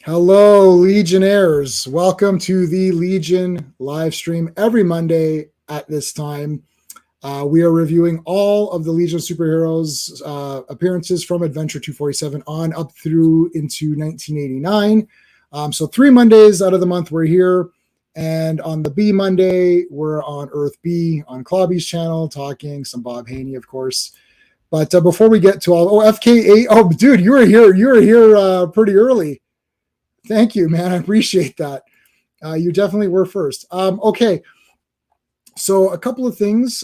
Hello, Legionnaires. Welcome to the Legion live stream every Monday at this time. We are reviewing all of the Legion superheroes appearances from Adventure 247 on up through into 1989. So 3 Mondays out of the month we're here. And on the B Monday, we're on Earth B on Clobby's channel talking some Bob Haney, of course. But before we get to FK8, dude, you were here pretty early. Thank you, man. I appreciate that. You definitely were first. Okay. So a couple of things.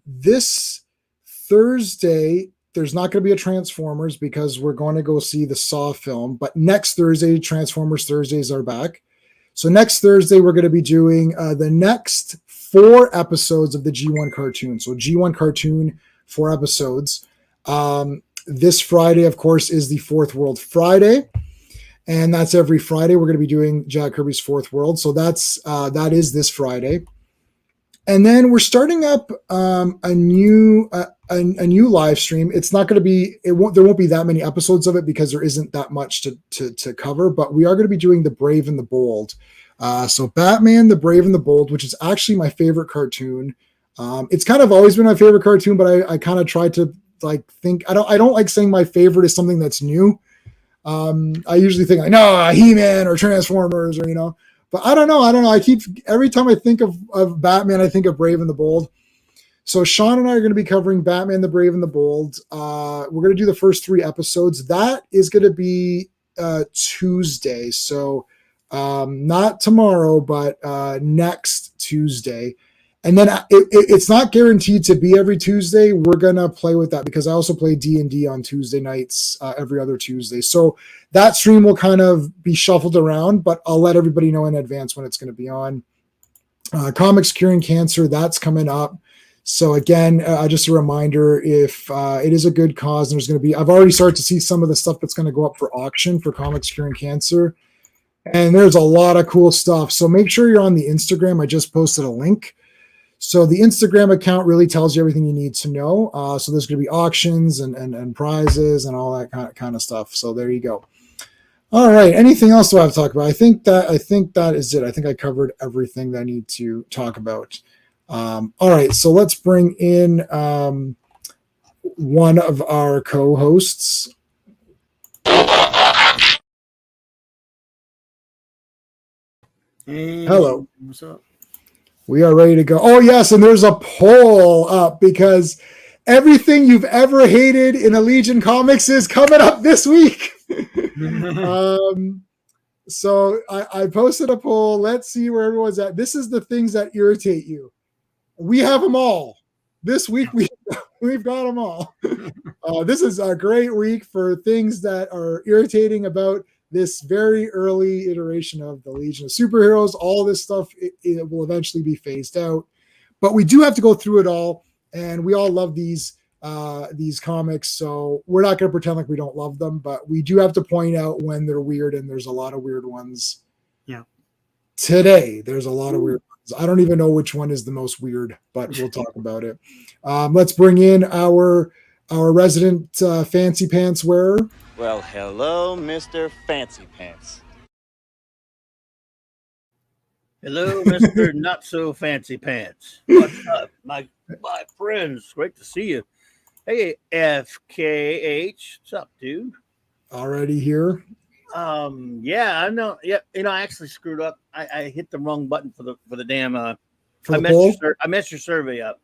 This Thursday, there's not going to be a Transformers because we're going to go see the Saw film. But next Thursday, Transformers Thursdays are back. So next Thursday, we're going to be doing the next 4 episodes of the G1 cartoon. So G1 cartoon, 4 episodes. This Friday, of course, is the Fourth World Friday. And that's every Friday. We're going to be doing Jack Kirby's Fourth World. So that is this Friday. And then we're starting up a new live stream. It's not going to be, there won't be that many episodes of it because there isn't that much to cover, but we are going to be doing The Brave and the Bold. So Batman, The Brave and the Bold, which is actually my favorite cartoon. It's kind of always been my favorite cartoon, but I kind of try to think, I don't like saying my favorite is something that's new. I usually think He-Man or Transformers or, but I don't know. I keep, every time I think of Batman, I think of Brave and the Bold. So Sean and I are going to be covering Batman, the Brave and the Bold. We're going to do the first 3 episodes. That is going to be Tuesday. So not tomorrow, but next Tuesday. And then it's not guaranteed to be every Tuesday. We're going to play with that because I also play D&D on Tuesday nights every other Tuesday. So that stream will kind of be shuffled around, but I'll let everybody know in advance when it's going to be on. Comics Curing Cancer, that's coming up. So again, just a reminder, if it is a good cause, there's going to be, I've already started to see some of the stuff that's going to go up for auction for Comics Curing Cancer. And there's a lot of cool stuff. So make sure you're on the Instagram. I just posted a link. So the Instagram account really tells you everything you need to know. So there's going to be auctions and prizes and all that kind of stuff. So there you go. All right. Anything else do I have to talk about? I think that is it. I think I covered everything that I need to talk about. All right. So let's bring in one of our co-hosts. Hey, hello. What's up? We are ready to go. Oh, yes, and there's a poll up because everything you've ever hated in a Legion Comics is coming up this week. So I posted a poll. Let's see where everyone's at. This is the things that irritate you. We have them all. This week we've got them all. This is a great week for things that are irritating about this very early iteration of the Legion of Superheroes. All this stuff, it will eventually be phased out. But we do have to go through it all, and we all love these comics, so we're not going to pretend like we don't love them, but we do have to point out when they're weird, and there's a lot of weird ones. Yeah. Today, there's a lot of weird ones. I don't even know which one is the most weird, but we'll talk about it. Let's bring in our resident fancy pants wearer. Well, hello, Mr. Fancy Pants. Hello, Mr. Not So Fancy Pants. What's up, my friends? Great to see you. Hey, FKH. What's up, dude? Already here. Yeah, I know. Yeah, I actually screwed up. I hit the wrong button for the damn. I messed your survey up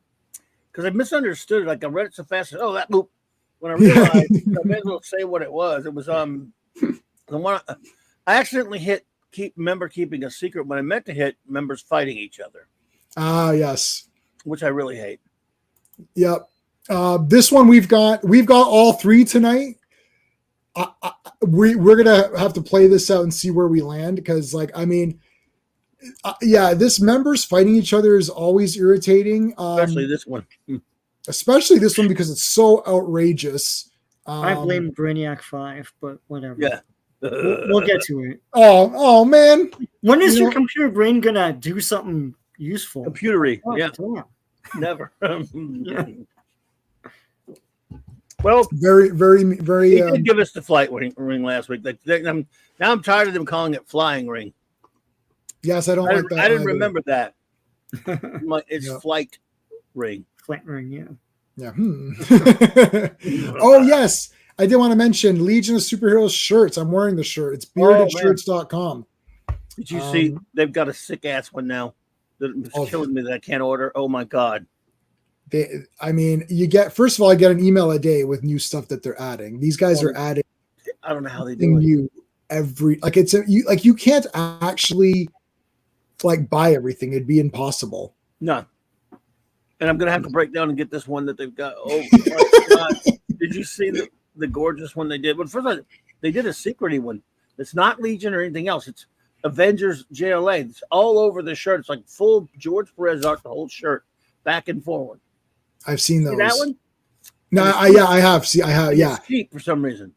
because I misunderstood it. Like I read it so fast. Oh, that boop. When I realized, I may as well say what it was. It was the one I accidentally keep member keeping a secret when I meant to hit members fighting each other. Yes. Which I really hate. Yep. This one we've got all 3 tonight. We're gonna have to play this out and see where we land because, this members fighting each other is always irritating. Especially this one. Especially this one because it's so outrageous. I blame Brainiac 5, but whatever. Yeah. We'll get to it. Oh man. When is your computer brain gonna do something useful? Computery. Oh, yeah. damn. Never. Yeah. Well, very, very, very. He did give us the flight ring last week. Now I'm tired of them calling it flying ring. Yes, I don't like that. I didn't either. remember that. It's flight ring. Flight ring, yeah. Yeah. Oh, yes. I did want to mention Legion of Superheroes shirts. I'm wearing the shirt. It's beardedshirts.com. Did you see? They've got a sick ass one now. It's killing me that I can't order. Oh my God. You get, first of all, I get an email a day with new stuff that they're adding. These guys are adding. I don't know how they do it. You can't actually like buy everything. It'd be impossible. No. And I'm gonna have to break down and get this one that they've got. Oh my God. Did you see the gorgeous one they did? Well, first they did a secrety one. It's not Legion or anything else. It's Avengers JLA. It's all over the shirt. It's like full George Perez art, the whole shirt, back and forward. I've seen those. See that one? No, I have. See, I have. Yeah. It's cheap for some reason.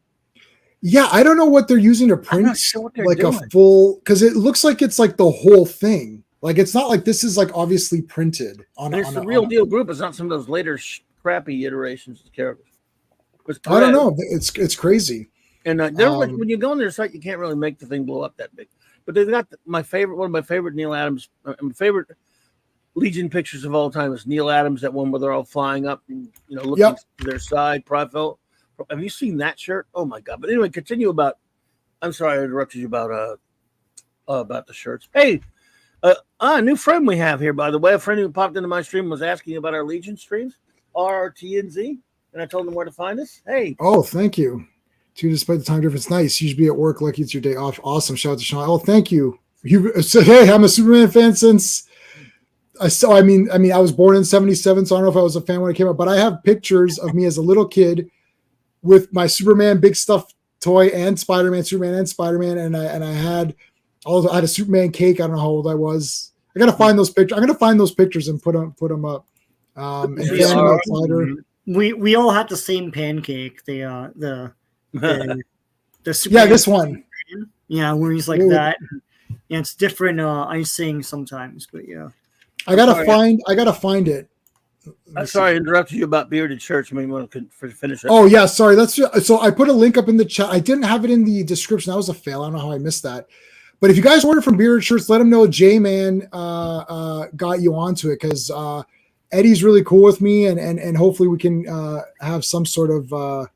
Yeah, I don't know what they're using to print. I'm not sure what they're like doing. A full, because it looks like it's like the whole thing. Like it's not like this is like obviously printed on. It's the real deal group. It's not some of those later crappy iterations of the characters. I don't know. It's crazy. And when you go on their site, you can't really make the thing blow up that big. But they've got one of my favorite Neil Adams, my favorite Legion pictures of all time is Neil Adams, that one where they're all flying up and looking to their side. Profile. Have you seen that shirt? Oh my God! But anyway, continue about. I'm sorry I interrupted you about the shirts. Hey, a new friend we have here, by the way, a friend who popped into my stream was asking about our Legion streams, RRTNZ, and I told him where to find us. Hey. Oh, thank you. Despite the time difference, nice. You should be at work like it's your day off. Awesome. Shout out to Sean. Oh, thank you. You said, hey, I'm a Superman fan since. I was born in 77, so I don't know if I was a fan when it came out, but I have pictures of me as a little kid with my Superman big stuffed toy and Superman and Spider-Man, and I had a Superman cake. I don't know how old I was. I gotta find those pictures. I'm gonna find those pictures and put them up. We all had the same pancake. The Superman. Yeah, this one. Yeah, where he's like that. Yeah, it's different icing sometimes, but yeah. I gotta find it. I'm sorry I interrupted you about bearded shirts. I mean, want to finish it. Oh yeah, sorry. So I put a link up in the chat. I didn't have it in the description. That was a fail. I don't know how I missed that. But if you guys order from Bearded Shirts, let them know J-Man got you onto it, because Eddie's really cool with me, and hopefully we can have some sort of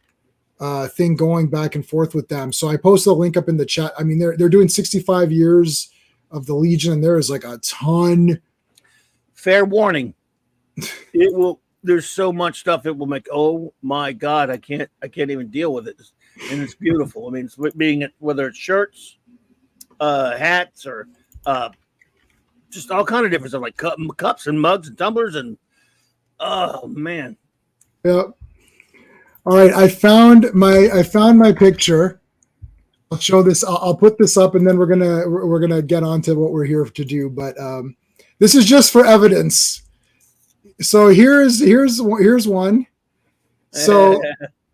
thing going back and forth with them. So I posted a link up in the chat. I mean, they're doing 65 years of the Legion, and there is like a ton. Fair warning. It will. There's so much stuff it will make. Oh my God, I can't even deal with it. And it's beautiful. I mean, whether it's shirts, hats, or just all kind of different stuff, like cups and mugs and tumblers, and oh man. Yeah. All right, I found my picture. I'll show this. I'll put this up, and then we're gonna get on to what we're here to do. But this is just for evidence. So here's one. So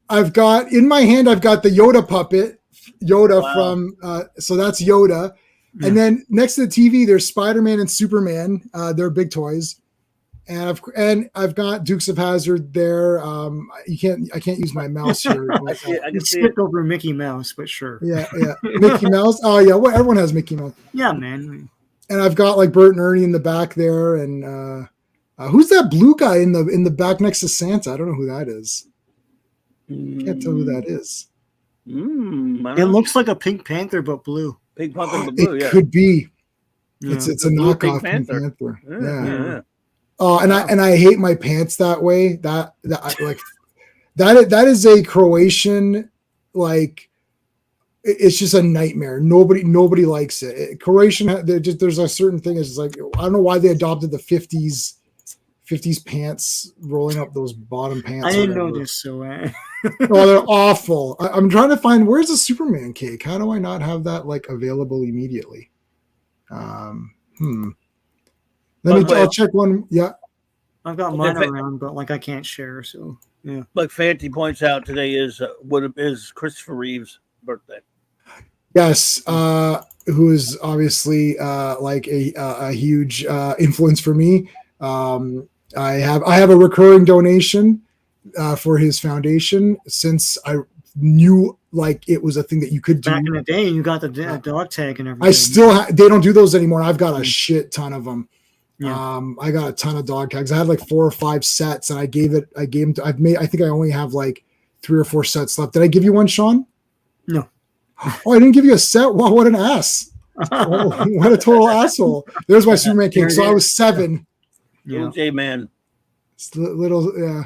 I've got in my hand, I've got the Yoda puppet, from so that's Yoda. Yeah. And then next to the TV, there's Spider-Man and Superman. They're big toys. And I've got Dukes of Hazzard there. I can't use my mouse here. I can skip over Mickey Mouse, but sure. Yeah. Mickey Mouse. Oh yeah, well, everyone has Mickey Mouse. Yeah, man. And I've got like Bert and Ernie in the back there, and who's that blue guy in the back next to Santa? I don't know who that is. Can't tell who that is. It looks like a Pink Panther, but blue. Pink Panther, but blue. It could be. Yeah. It's a knockoff Pink Panther. Yeah. Oh, and I hate my pants that way. That is a Croatian, like, it's just a nightmare. Nobody likes it. Croatian, there's a certain thing. It's like, I don't know why they adopted the 50s pants, rolling up those bottom pants. I didn't know this, so. Oh, they're awful. I'm trying to find, where's the Superman cake? How do I not have that like available immediately? I'll check one. Yeah. I've got mine around, but like I can't share. So yeah. Like Fancy points out, today is Christopher Reeve's birthday. Yes, who is obviously like a huge influence for me. I have a recurring donation for his foundation since I knew like it was a thing that you could do back in the day. You got the dog tag and everything. I still they don't do those anymore. I've got a shit ton of them. Yeah. I got a ton of dog tags. I had like 4 or 5 sets, and I gave them to, I think I only have like 3 or 4 sets left. Did I give you one, Sean? No. Oh, I didn't give you a set. Wow, what an ass. What a total asshole. There's my Superman cake. So I was 7. Yeah. J-Man. Little, yeah.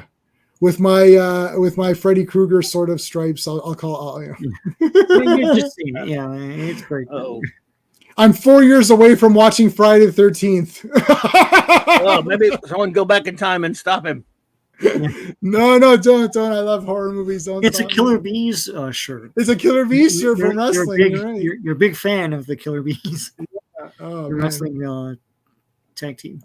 With my Freddy Krueger sort of stripes, I'll call. You just seen it. Yeah, it's great. Oh. I'm 4 years away from watching Friday the 13th. Oh, maybe someone go back in time and stop him. No, don't. I love horror movies. It's a Killer Bees shirt. It's a Killer Bees shirt from wrestling. You're a big fan of the Killer Bees. Oh, wrestling tag team.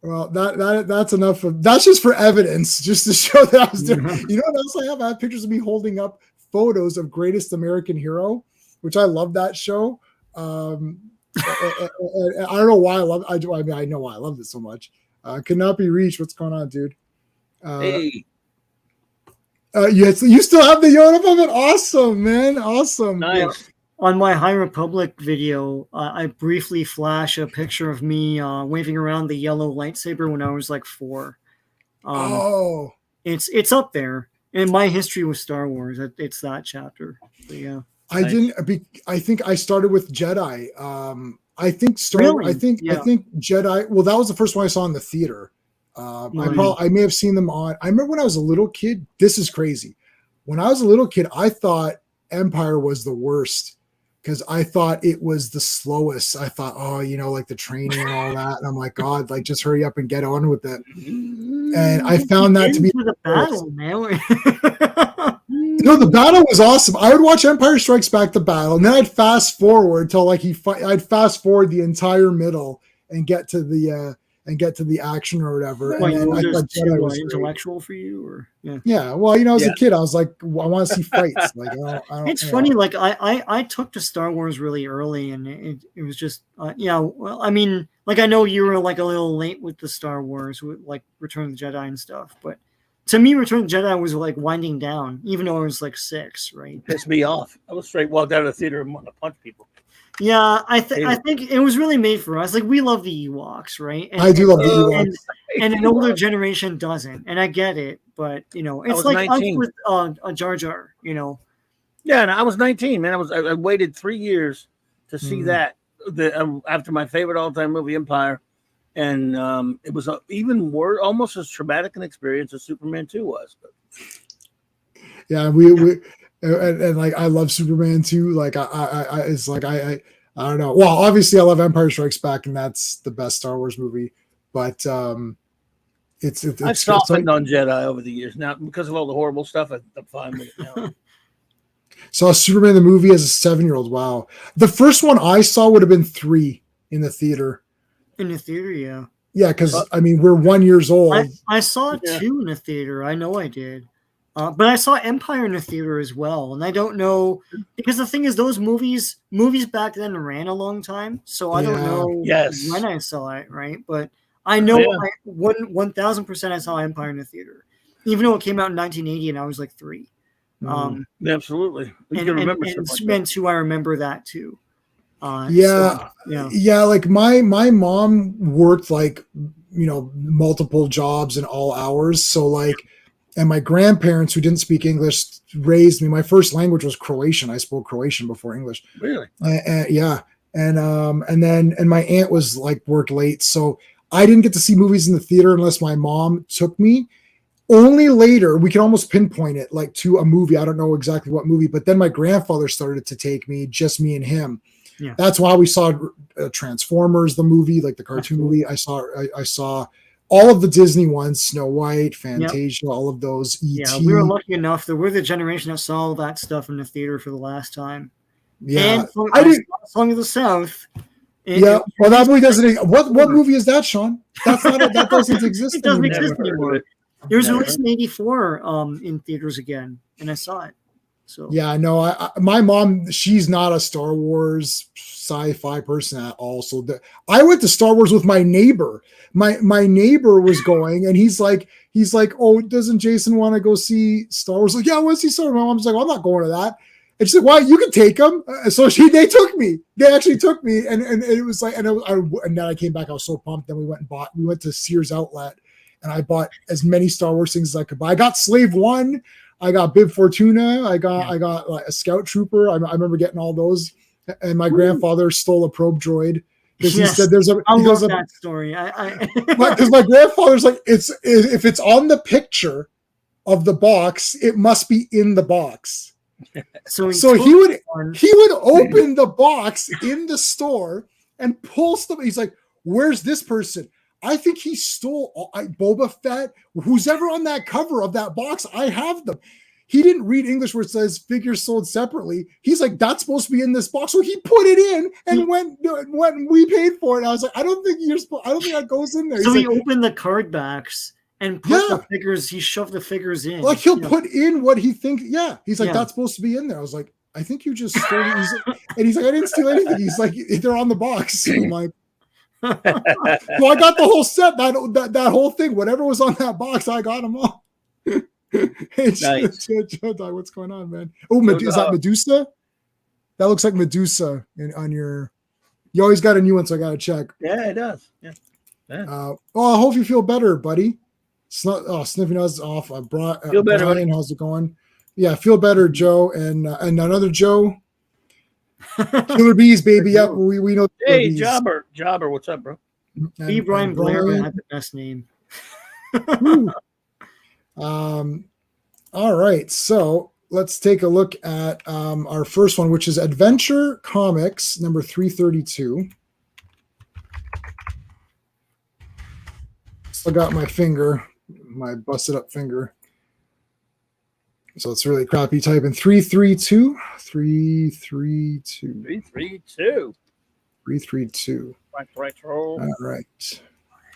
Well, that's enough of that's just for evidence, just to show that I was doing. You know what else I have? I have pictures of me holding up photos of Greatest American Hero, which I love that show. I don't know why I know why I love this so much. Could not be reached. What's going on, dude? Hey. You still have the Yoda of it? Awesome, man. Awesome. Nice. Yeah. On my High Republic video, I briefly flash a picture of me waving around the yellow lightsaber when I was like 4. It's up there in my history with Star Wars. It's that chapter. But yeah, I think I started with Jedi. I think Jedi. Well, that was the first one I saw in the theater. I may have seen them on. I remember when I was a little kid. This is crazy. When I was a little kid, I thought Empire was the worst because I thought it was the slowest. I thought, like the training and all that. And I'm like, God, like just hurry up and get on with it. And I found that to be the battle, man. The battle was awesome. I would watch Empire Strikes Back, the battle, and then I'd fast forward till like I'd fast forward the entire middle and get to the action or whatever. Well, and then I thought Jedi was intellectual for you, or yeah. Well, as a kid, I was like, I want to see fights. Like, it's funny. Like I took to Star Wars really early, and it was just Well, I mean, like I know you were like a little late with the Star Wars, with like Return of the Jedi and stuff, but to me, Return of the Jedi was like winding down, even though I was like 6, right? Pissed me off. I was straight walked out of the theater and wanted to punch people. Yeah, I think it was really made for us. Like we love the Ewoks, right? I do love the Ewoks, and an older generation doesn't, and I get it. But it's like 19. us with a Jar Jar, Yeah, and I was 19, man. I waited 3 years to see that after my favorite all-time movie, Empire, and it was even worse, almost as traumatic an experience as Superman 2 was. But. Yeah, we and like I love Superman too. Like I it's like I don't know. Well, obviously I love Empire Strikes Back, and that's the best Star Wars movie. But it's I've softened on Jedi over the years now because of all the horrible stuff. I'm fine with it now. Saw Superman the movie as a 7-year-old. Wow, the first one I saw would have been 3 in the theater. In the theater, yeah. Yeah, because I mean we're 1 year old. I saw 2 in the theater. I know I did. But I saw Empire in the theater as well, and I don't know because the thing is, those movies back then ran a long time, so I don't know when I saw it, right? But I know 1,000% I saw Empire in the theater, even though it came out in 1980 and I was like 3. Absolutely, and 2, I remember that too. Like my mom worked like multiple jobs in all hours, so like. And my grandparents, who didn't speak English, raised me. My first language was Croatian. I spoke Croatian before English. Really? Yeah. And my aunt was like worked late, so I didn't get to see movies in the theater unless my mom took me. Only later, we can almost pinpoint it like to a movie. I don't know exactly what movie, but then my grandfather started to take me, just me and him. Yeah. That's why we saw Transformers, the movie, like the cartoon movie. I saw. All of the Disney ones, Snow White, Fantasia, all of those. E.T. Yeah, we were lucky enough that we're the generation that saw all that stuff in the theater for the last time. Yeah, and I did Song of the South. That movie doesn't. What movie is that, Sean? That's not. That doesn't exist. It doesn't exist anymore. It was released in '84 in theaters again, and I saw it. So yeah, no, my mom, she's not a Star Wars sci-fi person at all. So I went to Star Wars with my neighbor. My neighbor was going, and he's like, oh, doesn't Jason want to go see Star Wars? Like, yeah, I want to see Star Wars. My mom's like, well, I'm not going to that. And she's like, why? You can take them. So they took me. They actually took me, and it was like, and then I came back. I was so pumped. Then we went to Sears Outlet, and I bought as many Star Wars things as I could buy. I got Slave One. I got Bib Fortuna. I got like a Scout Trooper. I remember getting all those. And my grandfather stole a probe droid because he said there's a. I love that story. Because my grandfather's like, if it's on the picture of the box, it must be in the box. So he would open the box in the store and pull stuff. He's like, "Where's this person? I think he stole Boba Fett. Who's ever on that cover of that box? I have them." He didn't read English where it says figures sold separately. He's like, "That's supposed to be in this box." So he put it in and went and we paid for it. I was like, I don't think that goes in there. So he opened the card backs and put the figures. He shoved the figures in. Like he'll put in what he thinks. Yeah, he's like, that's supposed to be in there. I was like, I think you just stole it. And he's like, I didn't steal anything. He's like, they're on the box. I'm like, well, I got the whole set. That whole thing, whatever was on that box, I got them all. Nice. What's going on, man? Oh, is that Medusa? That looks like Medusa on your. You always got a new one, so I got to check. Yeah, it does. Yeah. I hope you feel better, buddy. Sniffing us off. Feel better, Brian, how's it going? Yeah, feel better, Joe, and another Joe. Killer bees, baby. Yep, we know. Hey, Jobber, what's up, bro? B. Brian Blair had the best name. All right, so let's take a look at our first one, which is Adventure Comics number 332. Still got my busted up finger. So it's really crappy typing. 332. 332. 332. 332. Right. All right.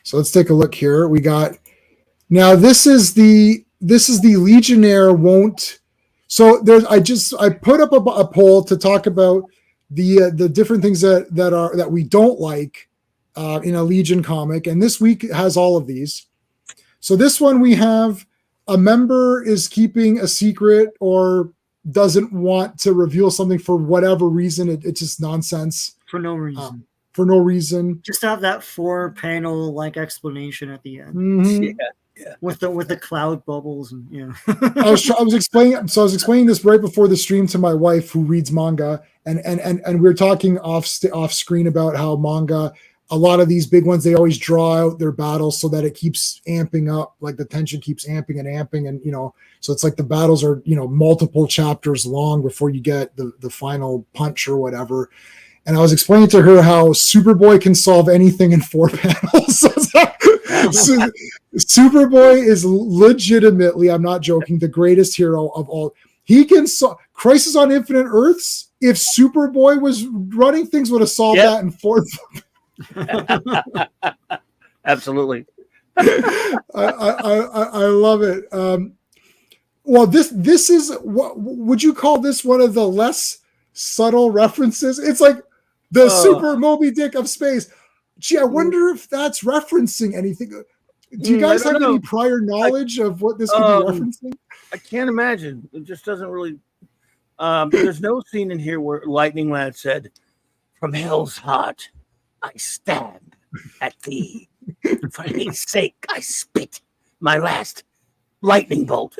So let's take a look here. We got now this is the Legionnaire won't. So I put up a poll to talk about the different things that we don't like in a Legion comic, and this week has all of these. So this one we have a member is keeping a secret or doesn't want to reveal something for whatever reason. It's just nonsense. For no reason. For no reason. Just have that 4-panel like explanation at the end. Mm-hmm. Yeah. With the cloud bubbles and I was explaining this right before the stream to my wife who reads manga, and we were talking off screen about how manga, a lot of these big ones, they always draw out their battles so that it keeps amping up, like the tension keeps amping, and so it's like the battles are multiple chapters long before you get the final punch or whatever. And I was explaining to her how Superboy can solve anything in 4 panels. So Superboy is legitimately, I'm not joking, the greatest hero of all. He can solve Crisis on Infinite Earths. If Superboy was running, things would have solved that in 4. Absolutely. I love it. Well, this is what would you call this one of the less subtle references? It's like the Super Moby Dick of space. Gee, I wonder if that's referencing anything. Do you guys have any prior knowledge of what this could be referencing? I can't imagine. It just doesn't really. There's no scene in here where Lightning Lad said, "From hell's heart, I stab at thee. For his sake, I spit my last lightning bolt."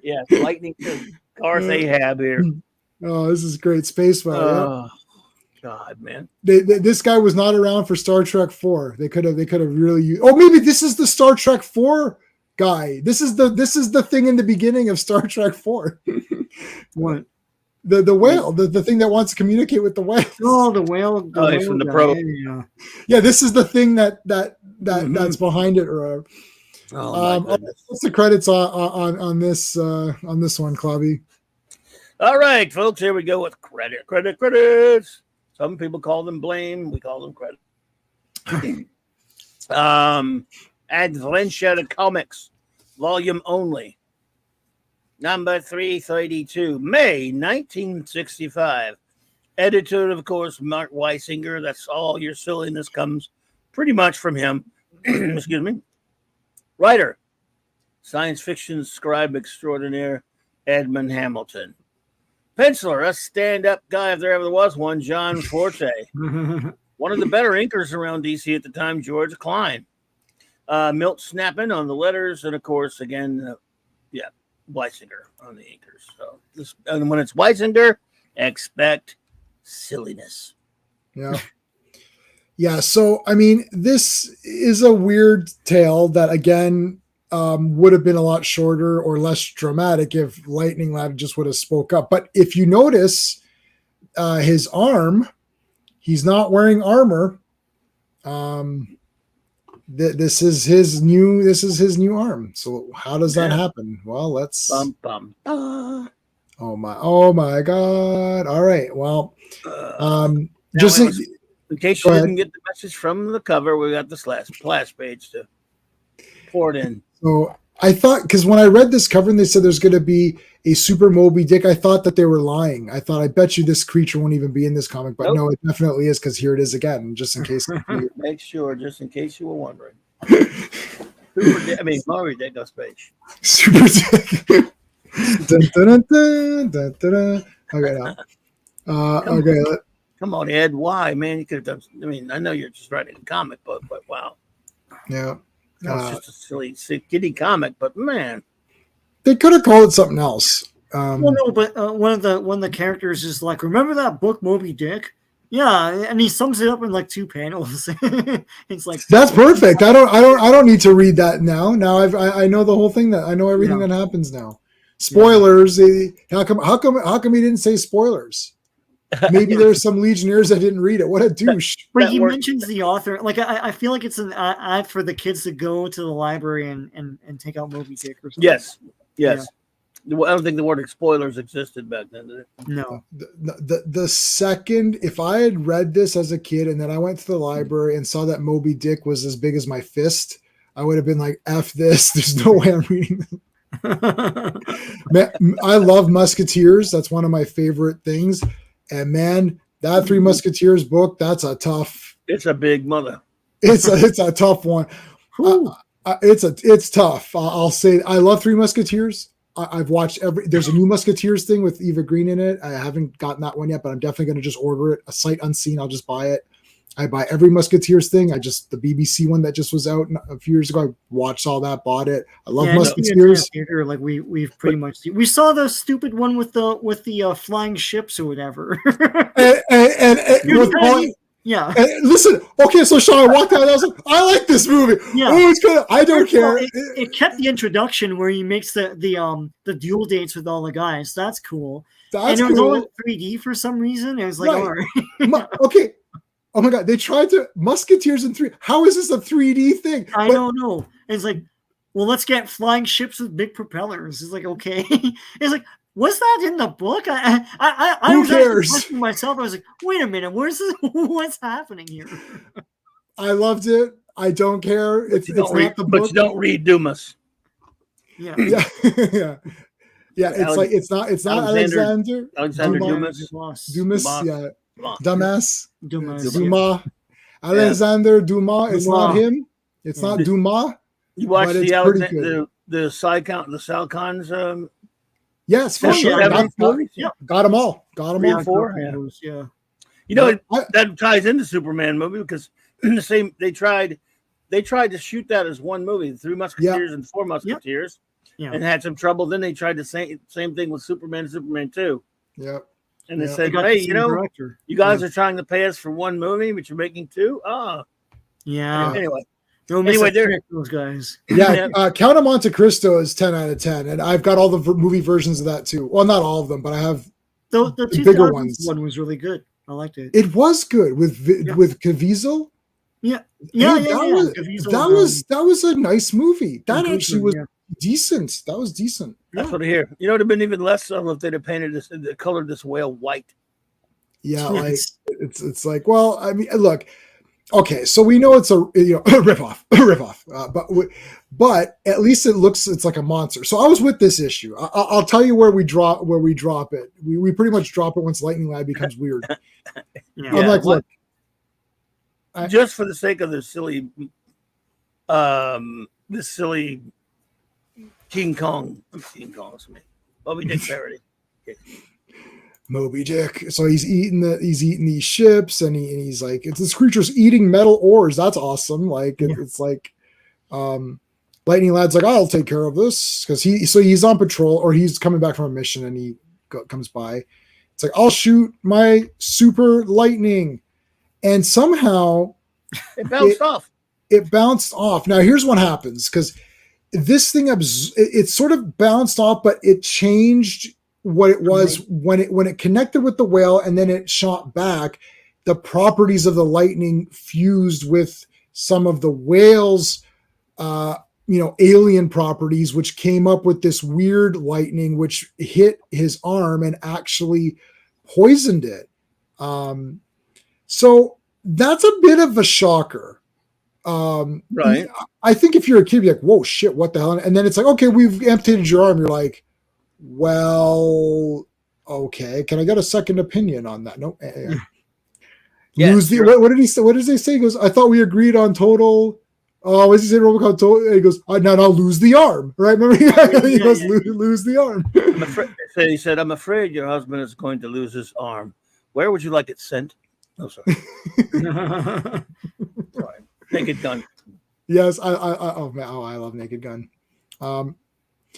Yes, lightning to Garth Ahab here. Oh, this is great. Space Fire. Oh, God, man. This guy was not around for Star Trek 4. They could have really used. Oh, maybe this is the Star Trek 4 guy. This is the thing in the beginning of Star Trek 4. What? The whale, the thing that wants to communicate with the whale. Oh, the whale. He's from the probe. Yeah, this is the thing that's behind it. Or what's the credits on this one, Clobby? All right, folks, here we go with credits. Some people call them blame. We call them credit. Adventure Comics, volume only. Number 332, May 1965. Edited, of course, Mark Weisinger. That's all your silliness comes pretty much from him. Excuse me. Writer, science fiction scribe extraordinaire, Edmund Hamilton. Penciler, a stand-up guy if there ever was one, John Forte. One of the better inkers around DC at the time, George Klein. Milt Snappin on the letters, and of course, again, Weisinger on the inkers. So and when it's Weisinger, expect silliness. Yeah. Yeah. So, I mean, this is a weird tale that, again, would have been a lot shorter or less dramatic if Lightning Lad just would have spoke up. But if you notice his arm, he's not wearing armor. This is his new arm. So how does that happen? Well, let's. Oh my God! All right. Well, just in case you didn't get the message from the cover, we got the splash page to pour it in. So I thought, because when I read this cover and they said there's going to be a Super Moby Dick, I thought that they were lying. I thought, I bet you this creature won't even be in this comic, but no, it definitely is, because here it is again, just in case. Make sure, just in case you were wondering. Moby Dick goes page. Super Dick. Dun, dun, dun, dun, dun, dun. Okay, now. Come on, Ed. Why, man? You could have done. I mean, I know you're just writing a comic book, but wow. Yeah. It's just a silly, kiddie comic, but man, they could have called it something else. Well, no, but one of the characters is like, remember that book Moby Dick? Yeah, and he sums it up in like 2 panels. It's like, that's perfect. I don't need to read that now. Now I know the whole thing. That I know everything that happens now. Spoilers. How come he didn't say spoilers? Maybe there's some Legionnaires that didn't read it. What a douche. But he mentions the author. Like, I feel like it's an ad for the kids to go to the library and take out Moby Dick or something. Yes. Yeah. I don't think the word spoilers existed back then, did it? No. The second, if I had read this as a kid and then I went to the library and saw that Moby Dick was as big as my fist, I would have been like, F this. There's no way I'm reading this. I love Musketeers. That's one of my favorite things. And man, that Three Musketeers book, that's a tough. It's a big mother. It's a tough one. It's tough. I'll say I love Three Musketeers. I've watched there's a new Musketeers thing with Eva Green in it. I haven't gotten that one yet, but I'm definitely going to just order it. A sight unseen. I'll just buy it. I buy every Musketeers thing. The BBC one that just was out a few years ago. I watched all that, bought it. I love Musketeers. Like we've pretty much we saw the stupid one with the flying ships or whatever. Yeah. Listen, okay, so Sean walked out. I was like, I like this movie. Yeah. Oh, it's good. I don't care. It kept the introduction where he makes the duel dates with all the guys. That's cool. And it was all in 3D for some reason. It was like, all right. Okay. Oh my God, they tried to Musketeers in 3. How is this a 3D thing? I don't know. It's like, well, let's get flying ships with big propellers. It's like, okay. It's like, was that in the book? I was asking myself. I was like, wait a minute, where's this? What's happening here? I loved it. I don't care. It's not the book. But you don't read Dumas. Yeah. It's not Alexander Dumas. Yeah. Dumas. Alexander Dumas. It's not him. It's not Dumas. You watched the Salcons. Yes, for sure. Got them all. Got them all. 4. Yeah. You know, that ties into Superman movie because they tried to shoot that as one movie, 3 Musketeers and 4 Musketeers, and had some trouble. Then they tried the same thing with Superman and Superman 2. Yep. And they said, hey, you guys are trying to pay us for one movie, but you're making 2? Yeah. Anyway, those guys. Yeah, Count of Monte Cristo is 10 out of 10, and I've got all the movie versions of that too. Well, not all of them, but I have the bigger ones. One was really good. I liked it. It was good with Caviezel. Yeah. That was a nice movie. That actually was decent. That was decent. That's what I hear. You know, it'd have been even less so if they'd have painted this, colored this whale white. Yeah, like it's like, well, I mean, look. Okay, so we know it's a a ripoff, but at least it's like a monster. So I was with this issue. I'll tell you where we drop it. We pretty much drop it once Lightning Lad becomes weird. Yeah. I'm like, look, just for the sake of this silly King Kong is me. Moby Dick parody. Moby Dick. So he's eating these ships, and he's like, this creature's eating metal ores. That's awesome. Like it's like, Lightning Lad's like, I'll take care of this because he's on patrol or he's coming back from a mission, and he comes by. It's like, I'll shoot my super lightning, and somehow it bounced off. It bounced off. Now here's what happens, because this thing it sort of bounced off, but it changed what it was when it connected with the whale, and then it shot back. The properties of the lightning fused with some of the whale's alien properties, which came up with this weird lightning which hit his arm and actually poisoned it. So that's a bit of a shocker. Right. I think if you're a kid, you're like, whoa, shit, what the hell? And then it's like, okay, we've amputated your arm. You're like, well, okay, can I get a second opinion on that? No. Yeah, Lose the what did he say? What does he say? He goes, I thought we agreed on total. Oh, what does he say? Robocop total. And he goes, now lose the arm. Right? Remember? He goes, lose the arm. He said, I'm afraid your husband is going to lose his arm. Where would you like it sent? Oh, sorry. Sorry. Naked Gun. Yes, I love Naked Gun.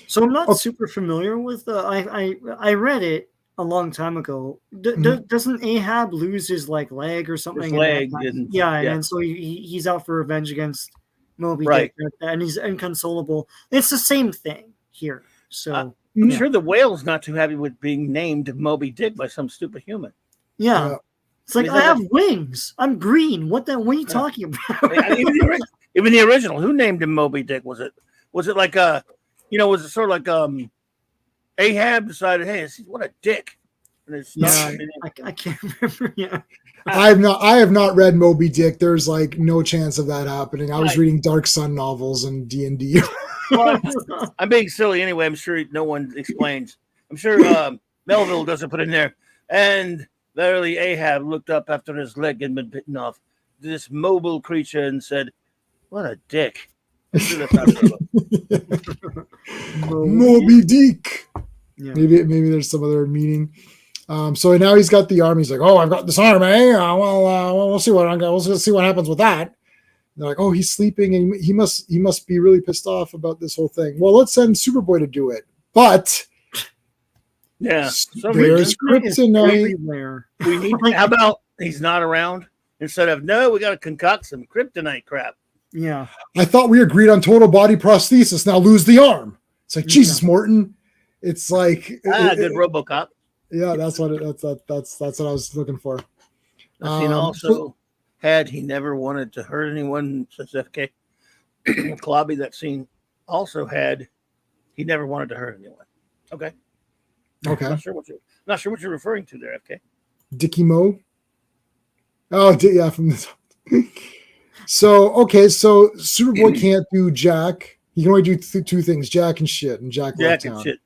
So I'm not super familiar with. I read it a long time ago. Doesn't Ahab lose his leg or something? His leg, and so he's out for revenge against Moby Dick, and he's inconsolable. It's the same thing here. So I'm sure the whale's not too happy with being named Moby Dick by some stupid human. Yeah. It's like, I have wings. I'm green. What are you talking about? Even the original, who named him Moby Dick? Was it like was it sort of like Ahab decided, hey, what a dick. And it's I can't remember. Yeah. I have not read Moby Dick. There's like no chance of that happening. I was reading Dark Sun novels and D&D. Well, I'm being silly anyway. I'm sure no one explains. I'm sure Melville doesn't put in there. And verily Ahab looked up after his leg had been bitten off this mobile creature and said, what a dick. Moby Dick. Yeah. Maybe there's some other meaning. So now he's got the arm. He's like, oh, I've got this arm, eh? We'll see what happens with that. And they're like, oh, he's sleeping, and he must be really pissed off about this whole thing. Well, let's send Superboy to do it. But there's kryptonite. We need. How about he's not around? Instead of we got to concoct some kryptonite crap. Yeah, I thought we agreed on total body prosthesis. Now lose the arm. It's like, Jesus, Morton. It's like good RoboCop. Yeah, that's what I was looking for. Also had he never wanted to hurt anyone since FK. Clobby, that scene also had he never wanted to hurt anyone. Okay. Not sure what you're referring to there, FK. Dickie Mo. Oh, yeah, from this. So Superboy can't do Jack. He can only do two things: Jack and shit, and Jack left town. Shit.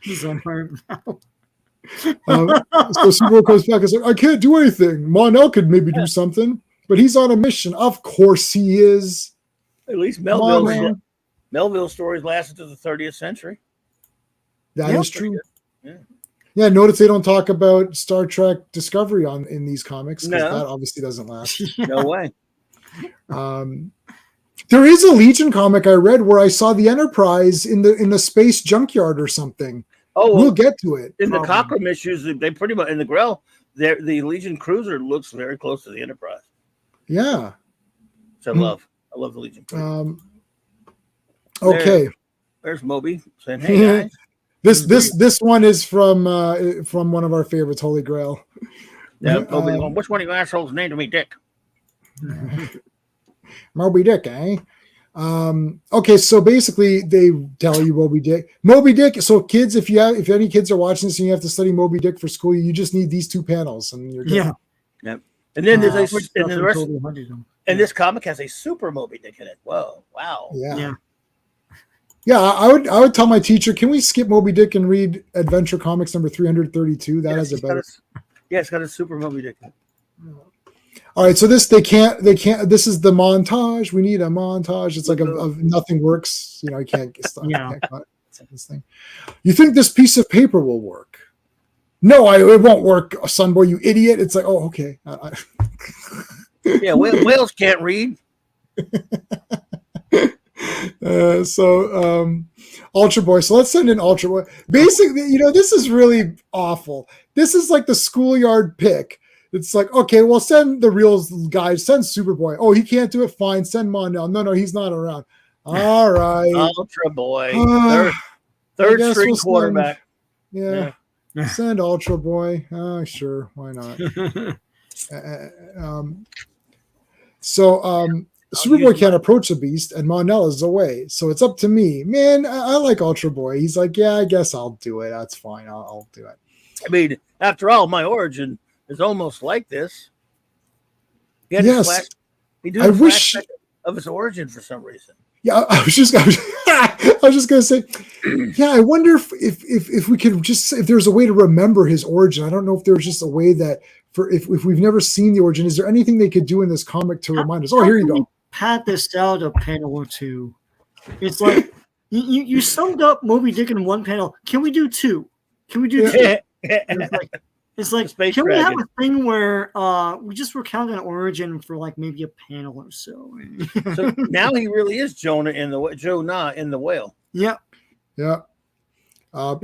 He's on fire now. So Superboy comes back and is like, I can't do anything. Mon-El could maybe do something, but he's on a mission. Of course he is. At least Melville's stories lasted to the 30th century. That is true. Yeah, notice they don't talk about Star Trek Discovery in these comics, because that obviously doesn't last. No way. There is a Legion comic I read where I saw the Enterprise in the space junkyard or something. Oh, we'll get to it. In the Cockrum issues, they pretty much in the Grell, the Legion cruiser looks very close to the Enterprise. Yeah, which I love. I love the Legion cruiser. Okay, there's Moby saying, "Hey guys." This one is from one of our favorites, Holy Grail. Yeah, Moby. Which one of you assholes named me Dick? Moby Dick, eh? Okay, so basically they tell you Moby Dick. So kids, if any kids are watching this and you have to study Moby Dick for school, you just need these two panels and you're good. Yeah. Yep. And then there's Which and the rest, totally hunted him. and this comic has a super Moby Dick in it. Whoa, wow. Yeah. I would tell my teacher, can we skip Moby Dick and read Adventure Comics number 332? That has a better. It's got a super Moby Dick in it. All right, so they can't. This is the montage. We need a montage. It's like of nothing works. You know, I can't stop. Yeah. This thing. You think this piece of paper will work? No, it won't work, son boy, you idiot. It's like, oh, okay. Yeah, whales can't read. Ultra Boy. So let's send in Ultra Boy. Basically, you know, this is really awful. This is like the schoolyard pick. It's like, okay, well, send the real guy, send Superboy. Oh, he can't do it. Fine, send Mondale. No, he's not around. All right, Ultra Boy, third string quarterback. Yeah. Send Ultra Boy. Oh, sure, why not? Superboy can't approach the beast, and Mondale is away. So it's up to me. Man, I like Ultra Boy. He's like, yeah, I guess I'll do it. That's fine. I'll do it. I mean, after all, my origin is almost like this. He had Yes. He did a flashback of his origin for some reason. Yeah, I was just gonna say, yeah, I wonder if we could just, if there's a way to remember his origin. I don't know if there's just a way that if we've never seen the origin, is there anything they could do in this comic to remind us? Oh, here you go. Pat this out a panel or two. It's like you summed up Moby Dick in one panel. Can we do two? Can we do two? It's like can we have a thing where we just recount an origin for like maybe a panel or so? So now he really is Jonah in the whale. Yeah. Yeah.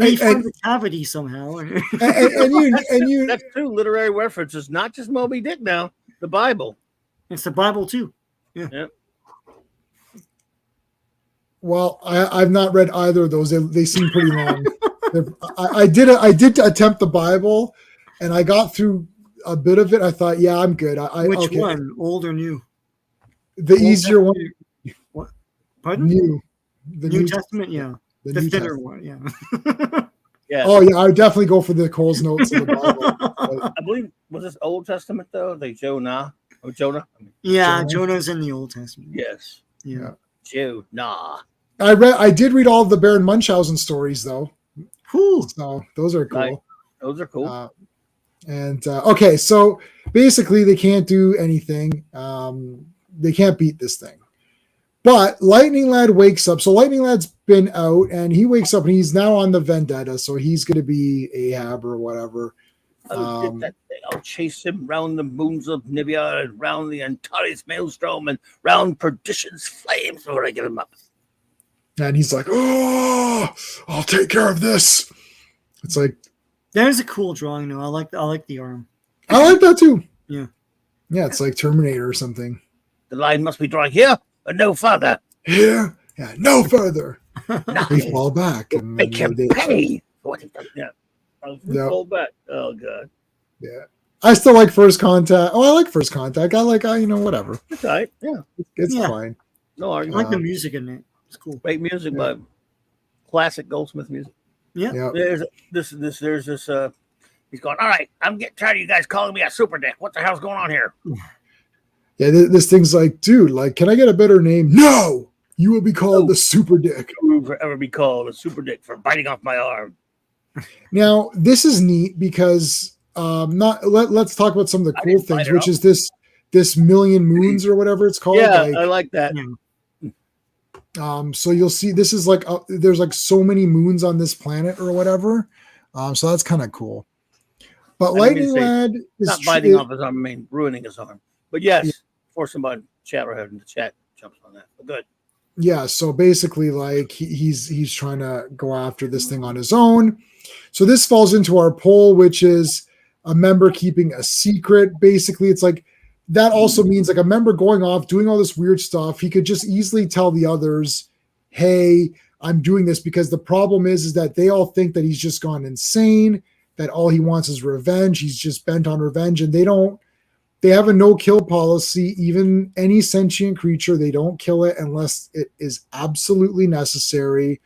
He finds a cavity somehow. and you that's two literary references, not just Moby Dick now. The Bible. It's the Bible too. Yeah. Yep. Well, I've not read either of those. They seem pretty long. I did attempt the Bible, and I got through a bit of it. I thought, yeah, I'm good. Which one, old or new? The easier one. What? Pardon? New. The New Testament, yeah. The thinner one, yeah. Yeah. Oh yeah, I would definitely go for the Cole's Notes of the Bible. I believe was this Old Testament though? Jonah. Yeah, Jonah's in the Old Testament. Yes. Yeah. Jonah. I did read all of the Baron Munchausen stories though. Whew. So those are cool. Right. Those are cool. Okay, so basically they can't do anything. They can't beat this thing. But Lightning Lad wakes up. So Lightning Lad's been out, and he wakes up, and he's now on the Vendetta. So he's going to be Ahab or whatever. I'll get that thing. I'll chase him round the moons of Nibia and round the Antares Maelstrom and round Perdition's flames before I get him up. And he's like, "Oh, I'll take care of this." It's like that is a cool drawing, though. I like the arm. I like that too. Yeah, yeah, it's like Terminator or something. The line must be drawing here, but no further. Here, yeah, no further. They fall back and make him pay. Yeah, fall back. Oh god. Yeah, I still like First Contact. Oh, I like First Contact. Whatever. It's all right. Yeah, it's fine. No argument. I like the music in it. It's cool. Great music, but classic Goldsmith music. Yeah. There's this. He's going, all right, I'm getting tired of you guys calling me a super dick. What the hell's going on here? Yeah, this thing's like, dude, like, can I get a better name? No, you will be called the Super Dick. You will ever be called a super dick for biting off my arm. Now, this is neat because let's talk about some of the cool things, which is this Million Moons or whatever it's called. Yeah, I like that. So you'll see this is like there's like so many moons on this planet or whatever. So that's kind of cool. But Lightning Lad is not biting off his arm, I mean ruining his arm. But yes, for somebody Chatterhead in the chat jumps on that. But good. Yeah, so basically like he's trying to go after this thing on his own. So this falls into our poll, which is a member keeping a secret. Basically, it's like that also means like a member going off, doing all this weird stuff. He could just easily tell the others, hey, I'm doing this because the problem is that they all think that he's just gone insane, that all he wants is revenge. He's just bent on revenge. And they have a no-kill policy. Even any sentient creature, they don't kill it unless it is absolutely necessary.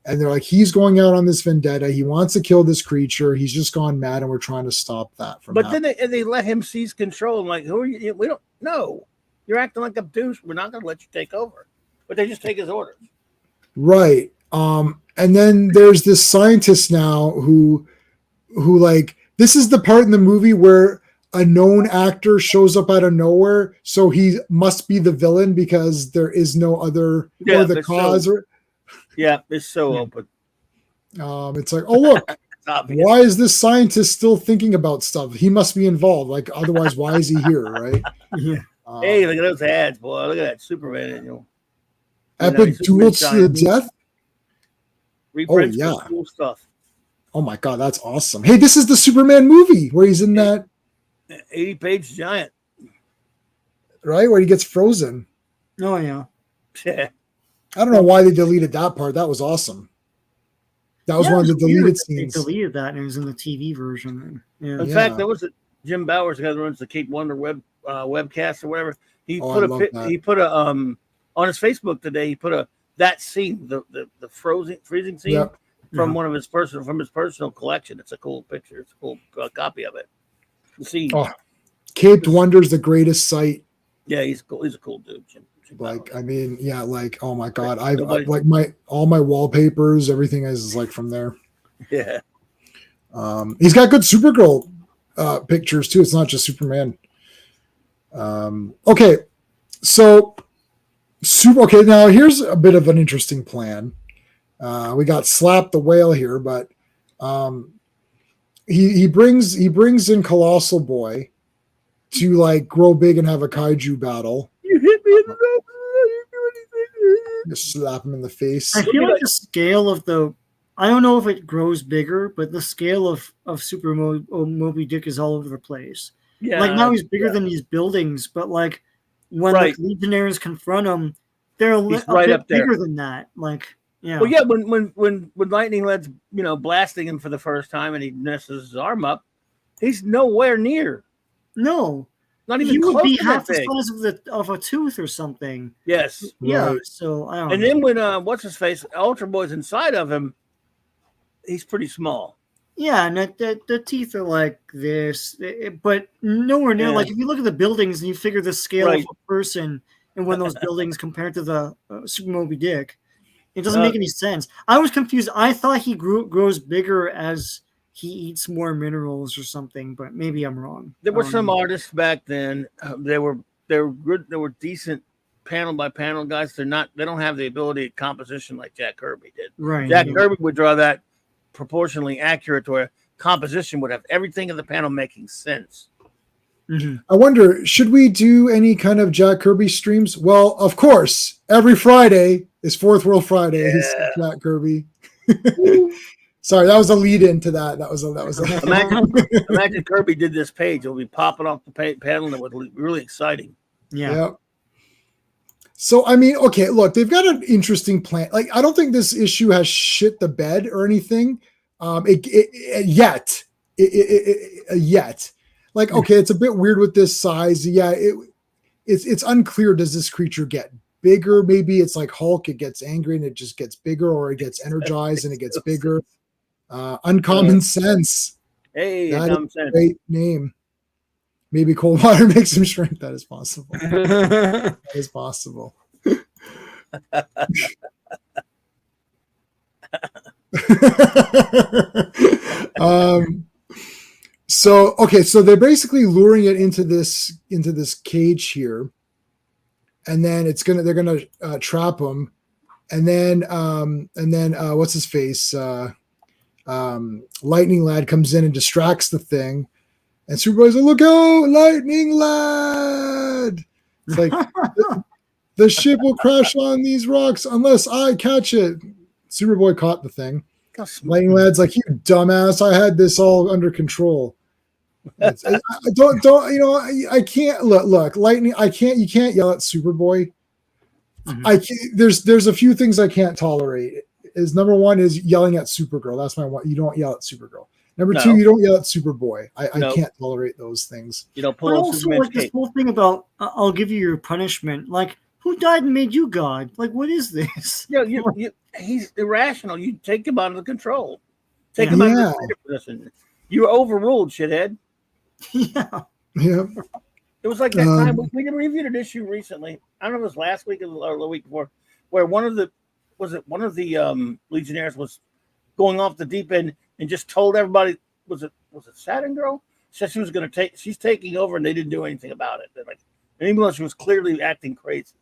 And they're like, he's going out on this vendetta. He wants to kill this creature. He's just gone mad, and we're trying to stop that from But happening. then they let him seize control. I'm like, who are you? We don't know. You're acting like a douche. We're not going to let you take over. But they just take his orders. Right. And then there's this scientist now who like, this is the part in the movie where a known actor shows up out of nowhere, so he must be the villain because there is no other or the cause. It's so open. It's like, oh look, why is this scientist still thinking about stuff? He must be involved. Like, otherwise, why is he here? Right? Yeah. Hey, look at those ads, boy! Look at that Superman. Epic duel to the death. Reprints cool stuff. Oh my god, that's awesome! Hey, this is the Superman movie where he's in that 80-page giant, right? Where he gets frozen. Oh yeah. Yeah. I don't know why they deleted that part. That was awesome. That was one of the deleted scenes. They deleted that, and it was in the TV version. Yeah. In fact, there was Jim Bowers, the guy that runs the Cape Wonder webcast or whatever. He put a on his Facebook today. He put that scene, the freezing scene from one of his personal collection. It's a cool picture. It's a cool copy of it. The scene. Oh, Cape Wonder's the greatest sight. Yeah, he's cool. He's a cool dude. Jim like, Bowers. I mean, yeah, like, oh my god, I like all my wallpapers, everything is like from there. Yeah. He's got good Supergirl pictures too. It's not just Superman. Okay, so now here's a bit of an interesting plan. We got Slap the Whale here, but he brings in Colossal Boy to like grow big and have a kaiju battle. You hit me in the nose. You do anything. Just slap him in the face. I feel like the scale of I don't know if it grows bigger, but the scale of Super Moby Dick is all over the place. Yeah, like now he's bigger than these buildings, but like when the Legionnaires confront him, they're a bit up there. bigger than that. Like, yeah. Well, yeah, when Lightning Led's blasting him for the first time and he messes his arm up, he's nowhere near. No, not even. He close would be to half that the thing. size of a tooth or something. Yes. Yeah. Right. So I don't. And know. then when what's his face, Ultra Boy's inside of him, he's pretty small. Yeah, and the teeth are like this, but nowhere near. Like if you look at the buildings and you figure the scale of a person and one of those buildings compared to the Super Moby Dick, it doesn't make any sense. I was confused. I thought he grows bigger as he eats more minerals or something, but maybe I'm wrong. There were some artists back then. They were good. They were decent panel by panel guys. They don't have the ability of composition like Jack Kirby did. Right. Jack Kirby would draw that proportionally accurate to where composition would have everything in the panel making sense. Mm-hmm. I wonder, should we do any kind of Jack Kirby streams? Well, of course, every Friday is Fourth World Friday. Yeah. Jack Kirby. Sorry, that was a lead into that. That was Imagine Kirby did this page. It'll be popping off the panel, and it would be really exciting. Yeah. So, I mean, okay, look, they've got an interesting plan. Like, I don't think this issue has shit the bed or anything yet. Like, okay, it's a bit weird with this size. Yeah, it's unclear. Does this creature get bigger? Maybe it's like Hulk. It gets angry and it just gets bigger, or it gets energized and it gets bigger. Uncommon Sense. Hey, that Uncommon is a Sense. great name. Maybe cold water makes him shrink. That is possible. That is possible. So they're basically luring it into this cage here, and then they're gonna trap him, and then what's his face? Lightning Lad comes in and distracts the thing. And Superboy's like, look out, Lightning Lad! It's like, the ship will crash on these rocks unless I catch it. Superboy caught the thing. Lightning Lad's like, you dumbass, I had this all under control. I can't look, Lightning, you can't yell at Superboy. Mm-hmm. I can't, there's a few things I can't tolerate. Number one is yelling at Supergirl. That's my one. You don't yell at Supergirl. Number two, you don't yell at Superboy. I can't tolerate those things. You don't pull but on also Superman's like this whole thing about I'll give you your punishment. Like Who died and made you God? Like, what is this? He's irrational. You take him out of the control. Take him out of the leader position. You're overruled, shithead. Yeah. It was like that time we reviewed an issue recently. I don't know if it was last week or the week before, where one of the Legionnaires was going off the deep end and just told everybody, was it Saturn Girl? Said she was going to she's taking over, and they didn't do anything about it. They're like, and even though she was clearly acting crazy.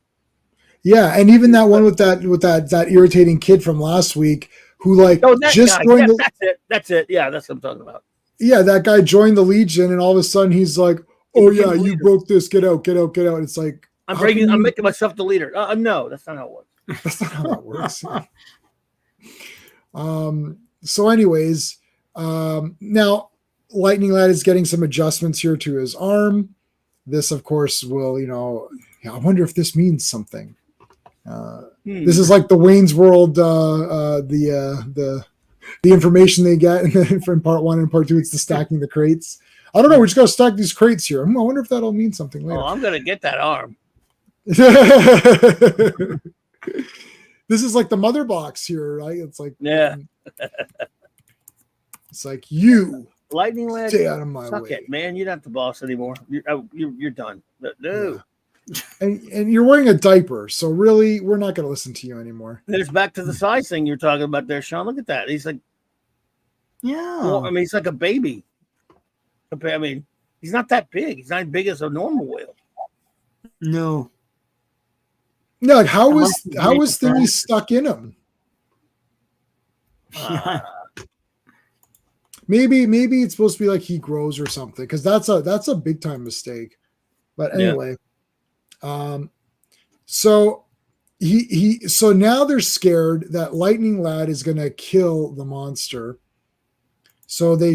Yeah, and even that one with that irritating kid from last week who just guy. joined That's it. Yeah, that's what I'm talking about. Yeah, that guy joined the Legion, and all of a sudden he's like, "Oh yeah, you broke this. Get out. It's like I'm making myself the leader. No, that's not how it works. That's not how that works. So, anyways, now Lightning Lad is getting some adjustments here to his arm. This, of course, will I wonder if this means something. This is like the Wayne's World, the information they get from part 1 and part 2. It's the stacking the crates. I don't know. We just got to stack these crates here. I wonder if that'll mean something later. Oh, I'm gonna get that arm. This is like the mother box here, right? It's like it's like you Lightning Lad, stay out of my suck way, it, man. You're not the boss anymore. You're done. No. Yeah. And you're wearing a diaper, so really, we're not going to listen to you anymore. There's back to the size thing you're talking about there, Sean. Look at that. He's like, he's like a baby. I mean, he's not that big. He's not as big as a normal whale. No. No, like how was Thingy stuck in him? Maybe it's supposed to be like he grows or something, because that's a big time mistake. But anyway, so so now they're scared that Lightning Lad is going to kill the monster. So he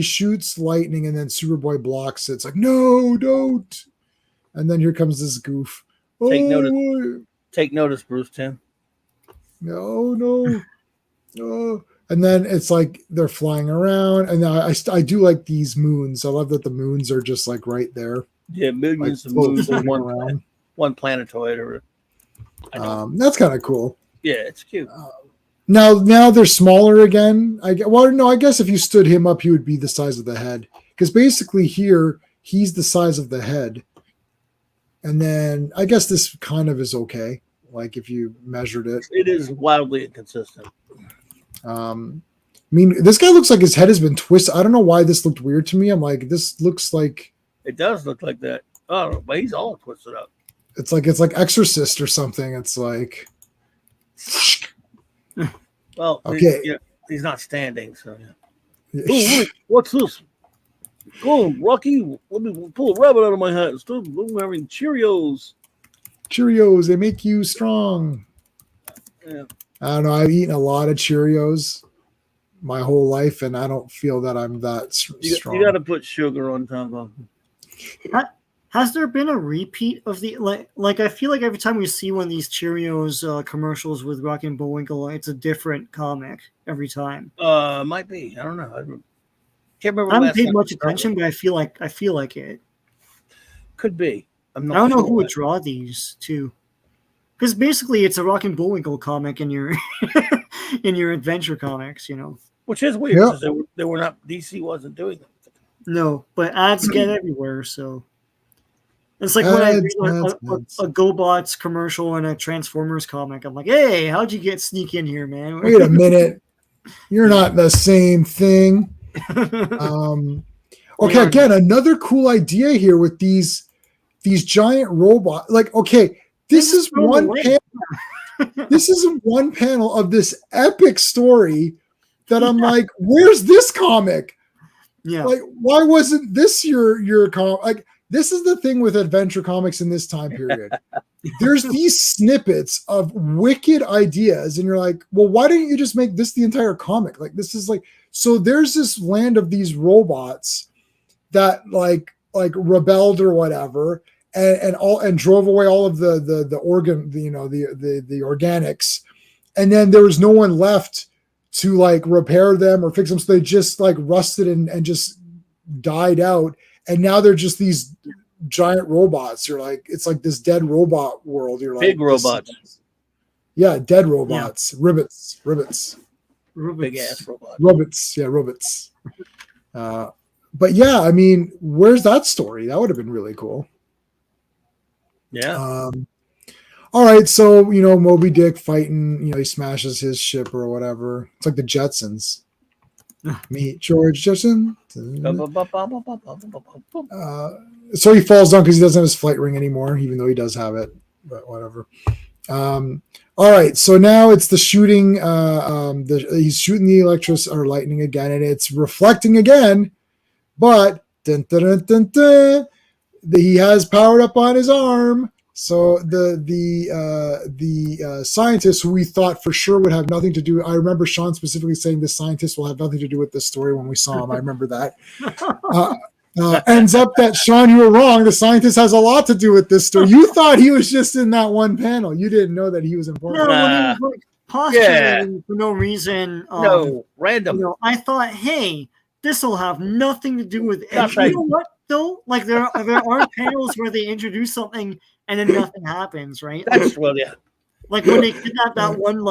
shoots lightning, and then Superboy blocks it. It's like, no, don't. And then here comes this goof. Take notice, Bruce Tim. No. And then it's like they're flying around, and I do like these moons. I love that the moons are just like right there. Yeah, millions of moons in one planetoid, or that's kind of cool. Yeah, it's cute. Now they're smaller again. I guess if you stood him up, he would be the size of the head, because basically here he's the size of the head. And then I guess this kind of is okay. Like if you measured it, it is wildly inconsistent. I mean, this guy looks like his head has been twisted. I don't know why this looked weird to me. I'm like, this looks like it does look like that. Oh, but he's all twisted up. It's like Exorcist or something. It's like, well, okay, he's not standing, so yeah. Ooh, wait, what's this? Go on, Rocky. Let me pull a rabbit out of my hat. Instead of having Cheerios. Cheerios, they make you strong. Yeah. I don't know. I've eaten a lot of Cheerios my whole life, and I don't feel that I'm that strong. You got to put sugar on top of them. Has there been a repeat of the like? I feel like every time we see one of these Cheerios commercials with Rocky and Bullwinkle, it's a different comic every time. Might be. I don't know. Can't remember. I haven't paid much attention, but I feel like it could be. I don't know who would draw these too, because basically it's a Rocky and Bullwinkle comic in your in your adventure comics, Which is weird because they were not. DC wasn't doing them. No, but ads get everywhere, so. It's like when I read a GoBots commercial and a Transformers comic. I'm like, hey, how'd you sneak in here, man? Wait a minute. You're not the same thing. Okay, again, another cool idea here with these giant robots. Like, okay, this is one panel. This is one panel of this epic story that I'm like, where's this comic? Yeah. Like, why wasn't this your comic? Like, this is the thing with adventure comics in this time period. There's these snippets of wicked ideas, and you're like, well, why didn't you just make this the entire comic? Like, this is like, so there's this land of these robots that like rebelled or whatever, and drove away all of the organics, and then there was no one left to like repair them or fix them, so they just like rusted and just died out. And now they're just these giant robots. You're like, it's like this dead robot world. You're like big robots. Yeah, dead robots. Yeah. Ribbits. Big ass robots. Robots. But yeah, I mean, where's that story? That would have been really cool. Yeah. All right, so Moby Dick fighting, he smashes his ship or whatever. It's like the Jetsons. Meet George Jetson. So he falls down because he doesn't have his flight ring anymore, even though he does have it. But whatever. All right, so now it's the shooting. He's shooting the lightning again, and it's reflecting again. But he has powered up on his arm. So the scientist who we thought for sure would have nothing to do. I remember Sean specifically saying this scientist will have nothing to do with this story when we saw him. I remember that. Ends up that Sean, you were wrong. The scientist has a lot to do with this story. You thought he was just in that one panel. You didn't know that he was important. No, he was like postulating for no reason. Random. I thought, hey, this will have nothing to do with it. You know what, though? Like, there are panels where they introduce something and then nothing happens, right? That's well, yeah. Like when they kidnap that one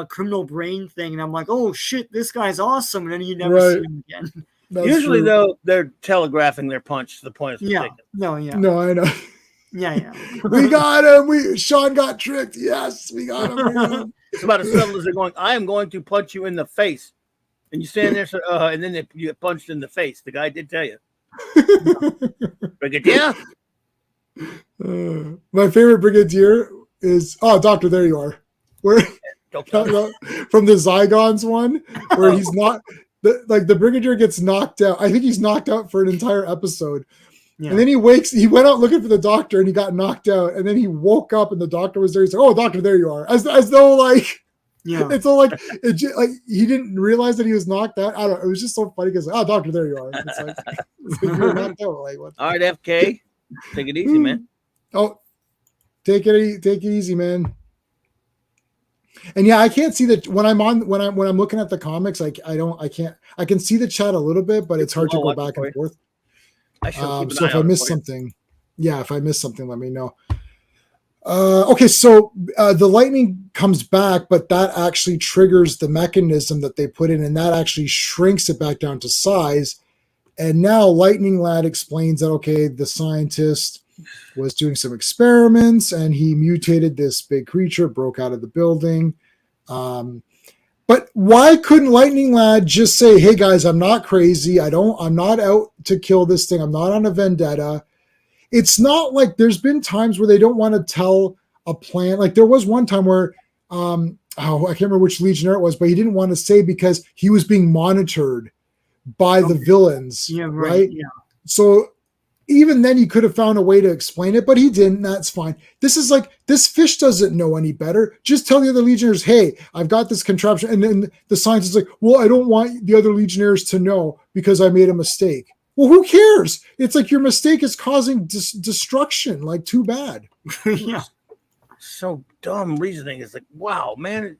criminal brain thing, and I'm like, oh shit, this guy's awesome, and then you never see him again. That's usually true. Though they're telegraphing their punch to the point of No, I know. Yeah. We got him. Sean got tricked. Yes, we got him. It's about as subtle as they're going, I am going to punch you in the face. And you stand there, and then you get punched in the face. The guy did tell you. Brigadier? My favorite Brigadier is, Doctor, there you are. Where from the Zygons one, where he's not, the Brigadier gets knocked out. I think he's knocked out for an entire episode. Yeah. And then he went out looking for the doctor and he got knocked out. And then he woke up and the doctor was there. He's like, oh, doctor, there you are. As though like, yeah, it's all like he didn't realize that he was knocked out. I don't know. It was just so funny because doctor, there you are. It's like, you're knocked out. Like, what? All right, FK, take it easy, man. Oh, take it easy, man. And yeah, I can't see that when I'm looking at the comics. I can see the chat a little bit, but it's hard to go back and forth. So if I miss something, let me know. Okay, so the lightning comes back, but that actually triggers the mechanism that they put in, and that actually shrinks it back down to size. And now Lightning Lad explains that, okay, the scientist was doing some experiments, and he mutated this big creature, broke out of the building. But why couldn't Lightning Lad just say, hey, guys, I'm not crazy. I'm not out to kill this thing. I'm not on a vendetta. It's not like there's been times where they don't want to tell a plan. Like there was one time where, I can't remember which Legionnaire it was, but he didn't want to say because he was being monitored by the villains. Yeah, right. Yeah. So even then he could have found a way to explain it, but he didn't. That's fine. This is like, this fish doesn't know any better. Just tell the other Legionnaires, hey, I've got this contraption. And then the scientist is like, well, I don't want the other Legionnaires to know because I made a mistake. Well, who cares? It's like your mistake is causing destruction. Like, too bad. Yeah. So dumb reasoning. It's like, wow, man.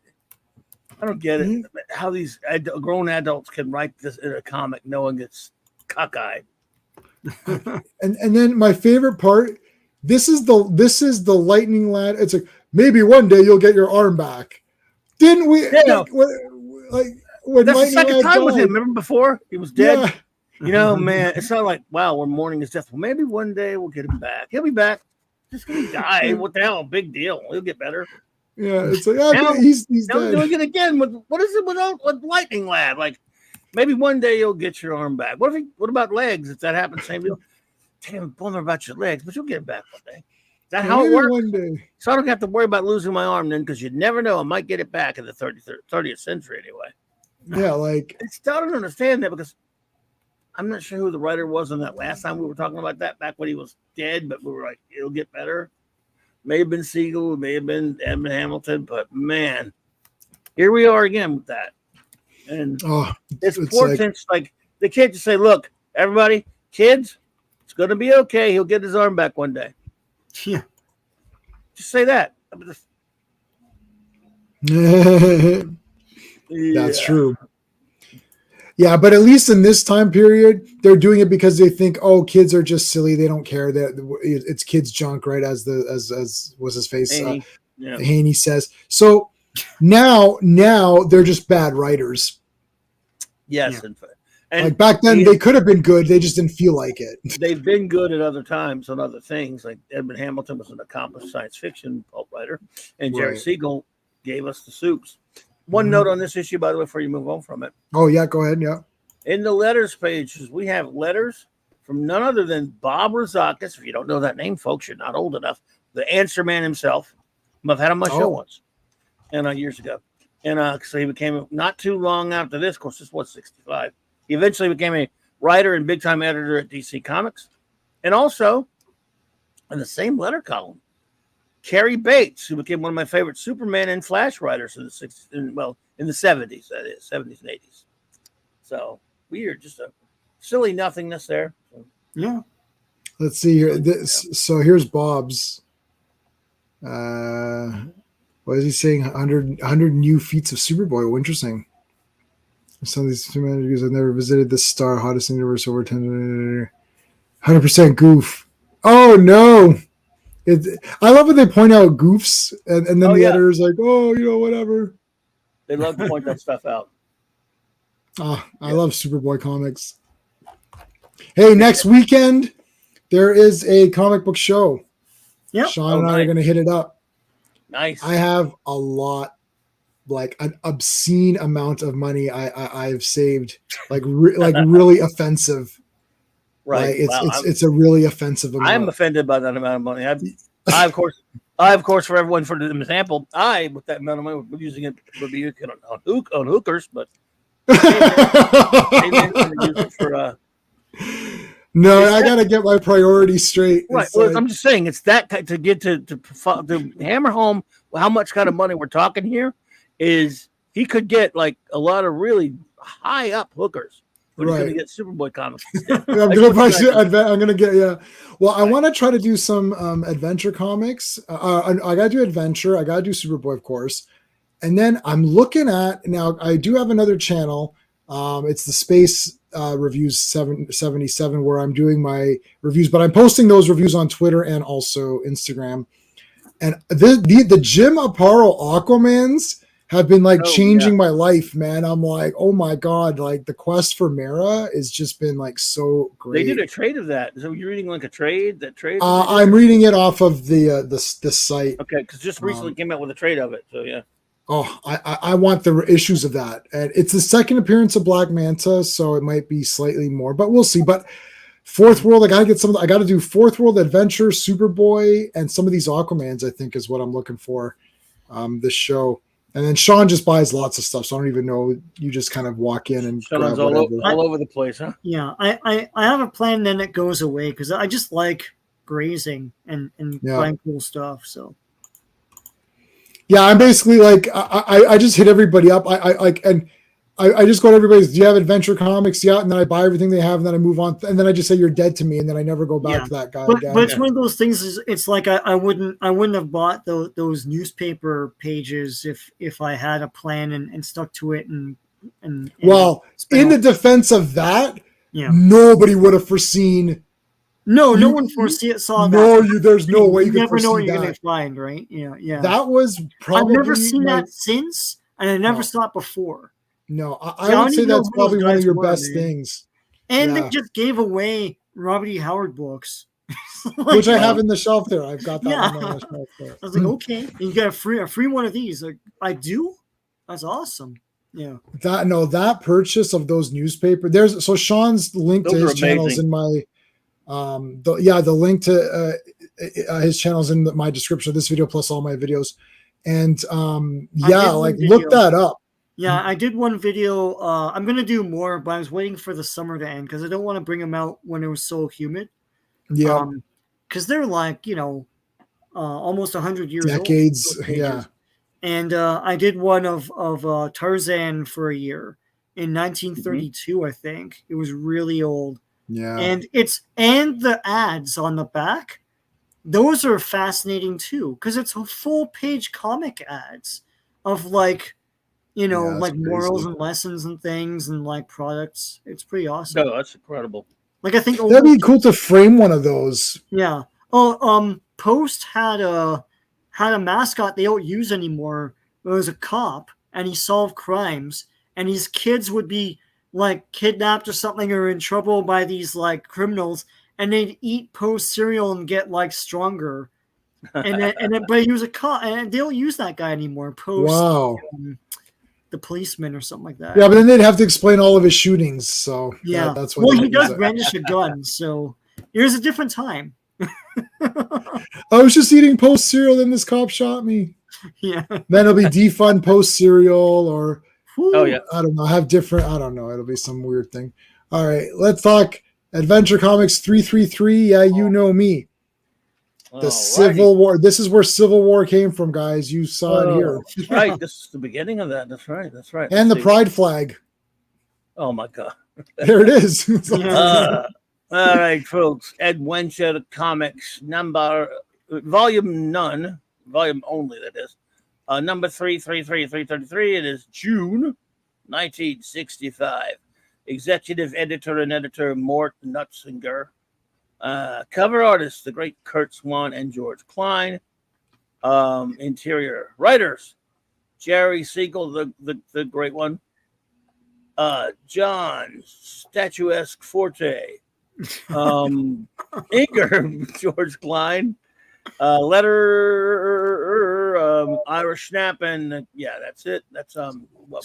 I don't get it. How these grown adults can write this in a comic knowing it's cockeyed. and then my favorite part, this is the Lightning Lad. It's like, maybe one day you'll get your arm back. Didn't we? Yeah. When that's Lightning the second Lad time died, with him. Remember before? He was dead. Yeah. You know, man, it's not like, wow, we're mourning his death. Well, maybe one day we'll get him back. He'll be back. Just gonna die. What the hell? Big deal. He'll get better. Yeah, it's like, he's dead. Doing it again with what is it with Lightning Lad? Like maybe one day you'll get your arm back. What about legs? If that happens, same deal. Damn, bummer about your legs, but you'll get it back one day. Is that how it works? One day. So I don't have to worry about losing my arm then, because you never know. I might get it back in the 30th century anyway. Yeah, like I still don't understand that because I'm not sure who the writer was on that last time we were talking about that back when he was dead, but we were like, it'll get better. May have been Siegel, may have been Edmund Hamilton, but man, here we are again with that. And it's portents like they can't just say, look, everybody, kids, it's going to be okay. He'll get his arm back one day. Yeah. Just say that. That's true. Yeah, but at least in this time period, they're doing it because they think, oh, kids are just silly. They don't care that it's kids junk, right? As was his face, Haney. Yeah. Haney says. So now they're just bad writers. Yes, Yeah. and like back then, they could have been good. They just didn't feel like it. They've been good at other times on other things. Like Edmund Hamilton was an accomplished science fiction pulp writer, and Jerry Right. Siegel gave us the soups. One note on this issue, by the way, before you move on from it. Oh yeah, go ahead. Yeah. In the letters pages, we have letters from none other than Bob Rozakis. If you don't know that name, folks, you're not old enough. The Answer Man himself. I've had him on my show once, and years ago. And so he became, not too long after this, of course, this was 65. He eventually became a writer and big-time editor at DC Comics. And also, in the same letter column, Cary Bates, who became one of my favorite Superman and Flash writers in the 60s, in the 70s, that is, 70s and 80s. So weird, just a silly nothingness there. Yeah. Let's see here. So here's Bob's. What is he saying? 100 new feats of Superboy. Oh, interesting. Some of these humanity have never visited this star, hottest in the universe over 100% goof. Oh no! I love when they point out goofs, and then the editor's like, "Oh, whatever." They love to point that stuff out. I love Superboy comics. Hey, next weekend there is a comic book show. Yep. Sean and I are going to hit it up. Nice. I have a lot, like an obscene amount of money I've saved, like really offensive. Right. It's a really offensive amount. I'm offended by that amount of money. I of course, for everyone, for the example, with that amount of money, we're using it on hookers, but they didn't use it for. No, I got to get my priorities straight. Right. Well, I'm just saying it's that to get to hammer home how much kind of money we're talking here is he could get like a lot of really high up hookers. But he's going to get Superboy comics. I'm going to get, Well, I want to try to do some adventure comics. I got to do adventure. I got to do Superboy, of course. And then I'm looking at, now I do have another channel. It's the Space Reviews 77 where I'm doing my reviews, but I'm posting those reviews on Twitter and also Instagram. And the Jim Aparo Aquamans have been like changing my life, man. I'm like, oh my God, like the quest for Mara has just been like so great. They did a trade of that. So you're reading like a trade? I'm reading it off of the site. Okay, because just recently came out with a trade of it. So yeah. Oh, I want the issues of that. And it's the second appearance of Black Manta, so it might be slightly more, but we'll see. But Fourth World, I got to do Fourth World Adventure, Superboy, and some of these Aquamans, I think is what I'm looking for this show. And then Sean just buys lots of stuff, so I don't even know. You just kind of walk in and grab all over the place, huh? Yeah, I have a plan. Then it goes away because I just like grazing and buying cool stuff. So yeah, I'm basically like I just hit everybody up. I just go to everybody's. Do you have adventure comics? Yeah, and then I buy everything they have, and then I move on. And then I just say you're dead to me, and then I never go back to that guy again. But it's one of those things. It's like I wouldn't have bought those newspaper pages if I had a plan and stuck to it and well, in the defense of that, nobody would have foreseen. No one saw that. No, there's no way you never know what you're going to find, right? Yeah. That was probably. I've never seen that since, and I never saw it before. No, I would say that's probably one of your best things. And they just gave away Robert E. Howard books. Which I have in the shelf there. I've got that one on the shelf there. I was like, okay. And you got a free one of these. Like, I do? That's awesome. Yeah. That purchase of those newspapers. So Sean's link to his channels in my the link to his channels in my description of this video plus all my videos. And look that up. Yeah, I did one video. I'm going to do more, but I was waiting for the summer to end because I don't want to bring them out when it was so humid. Yeah. Because they're like, almost 100 years decades, old. Yeah. And I did one of Tarzan for a year in 1932, I think. It was really old. Yeah. And the ads on the back, those are fascinating too, because it's a full page comic ads of like you know, Yeah, like that's morals crazy. and lessons and things and like products. It's pretty awesome. No, that's incredible. Like I think That'd be cool to frame one of those. Yeah. Oh, Post had a mascot they don't use anymore. It was a cop, and he solved crimes, and his kids would be like kidnapped or something, or in trouble by these like criminals, and they'd eat Post cereal and get like stronger. But he was a cop, and they don't use that guy anymore. Post, Wow. the policeman or something like that. Yeah, but then they'd have to explain all of his shootings. So Yeah, that's why. well, he does brandish a gun, so it was a different time. I was just eating Post cereal, then this cop shot me. Yeah. Then it'll be defund Post cereal, or Oh yeah. I don't know. Have different. I don't know. It'll be some weird thing. All right, let's talk Adventure Comics 333. Yeah, you know me. The Civil War. This is where Civil War came from, guys. You saw it here. Right. This is the beginning of that. That's right. That's right. And the pride flag. Oh my God. There it is. All right, folks. Ed Wencher Comics volume none, volume only. That is number 333. It is June 1965. Executive editor and editor Mort Nutzinger. Cover artists, the great Kurt Swan and George Klein. Interior writers, Jerry Siegel, the great one. John Statuesque Forte. Inker, George Klein. Letter, Irish Snap, and yeah, that's it. That's So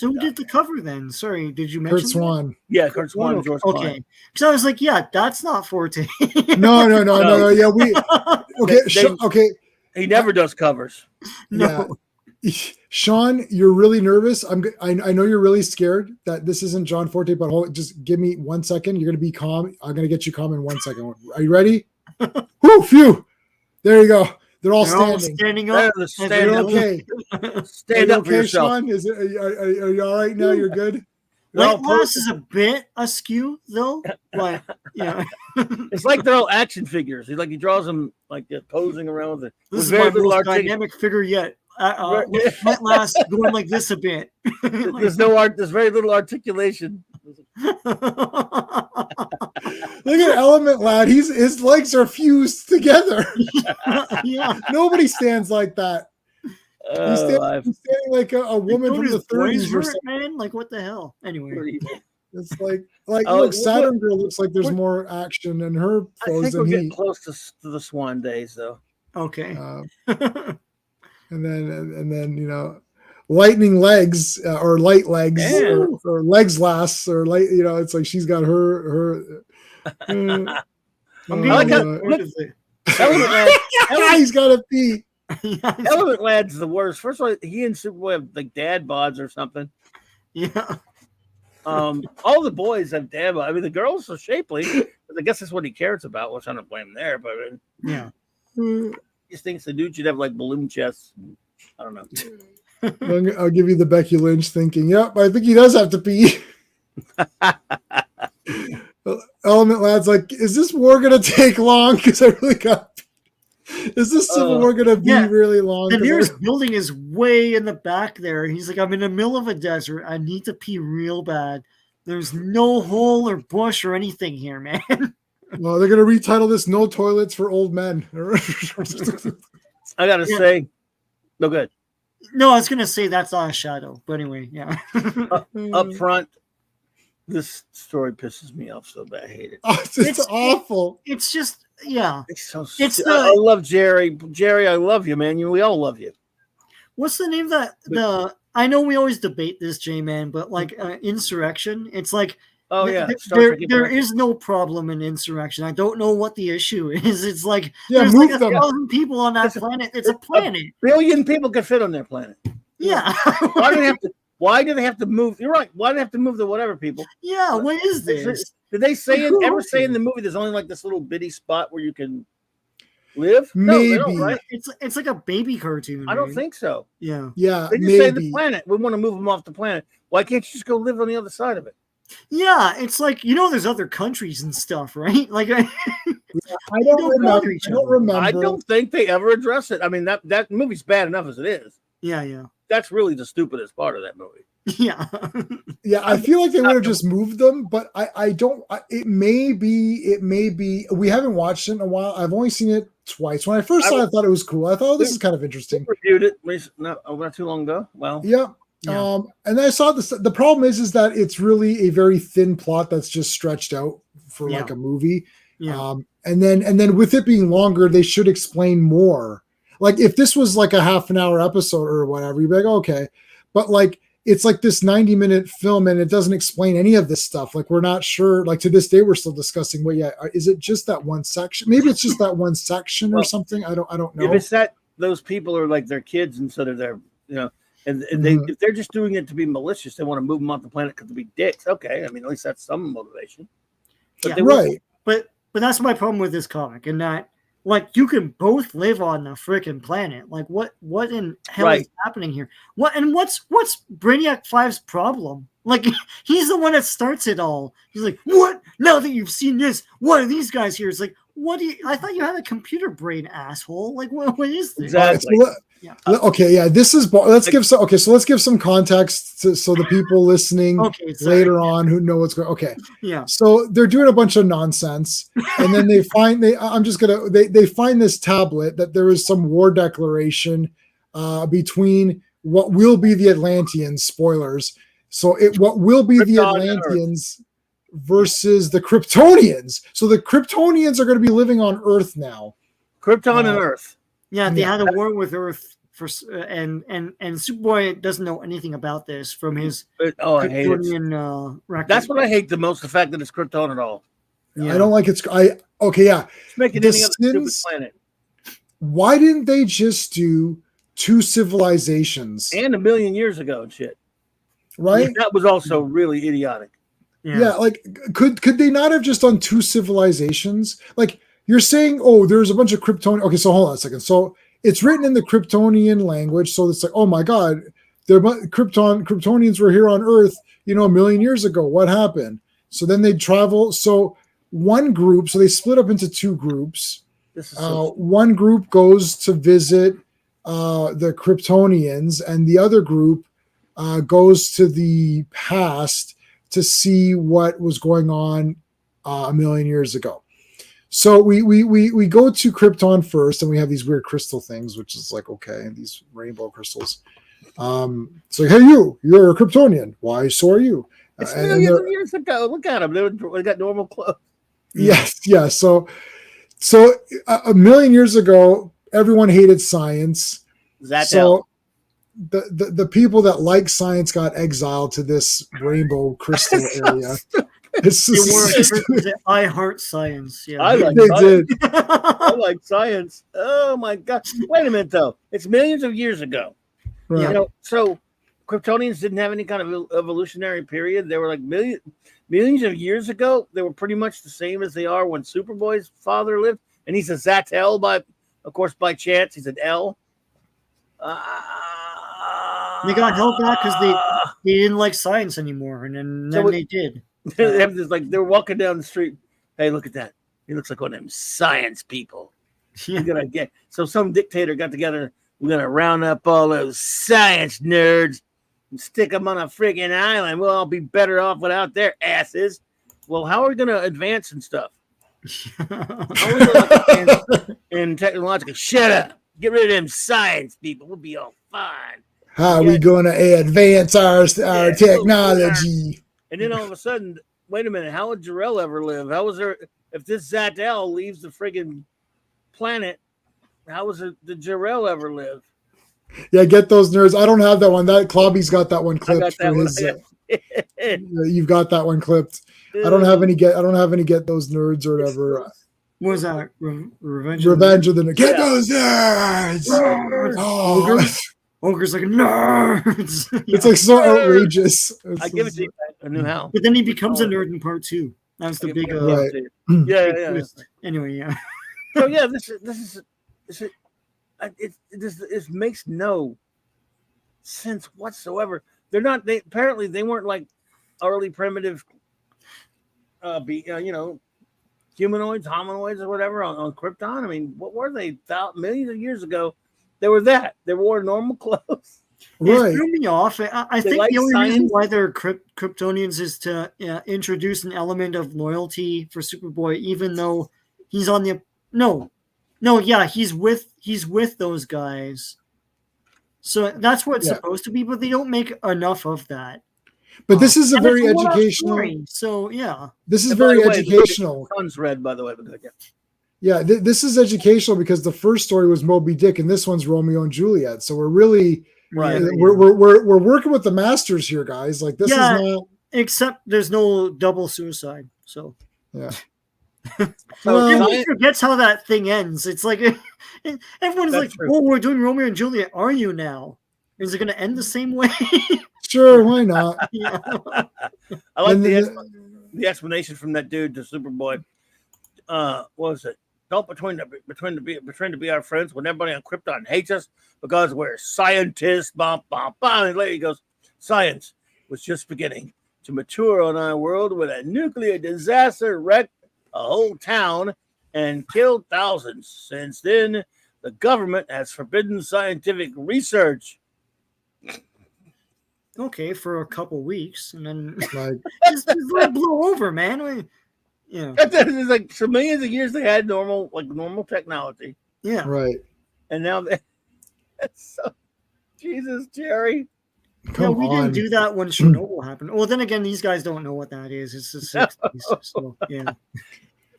who did the cover then? Sorry, did you mention Kurt Swan? That? Yeah, Kurt Swan and George Klein. Okay, because I was like, yeah, that's not Forte. No. Yeah, we okay. Okay. He never does covers. No. Yeah. Sean, you're really nervous. I know you're really scared that this isn't John Forte, but just give me 1 second. You're gonna be calm. I'm gonna get you calm in 1 second. Are you ready? Whoo, phew. There you go. They're all standing up. Stand up. Okay. Stand up for yourself. Sean? Are you all right now? You're good? Light Glass is a bit askew though, but yeah. It's like they're all action figures. He draws them like they're posing around with it. This is my most dynamic figure yet. Light Glass going like this a bit. There's no art. There's very little articulation. Look at Element Lad. His legs are fused together. Yeah. Nobody stands like that. He's standing like a woman from the 30s or something. Man, like what the hell? Anyway, it's like look, Saturn Girl looks like there's more action in her pose. I think we're getting close to the Swan days, though. Okay. And then lightning legs or light legs or legs lasts or light. It's like she's got her. I like he's got a pee. Element Lad's the worst. First of all, he and Superboy have like dad bods or something. Yeah. All the boys have dad bods. I mean, the girls are shapely. I guess that's what he cares about, which I don't blame him there. But yeah, he just thinks the dude should have like balloon chests. I don't know. I'll give you the Becky Lynch thinking. Yep, I think he does have to pee. Element Lad's like, is this war gonna take long? Because I really got. Is this Civil War gonna be really long? The nearest building is way in the back there. He's like, I'm in the middle of a desert. I need to pee real bad. There's no hole or bush or anything here, man. Well, they're gonna retitle this "No Toilets for Old Men." I gotta say, no good. No, I was gonna say that's on a shadow, but anyway, yeah. Up front, this story pisses me off so bad. I hate it. It's awful. It's just. Yeah, I love Jerry. Jerry, I love you, man. We all love you. What's the name of that? I know we always debate this, J-Man, but like Insurrection, it's like there is no problem in Insurrection. I don't know what the issue is. It's like there's like 1,000 people on that planet. It's a planet. 1 billion people can fit on their planet. Yeah. Why do they have to move? You're right. Why do they have to move the whatever people? Yeah. What is this? Did they ever say in the movie there's only like this little bitty spot where you can live? Maybe. No, they don't, right? It's like a baby cartoon. I don't think so. Yeah. Yeah. They just say the planet. We want to move them off the planet. Why can't you just go live on the other side of it? Yeah, it's like there's other countries and stuff, right? Like I don't remember. I don't think they ever address it. I mean that movie's bad enough as it is. Yeah. That's really the stupidest part of that movie. Yeah. Yeah, I feel like they would have just moved them, but I don't. It may be. We haven't watched it in a while. I've only seen it twice. When I first saw it, I thought it was cool. I thought, oh, this is kind of interesting. We reviewed it not too long ago. Well, yeah. And then I saw this. The problem is that it's really a very thin plot that's just stretched out for like a movie. Yeah. And then with it being longer, they should explain more. Like if this was like a half an hour episode or whatever, you'd be like, okay, but like. It's like this 90-minute film and it doesn't explain any of this stuff. Like we're not sure, like to this day, we're still discussing, well, yeah, is it just that one section? Maybe it's just that one section or something. I don't know. If it's that those people are like their kids instead of their, and they, if they're just doing it to be malicious, they want to move them off the planet because they be dicks. Okay. I mean, at least that's some motivation. But right. But that's my problem with this comic, and that like you can both live on the freaking planet. Like what in hell is happening here? What's Brainiac 5's problem? Like he's the one that starts it all. He's like, what? Now that you've seen this, what are these guys here? It's like, what do you? I thought you had a computer brain, asshole. Like what is this? Exactly. Okay, yeah. This is. Let's give some. Okay, so let's give some context so the people listening later on who know what's going. Okay, yeah. So they're doing a bunch of nonsense, and then they find they find this tablet that there is some war declaration between what will be the Atlanteans. Spoilers. So what will be the Atlanteans versus the Kryptonians. So the Kryptonians are going to be living on Earth now. Krypton and Earth. Yeah, they had a war with Earth and Superboy doesn't know anything about this from his Kryptonian record. That's what I hate the most, the fact that it's Krypton at all. Yeah. I don't like it's It's making any other stupid planet. Why didn't they just do 2 civilizations? And 1 million years ago and shit. Right? That was also really idiotic. Yeah, like could they not have just done 2 civilizations? Like you're saying, oh, there's a bunch of Kryptonian. Okay, so hold on a second. So it's written in the Kryptonian language. So it's like, oh my God, Kryptonians were here on Earth, 1 million years ago. What happened? So then they travel. So one group, so they split up into 2 groups. One group goes to visit the Kryptonians, and the other group goes to the past to see what was going on 1 million years ago. So we go to Krypton first, and we have these weird crystal things, which is like, okay, these rainbow crystals. So hey, you're a Kryptonian. Why? So are you? It's millions of years ago. Look at them. They got normal clothes. Yes, yeah. So 1 million years ago, everyone hated science. So the people that like science got exiled to this rainbow crystal area. I heart science. Yeah, I like science. I like science. Oh my God! Wait a minute, though. It's millions of years ago. Right. So Kryptonians didn't have any kind of evolutionary period. They were like millions of years ago. They were pretty much the same as they are when Superboy's father lived, and he's a Zatel by chance. He's an L. They got held back because they didn't like science anymore, and then they did. They have this, like, they're walking down the street. Hey, look at that. He looks like one of them science people. Yeah. So some dictator got together. We're gonna round up all those science nerds and stick them on a friggin' island. We'll all be better off without their asses. Well, how are we gonna advance and stuff? And technologically, shut up. Get rid of them science people. We'll be all fine. How are we gonna advance our technology? And then all of a sudden, wait a minute, how would Jor-El ever live? How was there, if this Zatel leaves the friggin' planet, how was the Jor-El ever live? Yeah, get those nerds. I don't have that one. That Clobby's got that one clipped for his. You've got that one clipped. I don't have any get those nerds or whatever. What was that? Revenge of the Nerds. Get those nerds! Oh. Ogre's like nerds. It's like so outrageous. I give it to you. I knew how. But then he becomes a nerd in part 2. That was the big. Right. Yeah. Anyway, yeah. So yeah, this makes no sense whatsoever. They're not. They weren't like early primitive, humanoids, hominoids, or whatever on Krypton. I mean, what were they? Millions of years ago. They were that. They wore normal clothes. Right. It threw me off. I think like the only reason science? why they're Kryptonians is to introduce an element of loyalty for Superboy, even though he's on the he's with those guys. So that's what it's supposed to be, but they don't make enough of that. But this is a and very it's one-off educational. story, so yeah. This is And by very the way, educational. The sun's red, by the way. But yeah. Yeah, this is educational because the first story was Moby Dick, and this one's Romeo and Juliet. So we're really Right. we're working with the masters here, guys. Like this is not. Except there's no double suicide. So Yeah. everyone forgets how that thing ends. It's like everyone's like, true. "Oh, we're doing Romeo and Juliet. Are you now? Is it going to end the same way?" Sure, why not? Yeah. I like the explanation from that dude to Superboy. What was it? Don't pretend to be our friends when everybody on Krypton hates us because we're scientists. Bum, bum, bum. And later he goes, science was just beginning to mature on our world when a nuclear disaster wrecked a whole town and killed thousands. Since then, the government has forbidden scientific research. Okay, for a couple weeks, and then Like, just let it blow over, man. Yeah. It's like for millions of years they had normal technology. Yeah. right. And now that's so Jesus, Jerry. Come we on. didn't do that when Chernobyl happened. Well, then again, these guys don't know what that is. It's the 60s. So, yeah.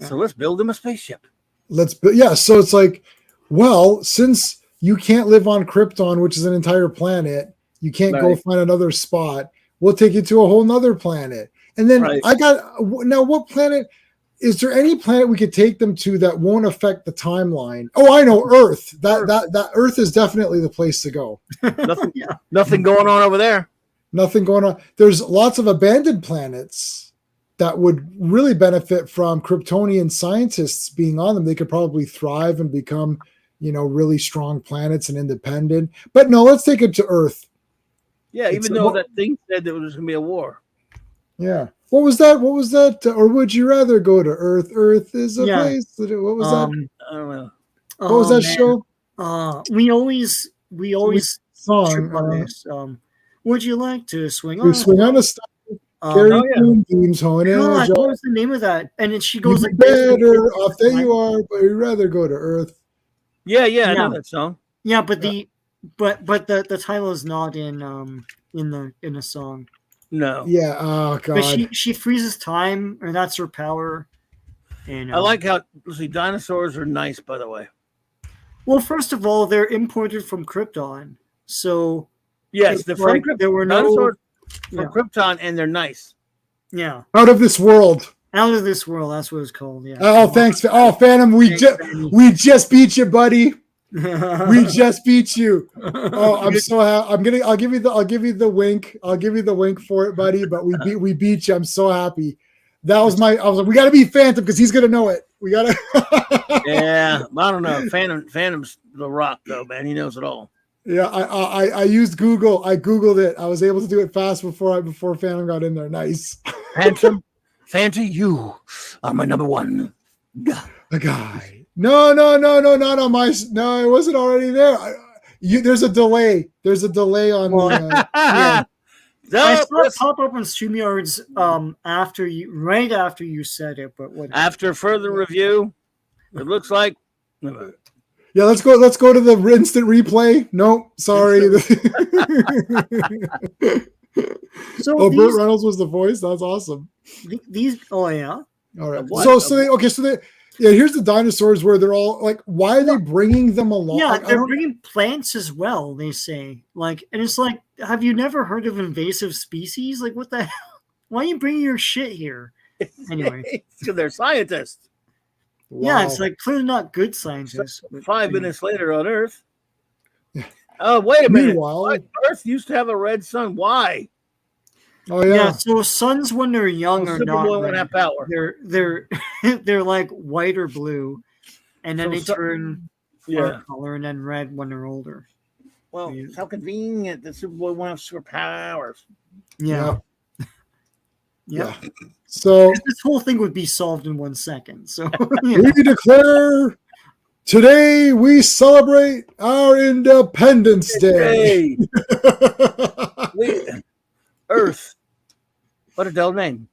So let's build them a spaceship. So it's like, well, since you can't live on Krypton, which is an entire planet, you can't go find another spot. We'll take you to a whole nother planet. And then now what planet, is there any planet we could take them to that won't affect the timeline? Oh, I know, Earth. That Earth is definitely the place to go. Nothing going on over there. Nothing going on. There's lots of abandoned planets that would really benefit from Kryptonian scientists being on them. They could probably thrive and become, really strong planets and independent. But no, let's take it to Earth. Yeah, even though that thing said there was going to be a war. Yeah. What was that? Or would you rather go to Earth? Earth is a place. What was that? I don't know. What was that show? We always song. on this. Would you like to swing on a star? Carry beams, what was the name of that? And then she goes like, better off that you are, but you'd rather go to Earth. Yeah, I know that song. Yeah, but the title is not in the song. No. Yeah. Oh God. But she freezes time, and that's her power. And I like how dinosaurs are nice, by the way. Well, first of all, they're imported from Krypton, so yes, they're from Krypton. There were dinosaurs from Krypton, and they're nice. Yeah. Out of this world. Out of this world. That's what it's called. Yeah. Oh, thanks. Oh, Phantom, we just beat you, buddy. We just beat you. Oh, I'm so happy. I'll give you the wink. I'll give you the wink for it, buddy. But we beat you. I'm so happy. I was like, we gotta beat Phantom because he's gonna know it. We gotta Yeah, I don't know. Phantom's the Rock though, man. He knows it all. Yeah, I used Google. I Googled it. I was able to do it fast before Phantom got in there. Nice. Phantom, you are my number one. The guy. No, not on my. No, it wasn't already there. There's a delay. There's a delay on. I saw it pop up on StreamYards right after you said it, but what? After further review, it looks like. Yeah, let's go to the instant replay. No, sorry. So Burt Reynolds was the voice. That's awesome. Oh yeah. All right. Here's the dinosaurs where they're all like, why are they bringing them along? Yeah, they're bringing plants as well, they say. Like, and it's like, have you never heard of invasive species? Like, what the hell? Why are you bringing your shit here? Anyway. Because they're scientists. Wow. Yeah, it's like clearly not good scientists. 5 minutes later on Earth. Oh, wait a minute. Meanwhile, Earth used to have a red sun. Why? Oh yeah. So suns when they're young are not won't have power. They're like white or blue, and then they turn color and then red when they're older. Well, how convenient that Superboy won't have superpowers. Yeah. Yeah. So this whole thing would be solved in 1 second. So we declare Today we celebrate our Independence Day. Earth. What a dull name.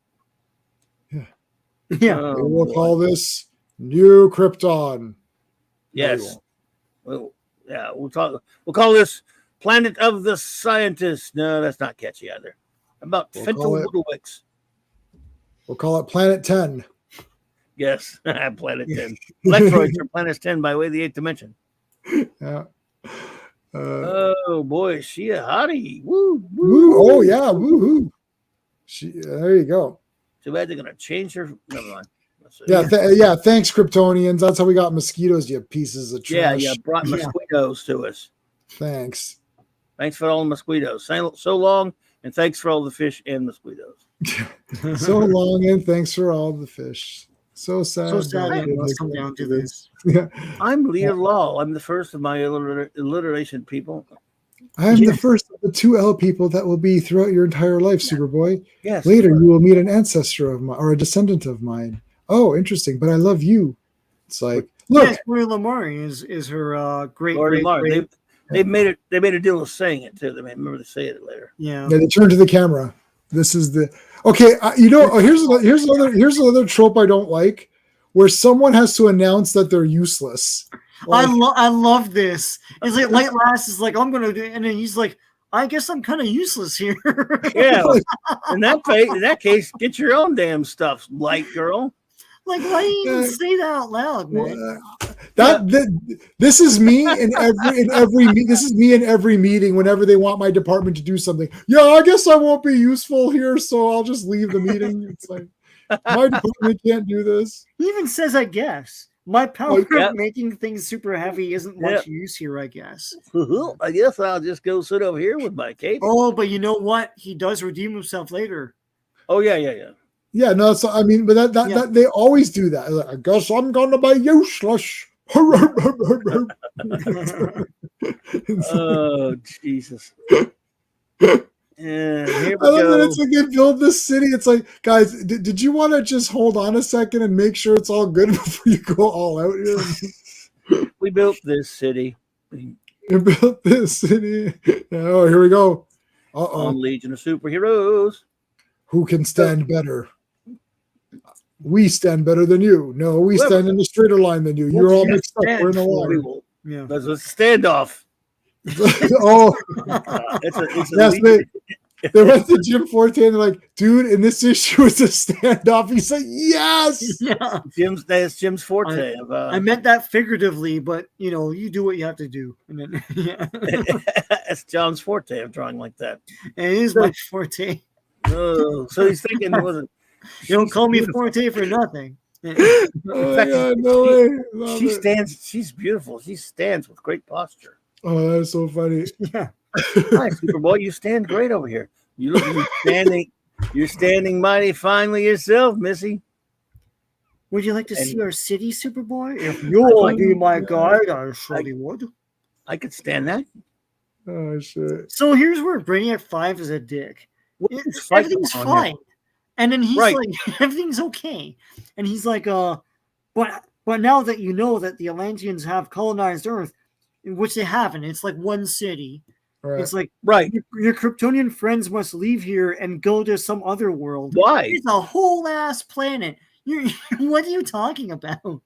Yeah. We'll call this New Krypton. Yes. We'll call this Planet of the Scientists. No, that's not catchy either. About Fenton Woodwicks. We'll call it Planet 10. Yes, Planet 10. Electroids are Planet 10 by way of the 8th dimension. Yeah. Oh boy, she a hottie. Woo, woo. Oh yeah, woohoo. There you go. Too bad they're gonna change her. Never mind. Yeah, thanks, Kryptonians. That's how we got mosquitoes, you pieces of trash. Yeah, brought mosquitoes to us. Thanks for all the mosquitoes. So long, and thanks for all the fish and mosquitoes. So long, and thanks for all the fish. So sad. So sad it must come down to this. Yeah. I'm Lear Law. I'm the first of my alliteration people. I am the first of the 2L people that will be throughout your entire life, Superboy. Yes. Later, you will meet an ancestor of mine or a descendant of mine. Oh, interesting. But I love you. It's like, look. Yes, Lori Lamari is her great. They made a deal of saying it too. Remember to say it later. Yeah. They turn to the camera. This is the okay. Here's another trope I don't like, where someone has to announce that they're useless. Like, I love this. It's like Light Lass is like, I'm gonna do, and then he's like, I guess I'm kind of useless here. Yeah. in that case, get your own damn stuff, Light Girl. Like, why do you even say that out loud, man? This is me in every meeting whenever they want my department to do something. Yeah, I guess I won't be useful here, so I'll just leave the meeting. It's like my department can't do this. He even says, I guess. My power of making things super heavy isn't much use here, I guess. I guess I'll just go sit over here with my cape. Oh, but you know what? He does redeem himself later. Oh, yeah. Yeah, no, so I mean, but that they always do that. Like, I guess I'm gonna be useless. Oh, Jesus. Yeah, here we I love go. that it's like they build this city. It's like, guys, did you want to just hold on a second and make sure it's all good before you go all out here? We built this city. We built this city. Oh, here we go. On Legion of Superheroes. Who can stand better? We stand better than you. No, we stand in a straighter line than you. You're all mixed up. We're in the water. Yeah. That's a standoff. They went to Jim Forte and they're like, dude, in this issue it's a standoff. He's like, yes. Yeah. That's Jim's forte. I meant that figuratively, but you do what you have to do. And then, That's John's forte of drawing like that. And it is my forte. Oh, so he's thinking it wasn't. You don't call me forte for nothing. Oh my God, no way. She stands. She's beautiful. She stands with great posture. Oh, that's so funny. Yeah. Hi, Superboy. You stand great over here. You're standing mighty finely yourself, Missy. Would you like to see our city, Superboy? If you will be my guide, I surely would. I could stand that. Oh shit. So here's where Brainiac 5 is a dick. Everything's fine. And then he's like, everything's okay. And he's like, but now that you know that the Atlanteans have colonized Earth, which they haven't, it's like one city. Right. It's like, your Kryptonian friends must leave here and go to some other world. Why? It's a whole ass planet. What are you talking about?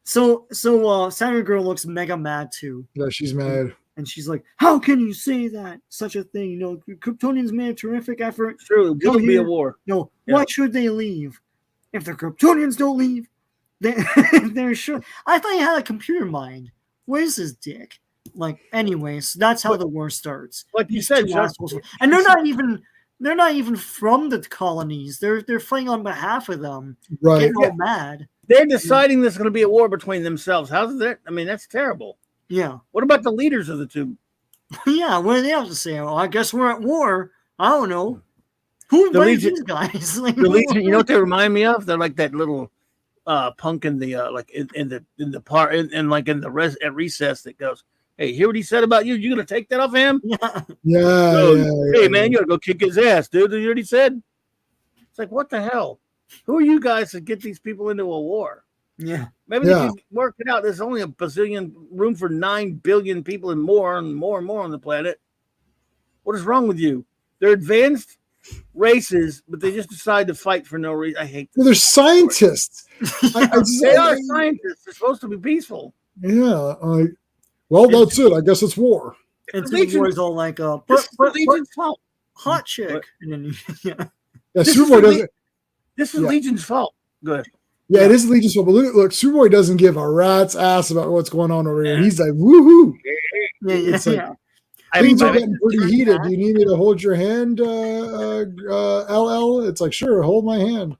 So Saturn Girl looks mega mad too. Yeah, she's mad. And she's like, how can you say that? Such a thing. Kryptonians made a terrific effort. True. It will be a war. No, why should they leave? If the Kryptonians don't leave, they're sure. I thought he had a computer mind. Where's his dick? Like, anyways, that's how the war starts. Like you said, and they're not even from the colonies. They're fighting on behalf of them. Right. Getting all mad. They're deciding there's going to be a war between themselves. How's that? I mean, that's terrible. Yeah. What about the leaders of the two? Yeah, what do they have to say? Oh, I guess we're at war. I don't know. Who invited these guys? The Legion, you know what they remind me of? They're like that little punk in the at recess that goes, "Hey, hear what he said about you? You gonna take that off him?" Yeah. Hey man, you gotta go kick his ass, dude. You hear what he said? It's like, what the hell? Who are you guys to get these people into a war? Yeah. Maybe they can work it out. There's only a bazillion room for 9 billion people and more and more on the planet. What is wrong with you? They're advanced races, but they just decide to fight for no reason. I hate this. Well, they're scientists. They are scientists. They're supposed to be peaceful. Yeah. Well, that's it. I guess it's war. And the war is all like, but Legion's fault. Hot chick. And then, yeah, Superboy doesn't. This is Legion's fault. Good. Yeah, it is Legion's fault. But look, Superboy doesn't give a rat's ass about what's going on over here. He's like, woohoo. It's like, things are getting pretty heated. Do you need me to hold your hand, LL? It's like, sure, hold my hand.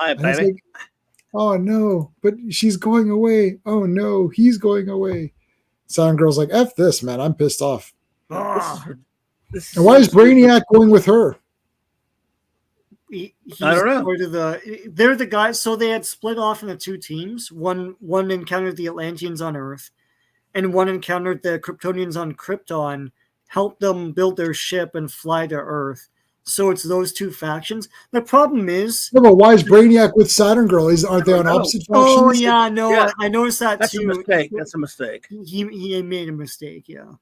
Like, oh, no, but she's going away. Oh, no, he's going away. Sound Girl's like, F this, man. I'm pissed off. And why is Brainiac going with her? I don't know. They're the guys. So they had split off into two teams. One encountered the Atlanteans on Earth, and one encountered the Kryptonians on Krypton, helped them build their ship and fly to Earth. So it's those two factions. The problem is, no, but why is Brainiac with Saturn Girl? Aren't they on opposite factions? Oh yeah, no, yeah. I noticed that That's too. A mistake. That's a mistake. He made a mistake. Yeah.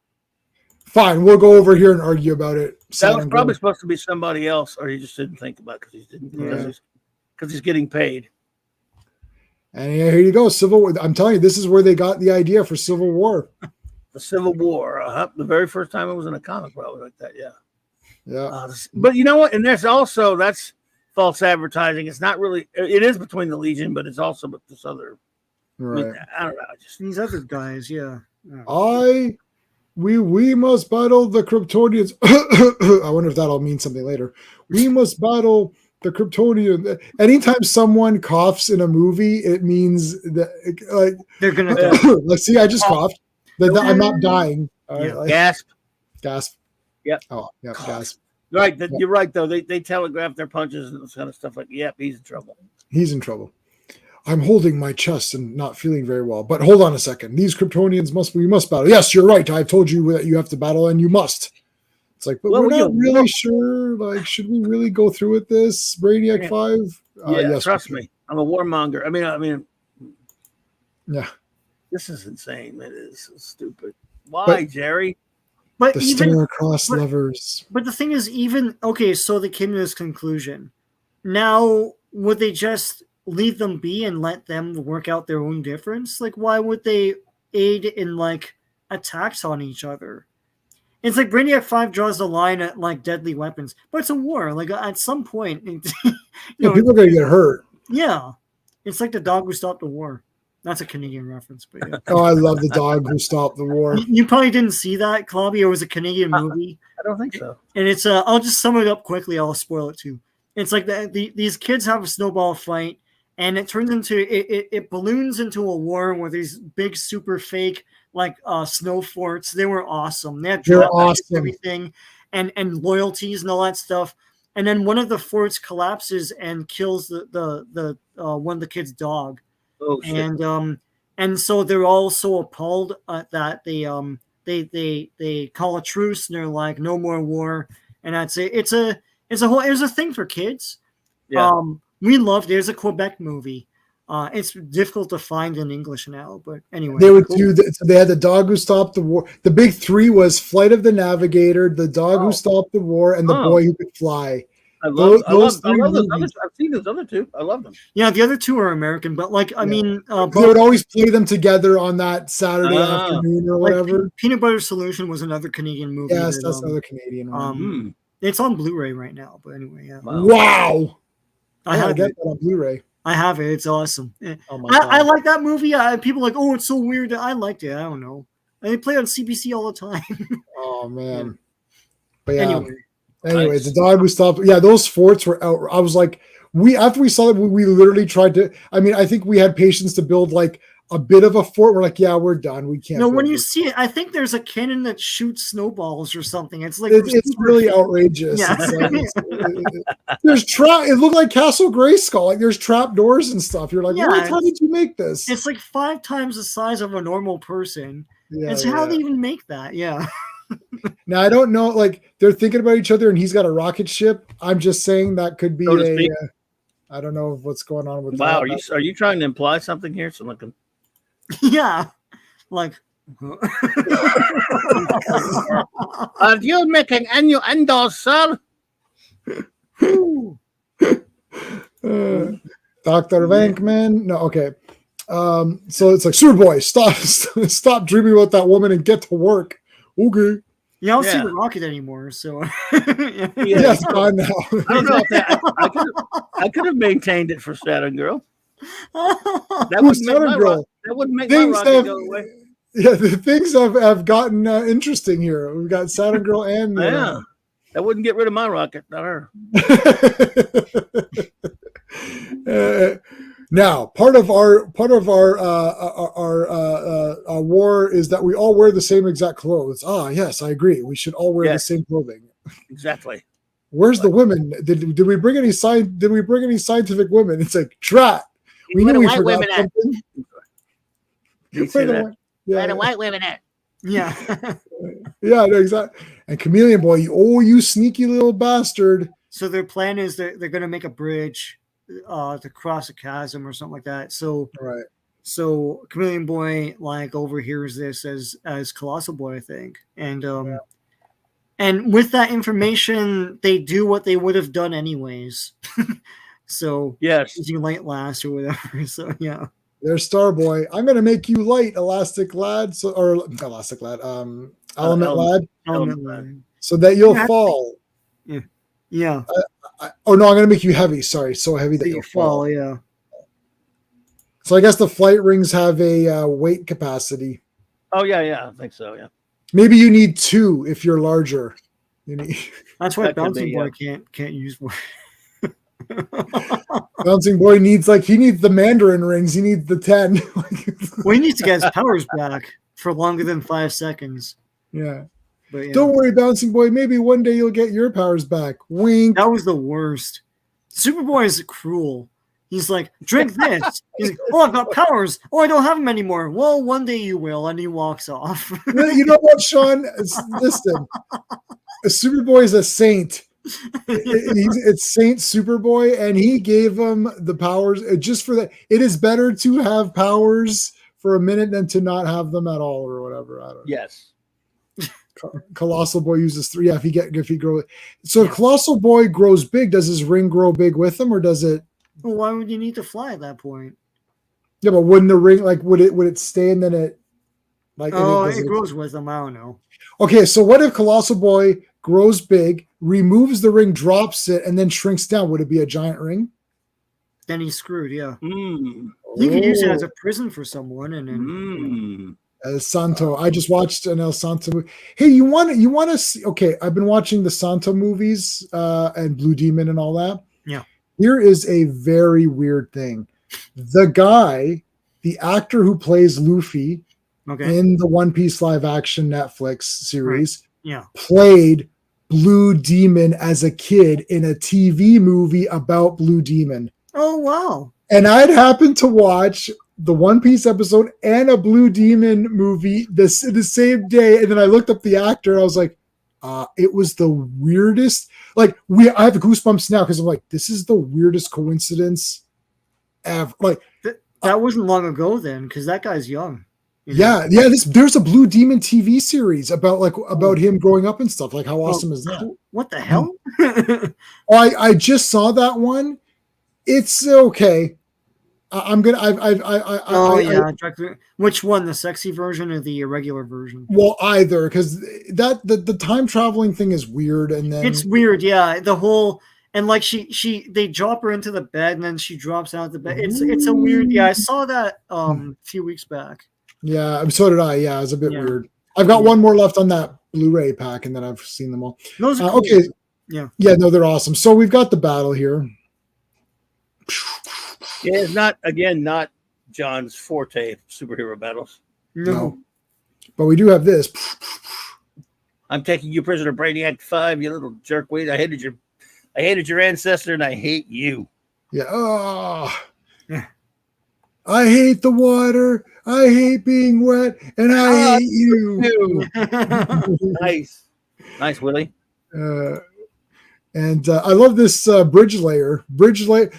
Fine, we'll go over here and argue about it. That was probably supposed to be somebody else, or he just didn't think about it because he's getting paid. And here you go, Civil War. I'm telling you, this is where they got the idea for Civil War. The Civil War, the very first time it was in a comic, probably like that. Yeah. Yeah. But you know what? And that's false advertising. It's not really. It is between the Legion, but it's also with this other. Right. I don't know. Just these other guys. Yeah. We must battle the Kryptonians. I wonder if that'll mean something later. We must battle the Kryptonians. Anytime someone coughs in a movie, it means that like they're gonna. Like, see, I just coughed. I'm not dying. Gasp. Yep. Oh, yeah. Gasp. Right. You're right, though. They telegraph their punches and this kind of stuff. Like, yep, he's in trouble. He's in trouble. I'm holding my chest and not feeling very well. But hold on a second. These Kryptonians we must battle. Yes, you're right. I've told you that you have to battle and you must. It's like, but we're not really sure. Like, should we really go through with this? Brainiac 5? Yes, trust me. I'm a warmonger. I mean, yeah. This is insane. It is stupid. Why, Jerry? But the star-crossed lovers. But the thing is, so they came to this conclusion. Now, would they just leave them be and let them work out their own difference? Like, why would they aid in like attacks on each other? It's like Brainiac 5 draws the line at like deadly weapons, but it's a war. Like at some point, people are gonna get hurt. Yeah, it's like the dog who stopped the war. That's a Canadian reference, but yeah. Oh, I love the dog who stopped the war. You probably didn't see that, Clobby. It was a Canadian movie. I don't think so. And it's I'll just sum it up quickly. I'll spoil it too. It's like these kids have a snowball fight. And it turns into it balloons into a war where these big super fake like snow forts. They were awesome. They had awesome. Everything and loyalties and all that stuff. And then one of the forts collapses and kills the one of the kids' dog. Oh shit. And so they're all so appalled that they call a truce and they're like, no more war. And that's it. It's a thing for kids. Yeah. There's a Quebec movie. It's difficult to find in English now, but anyway. They would they had the dog who stopped the war. The big three was Flight of the Navigator, the dog who stopped the war, and the boy who could fly. I love those others. I've seen those other two. I love them. Yeah, the other two are American, but like I mean, they would always play them together on that Saturday afternoon or whatever. Like Peanut Butter Solution was another Canadian movie. Yes, that's another Canadian one. It's on Blu-ray right now, but anyway, yeah. Wow. I get that on Blu-ray. I have it. It's awesome. Oh my God. I like that movie. People are like, oh, it's so weird. I liked it. I don't know. They play on CBC all the time. Oh man. But yeah. Anyway, the dog who stopped. Yeah, those forts were out. I was like, after we saw it, we literally tried to. I mean, I think we had patience to build like a bit of a fort. We're like, yeah, we're done. We can't. No, when you see it, I think there's a cannon that shoots snowballs or something. It's like it's really outrageous. Yeah. There's It looked like Castle Grayskull. Like there's trap doors and stuff. You're like, how did you make this? It's like 5 times the size of a normal person. Yeah, how they even make that? Yeah. Now I don't know. Like they're thinking about each other, and he's got a rocket ship. I'm just saying that could be I don't know what's going on with Wow, that. are you trying to imply something here? So like, Yeah, like. are you making innuendos, sir? Dr. Venkman. No, okay. So it's like, Superboy, stop dreaming about that woman and get to work. Okay. You don't see the rocket anymore, so yeah, it's gone now. I don't know if that I could have maintained it for Saturn Girl. That wouldn't make my rocket go away. Yeah, the things have gotten interesting here. We've got Saturn Girl and that wouldn't get rid of my rocket, not her. Now, part of our war is that we all wear the same exact clothes. Ah, yes, I agree. We should all wear the same clothing. Exactly. Where's the women? Did we bring any scientific women? It's like, drat. We knew we forgot something. Where the white women at? Yeah. Yeah, no, exactly. And Chameleon Boy, you sneaky little bastard. So their plan is they're going to make a bridge to cross a chasm or something like that. So right. So Chameleon Boy like overhears this as Colossal Boy, I think, and and with that information, they do what they would have done anyways. So using light last or whatever. So yeah. There's Starboy. I'm gonna make you light, Elastic Lad, Elastic Lad, Element Lad, so that you'll fall. Yeah. Yeah. I'm gonna make you heavy. Sorry, so heavy that you'll fall. Yeah. So I guess the flight rings have a weight capacity. Oh yeah, I think so. Yeah. Maybe you need 2 if you're larger. That's why Bouncing Boy can't use more. Bouncing Boy needs the Mandarin rings. He needs the 10. Well, he needs to get his powers back for longer than 5 seconds. Yeah. But, don't worry, Bouncing Boy. Maybe one day you'll get your powers back. Wink. That was the worst. Superboy is cruel. He's like, drink this. He's like, oh, I've got powers. Oh, I don't have them anymore. Well, one day you will. And he walks off. You know what, Sean? Listen, Superboy is a saint. It's Saint Superboy, and he gave him the powers just for that. It is better to have powers for a minute than to not have them at all, or whatever. I don't know. Yes. Colossal Boy uses 3. Yeah, if he grows. So if Colossal Boy grows big, does his ring grow big with him, or does it? Well, why would you need to fly at that point? Yeah, but wouldn't the ring would it stay and then it it grows with him? I don't know. Okay, so what if Colossal Boy grows big, removes the ring, drops it, and then shrinks down? Would it be a giant ring? Then he's screwed. Yeah. Mm. You can use it as a prison for someone, and then. El Santo. I just watched an El Santo movie. Hey, you want to see? Okay, I've been watching the Santo movies and Blue Demon and all that. Yeah. Here is a very weird thing. The actor who plays Luffy in the One Piece live action Netflix series, played Blue Demon as a kid in a TV movie about Blue Demon. Oh, wow. And I'd happened to watch the One Piece episode and a Blue Demon movie the same day. And then I looked up the actor. I was like, it was the weirdest. I have goosebumps now because I'm like, this is the weirdest coincidence ever. That wasn't long ago then, because that guy's young. Yeah. There's a Blue Demon TV series about him growing up and stuff. Like, how awesome is that? What the hell? I just saw that one. It's okay. Which one, the sexy version or the regular version? Well, either, because the time traveling thing is weird, and then it's weird. Yeah, the whole and they drop her into the bed and then she drops out of the bed. It's a weird. Yeah, I saw that a few weeks back. Yeah, so did I. Yeah, it was a bit weird. I've got one more left on that Blu-ray pack, and then I've seen them all. Those are cool. Okay. Yeah. Yeah, no, they're awesome. So we've got the battle here. Yeah, it's not John's forte, superhero battles. No. But we do have this. I'm taking you prisoner, Brainiac 5, you little jerkweed. I hated your ancestor, and I hate you. Yeah. Oh. Yeah. I hate the water. I hate being wet, and I hate you. Nice, Willie. And I love this bridge layer.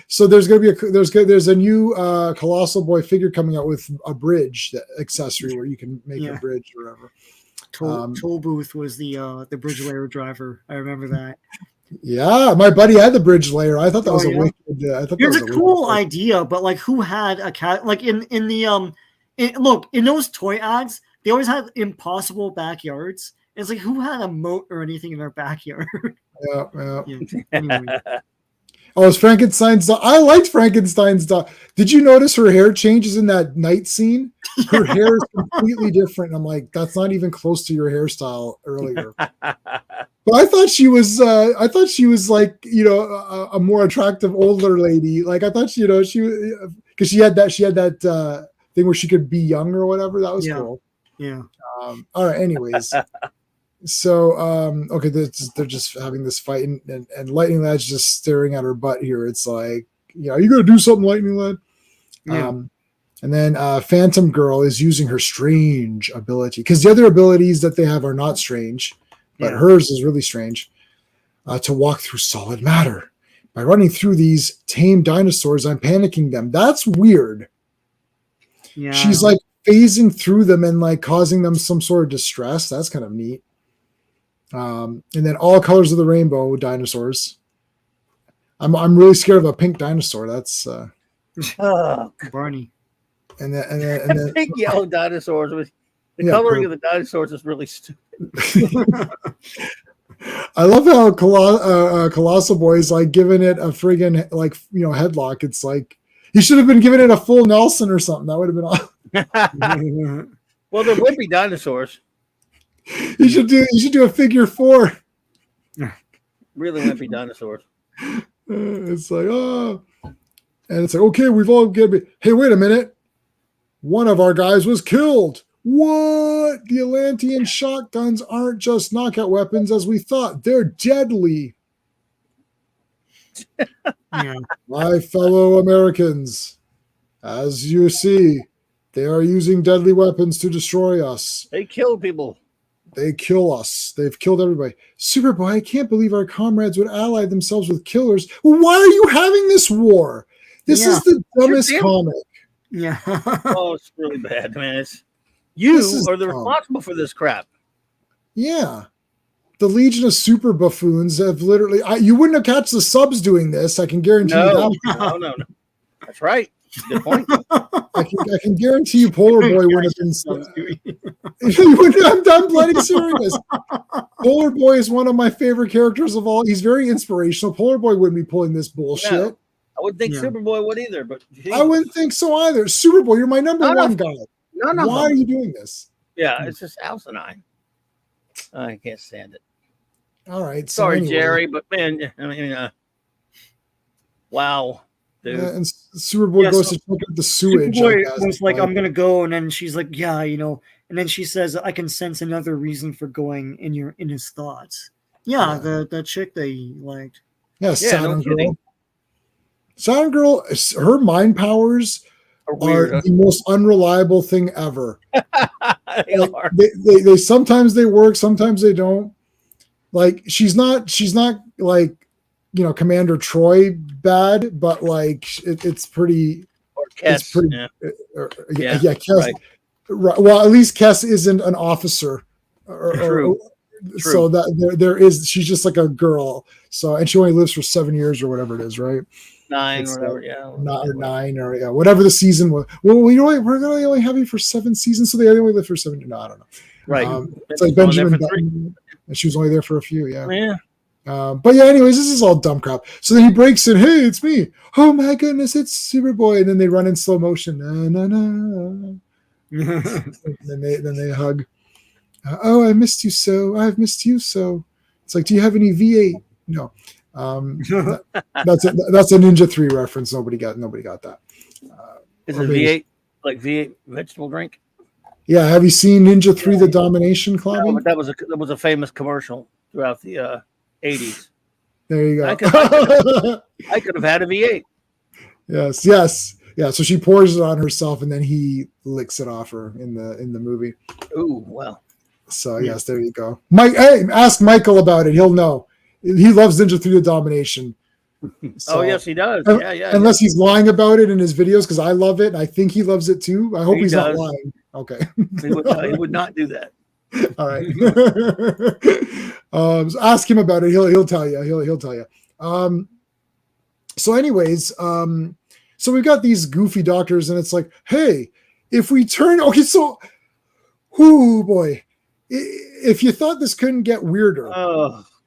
So there's going to be there's a new Colossal Boy figure coming out with a bridge accessory where you can make a bridge or whatever. Toll Booth was the bridge layer driver. I remember that. Yeah, my buddy had the bridge layer. I thought that was a wicked. I thought Here's that was a cool idea, but like, who had a cat? Like in those toy ads, they always had impossible backyards. It's like, who had a moat or anything in their backyard? Yeah. Anyway. Oh, it's Frankenstein's dog. I liked Frankenstein's dog. Did you notice her hair changes in that night scene? Her hair is completely different. I'm like, that's not even close to your hairstyle earlier. But I thought she was like, a more attractive older lady. Like I thought, she because she had that thing where she could be young or whatever. That was cool. Yeah. All right. Anyways. So, okay, they're just having this fight, and Lightning Lad's just staring at her butt here. It's like, are you going to do something, Lightning Lad? Yeah. And then Phantom Girl is using her strange ability, because the other abilities that they have are not strange, but hers is really strange, to walk through solid matter. By running through these tame dinosaurs, I'm panicking them. That's weird. Yeah. She's like phasing through them and like causing them some sort of distress. That's kind of neat. And then all colors of the rainbow dinosaurs. I'm really scared of a pink dinosaur. That's Barney. And then pink yellow dinosaurs with the coloring of the dinosaurs is really stupid. I love how Colossal Boy is like giving it a friggin' headlock. It's like he should have been giving it a full Nelson or something. That would have been awesome. Well, they're wimpy dinosaurs. You should do a figure 4. Really wimpy dinosaurs. It's like, and it's like, okay, we've all got. Hey, wait a minute. One of our guys was killed. What? The Atlantean shotguns aren't just knockout weapons as we thought. They're deadly. My fellow Americans, as you see, they are using deadly weapons to destroy us. They kill people. They kill us. They've killed everybody. Superboy, I can't believe our comrades would ally themselves with killers. Well, why are you having this war? This is the dumbest comic. Yeah. Oh, it's really bad, man. You are the responsible for this crap. Yeah. The Legion of Super Buffoons have literally... you wouldn't have catch the subs doing this. I can guarantee you that. No. That's right. Good point. I can guarantee you Polar Boy would have been... I'm bloody serious. Polar Boy is one of my favorite characters of all. He's very inspirational. Polar Boy wouldn't be pulling this bullshit. Yeah. I wouldn't think Superboy would either, but I wouldn't think so either. Superboy, you're my number one guy. No. Why are you doing this? Yeah, it's just asinine. I can't stand it. All right. So sorry, anyway. Jerry, but man, I mean, wow. Dude. Yeah, and Superboy goes to check out the sewage. Superboy was like, I'm gonna go, and then she's like, yeah, and then she says, I can sense another reason for going in his thoughts. Yeah, the chick that he liked. Yeah, Saturn Girl. Saturn Girl, her mind powers are the most unreliable thing ever. They sometimes they work, sometimes they don't. Like she's not like Commander Troy bad, but like it's pretty. Or Kess, it's pretty. Kess. Right. Well, at least Kess isn't an officer. True. So that there is, she's just like a girl. So, and she only lives for 7 years or whatever it is, right? 9 or whatever, 9 or whatever the season was. Well, we're gonna only have you for 7 seasons, so they only live for 7. No, I don't know. Right. It's like Benjamin Button, and she was only there for a few. Yeah. But yeah, anyways, this is all dumb crap. So then he breaks in. Hey, it's me. Oh my goodness, it's Superboy. And then they run in slow motion. And then they hug. Oh, I missed you so. I've missed you so. It's like, do you have any V8? No. That's a Ninja 3 reference. Nobody got that. Is it V8 like V8 vegetable drink? Yeah. Have you seen Ninja 3: The Domination, Clobberin? No, but that was a famous commercial throughout the 80s. There you go. I could have had a V8. Yes. Yeah. So she pours it on herself, and then he licks it off her in the movie. Ooh, well. So yes, there you go. Mike, hey, ask Michael about it. He'll know. He loves Ninja 3 the Domination. So, oh yes, he does. Yeah. Unless he's lying about it in his videos, because I love it and I think he loves it too. I hope he's not lying. Okay. He would not do that. All right. So ask him about it. He'll tell you. He'll tell you. So anyways, so we've got these goofy doctors, and it's like, hey, if we turn, okay, so, oh boy, if you thought this couldn't get weirder,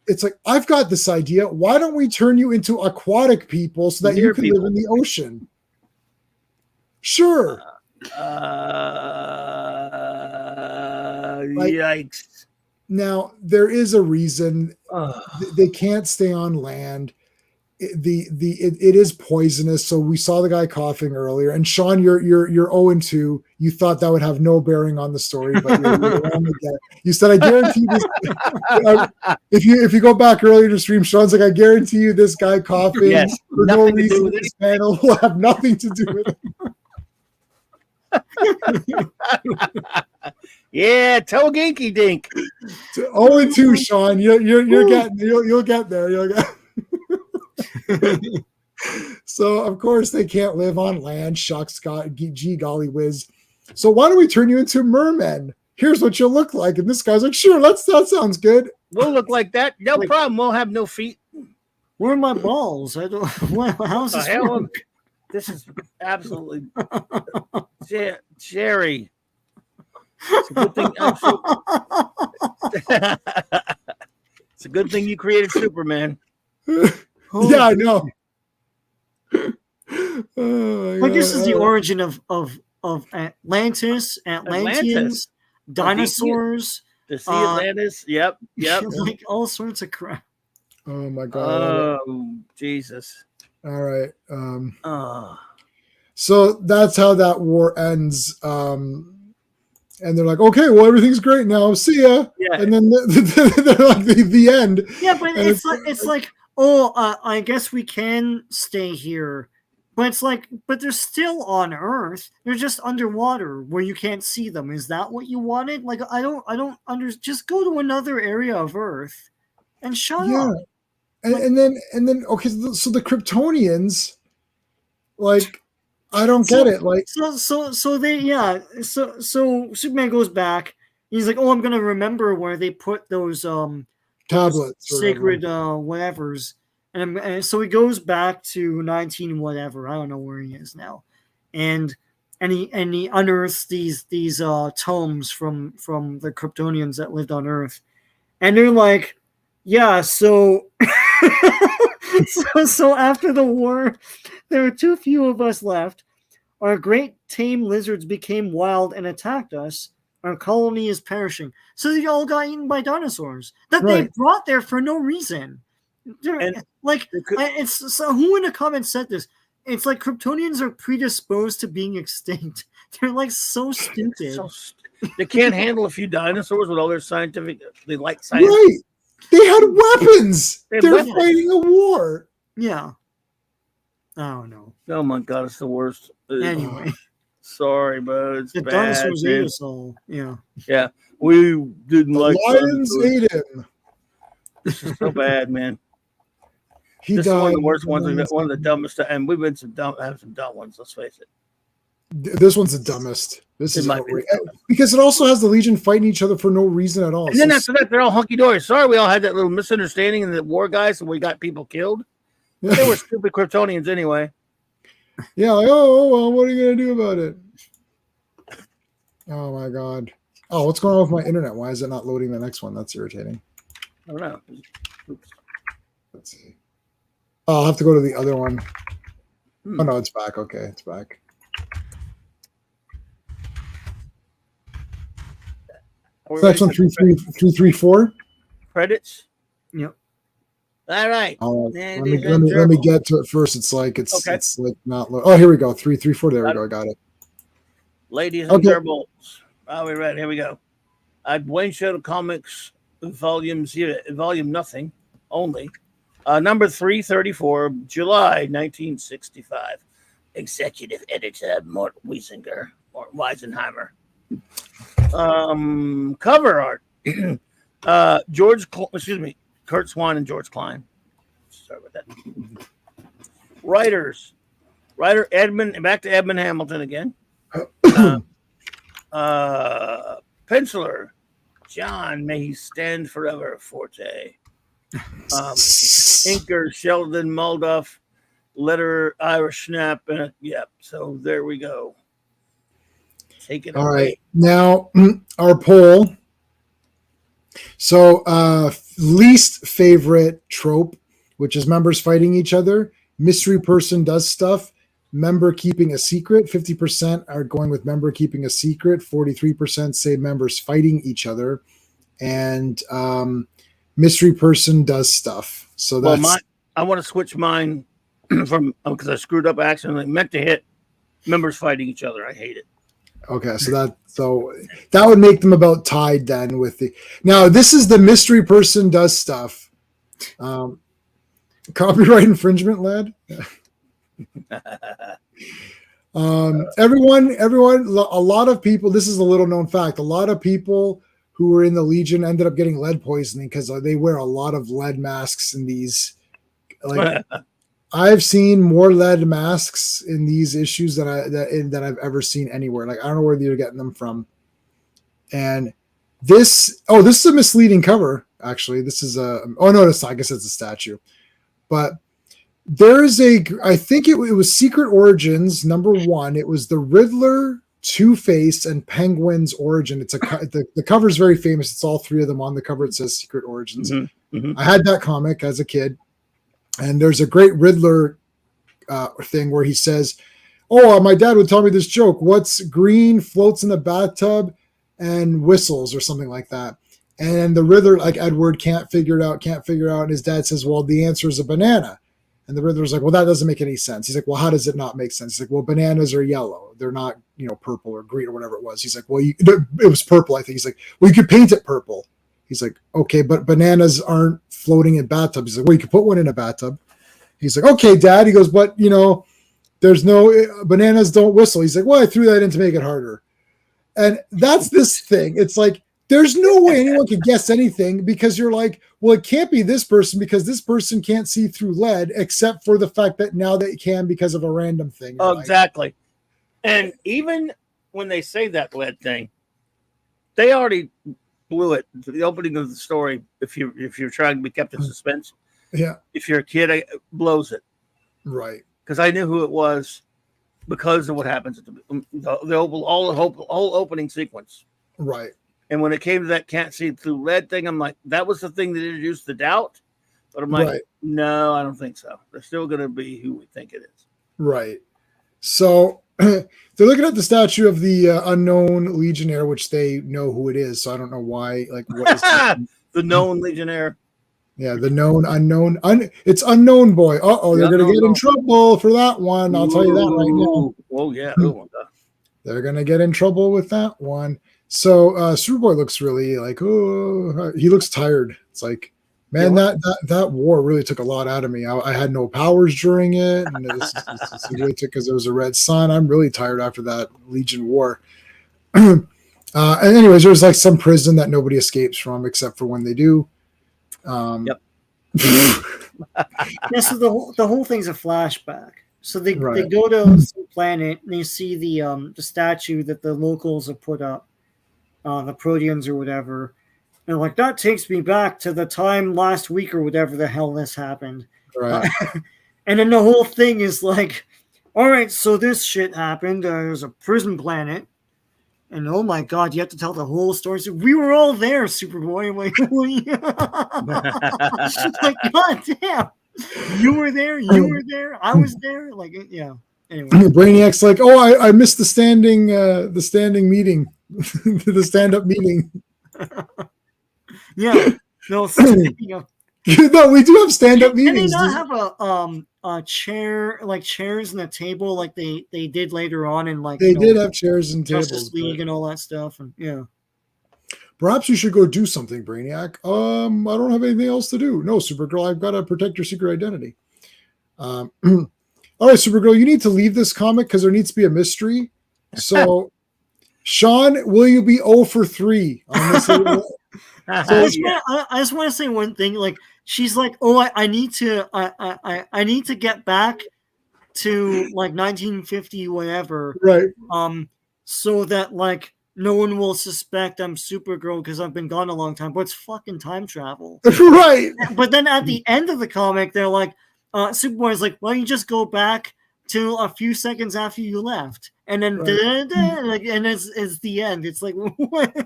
it's like, I've got this idea. Why don't we turn you into aquatic people so that you can live in the ocean? Sure. Yikes. Now, there is a reason they can't stay on land. It is poisonous. So we saw the guy coughing earlier. And Sean, you're 0-2. You thought that would have no bearing on the story, but you're wrong again. You said, I guarantee this. If you go back earlier to stream, Sean's like, I guarantee you this guy coughing for no reason this panel will have nothing to do with it. Yeah, toe ginky dink. 0-2, Sean. You'll get there. You'll get. So of course they can't live on land. Shucks, gee golly whiz. So why don't we turn you into mermen? Here's what you'll look like. And this guy's like, sure, that sounds good. We'll look like that. No problem. We'll have no feet. Where are my balls? I don't. How's this work? This is absolutely Jerry. It's a good thing. It's a good thing you created Superman. Yeah, I know. But this is the origin of Atlantis, Atlanteans, dinosaurs, the sea Atlantis. Yep. Like all sorts of crap. Oh my god. Oh Jesus. All right. So that's how that war ends. And they're like, okay, well, everything's great now. See ya. Yeah. And then they're like the end. Yeah, but it's like, oh, I guess we can stay here. But it's like, but they're still on Earth. They're just underwater where you can't see them. Is that what you wanted? Like, I don't just go to another area of Earth and shut up. And then okay, so the Kryptonians, like, I don't get it. Like, so Superman goes back. He's like, oh, I'm gonna remember where they put those tablets, sacred whatevers, and so he goes back to 19 whatever. I don't know where he is now, and he unearths these tomes from the Kryptonians that lived on Earth, and they're like, yeah, so. So after the war, there were too few of us left. Our great tame lizards became wild and attacked us. Our colony is perishing. So they all got eaten by dinosaurs that they brought there for no reason. It's so who in the comments said this? It's like Kryptonians are predisposed to being extinct. They're like so stupid. They can't handle a few dinosaurs with all their scientific. They like science. Right. They had weapons. They're fighting a war. Yeah. I don't know. Oh my god, it's the worst. Anyway. Sorry, but it's the bad. Dinosaurs ate us all. Yeah. Yeah. We didn't the like lions ate him. This is so bad, man. This is one of the worst ones. One of the dumbest, and we've been some dumb ones. Let's face it. This one's the dumbest. This is because it also has the Legion fighting each other for no reason at all. And then after that, they're all hunky dory. Sorry, we all had that little misunderstanding in the war, guys, and we got people killed. But they were stupid Kryptonians anyway. Yeah, like, oh well, what are you gonna do about it? Oh my god. Oh, what's going on with my internet? Why is it not loading the next one? That's irritating. I don't know. Oops. Let's see. Oh, I'll have to go to the other one. Oh no, it's back. Okay, it's back. Next one, 334. Credits. Yep. All right. Let me get to it first. It's like it's like not. Oh, here we go. 334. There we go. I got it. Ladies and gentlemen, are we ready? Here we go. Wayne Shadow Comics volume nothing only. Number 334, July 1965. Executive editor Mort Weisenheimer. Cover art. Kurt Swan and George Klein. Sorry about that. Writer Edmund, back to Edmund Hamilton again. Penciler, John, may he stand forever, Forte. Inker, Sheldon Mulduff, letter Irish Snap, and so there we go. Take it All away. right. Now, our poll. So, least favorite trope, which is members fighting each other. Mystery person does stuff. Member keeping a secret. 50% are going with member keeping a secret. 43% say members fighting each other. And mystery person does stuff. So that's. I want to switch mine from because I screwed up accidentally. Meant to hit members fighting each other. I hate it. Okay, so that would make them about tied then with the. Now this is the mystery person does stuff. Copyright infringement, lad. Everyone, a lot of people. This is a little known fact. A lot of people who were in the Legion ended up getting lead poisoning because they wear a lot of lead masks in these. Like, I've seen more lead masks in these issues than I've ever seen anywhere. Like, I don't know where you're getting them from. And this is a misleading cover. Actually, this is I guess it's a statue, but there's I think it was Secret Origins #1. It was the Riddler, Two-Face, and Penguin's origin. It's the cover is very famous. It's all three of them on the cover. It says Secret Origins. I had that comic as a kid. And there's a great Riddler thing where he says, my dad would tell me this joke. What's green, floats in the bathtub, and whistles or something like that. And the Riddler, like Edward, can't figure it out. And his dad says, well, the answer is a banana. And the Riddler's like, well, that doesn't make any sense. He's like, well, how does it not make sense? He's like, well, bananas are yellow. They're not, purple or green or whatever it was. He's like, well, it was purple, I think. He's like, well, you could paint it purple. He's like, okay, but bananas aren't floating in bathtubs. He's like, well, you could put one in a bathtub. He's like, okay, Dad. He goes, but there's no bananas don't whistle. He's like, well, I threw that in to make it harder. And that's this thing. It's like, there's no way anyone could guess anything because you're like, well, it can't be this person because this person can't see through lead, except for the fact that now they can because of a random thing. Oh, exactly. And even when they say that lead thing, they already blew it. The opening of the story, if you're trying to be kept in suspense, if you're a kid, it blows it, right? Because I knew who it was because of what happens at the whole opening sequence, right? And when it came to that can't see through lead thing, I'm like, that was the thing that introduced the doubt. But I'm like, no, I don't think so. They're still going to be who we think it is, right? So they're looking at the statue of the unknown Legionnaire, which they know who it is. So I don't know why. Like, what is the known Legionnaire? Yeah, the known unknown. It's unknown boy. They're going to get in trouble for that one. I'll tell you that right now. Oh yeah, they're going to get in trouble with that one. So Superboy looks really like, he looks tired. It's like, man, that war really took a lot out of me. I had no powers during it, and this really took because there was a red sun. I'm really tired after that Legion war. And anyways, there's like some prison that nobody escapes from except for when they do. Yep. So the whole thing's a flashback. So they go to some planet and they see the statue that the locals have put up, the Proteans or whatever. And like, that takes me back to the time last week or whatever the hell this happened. Right. And then the whole thing is like, all right, so this shit happened. There's a prison planet. And oh my God, you have to tell the whole story. So we were all there, Superboy. Like, God damn. You were there. I was there. Like, yeah. Anyway. Brainiac's like, I missed the standing meeting, the stand-up meeting. Yeah. No, speaking of, no, we do have stand-up meetings. Can they not have a chair, like chairs and a table, like they did later on in like they did have chairs and Justice tables, League and all that stuff, and yeah. Perhaps you should go do something, Brainiac. I don't have anything else to do. No, Supergirl, I've got to protect your secret identity. All right, Supergirl, you need to leave this comic because there needs to be a mystery. So, Sean, will you be 0 for 3 on this? I just want to say one thing. Like, she's like, oh, I need to get back to like 1950 whatever, Right. so that like no one will suspect I'm Supergirl because I've been gone a long time. But it's fucking time travel. Right. But then at the end of the comic, they're like, Superboy's like, why don't you just go back to a few seconds after you left, and then like, and it's the end. It's like, what?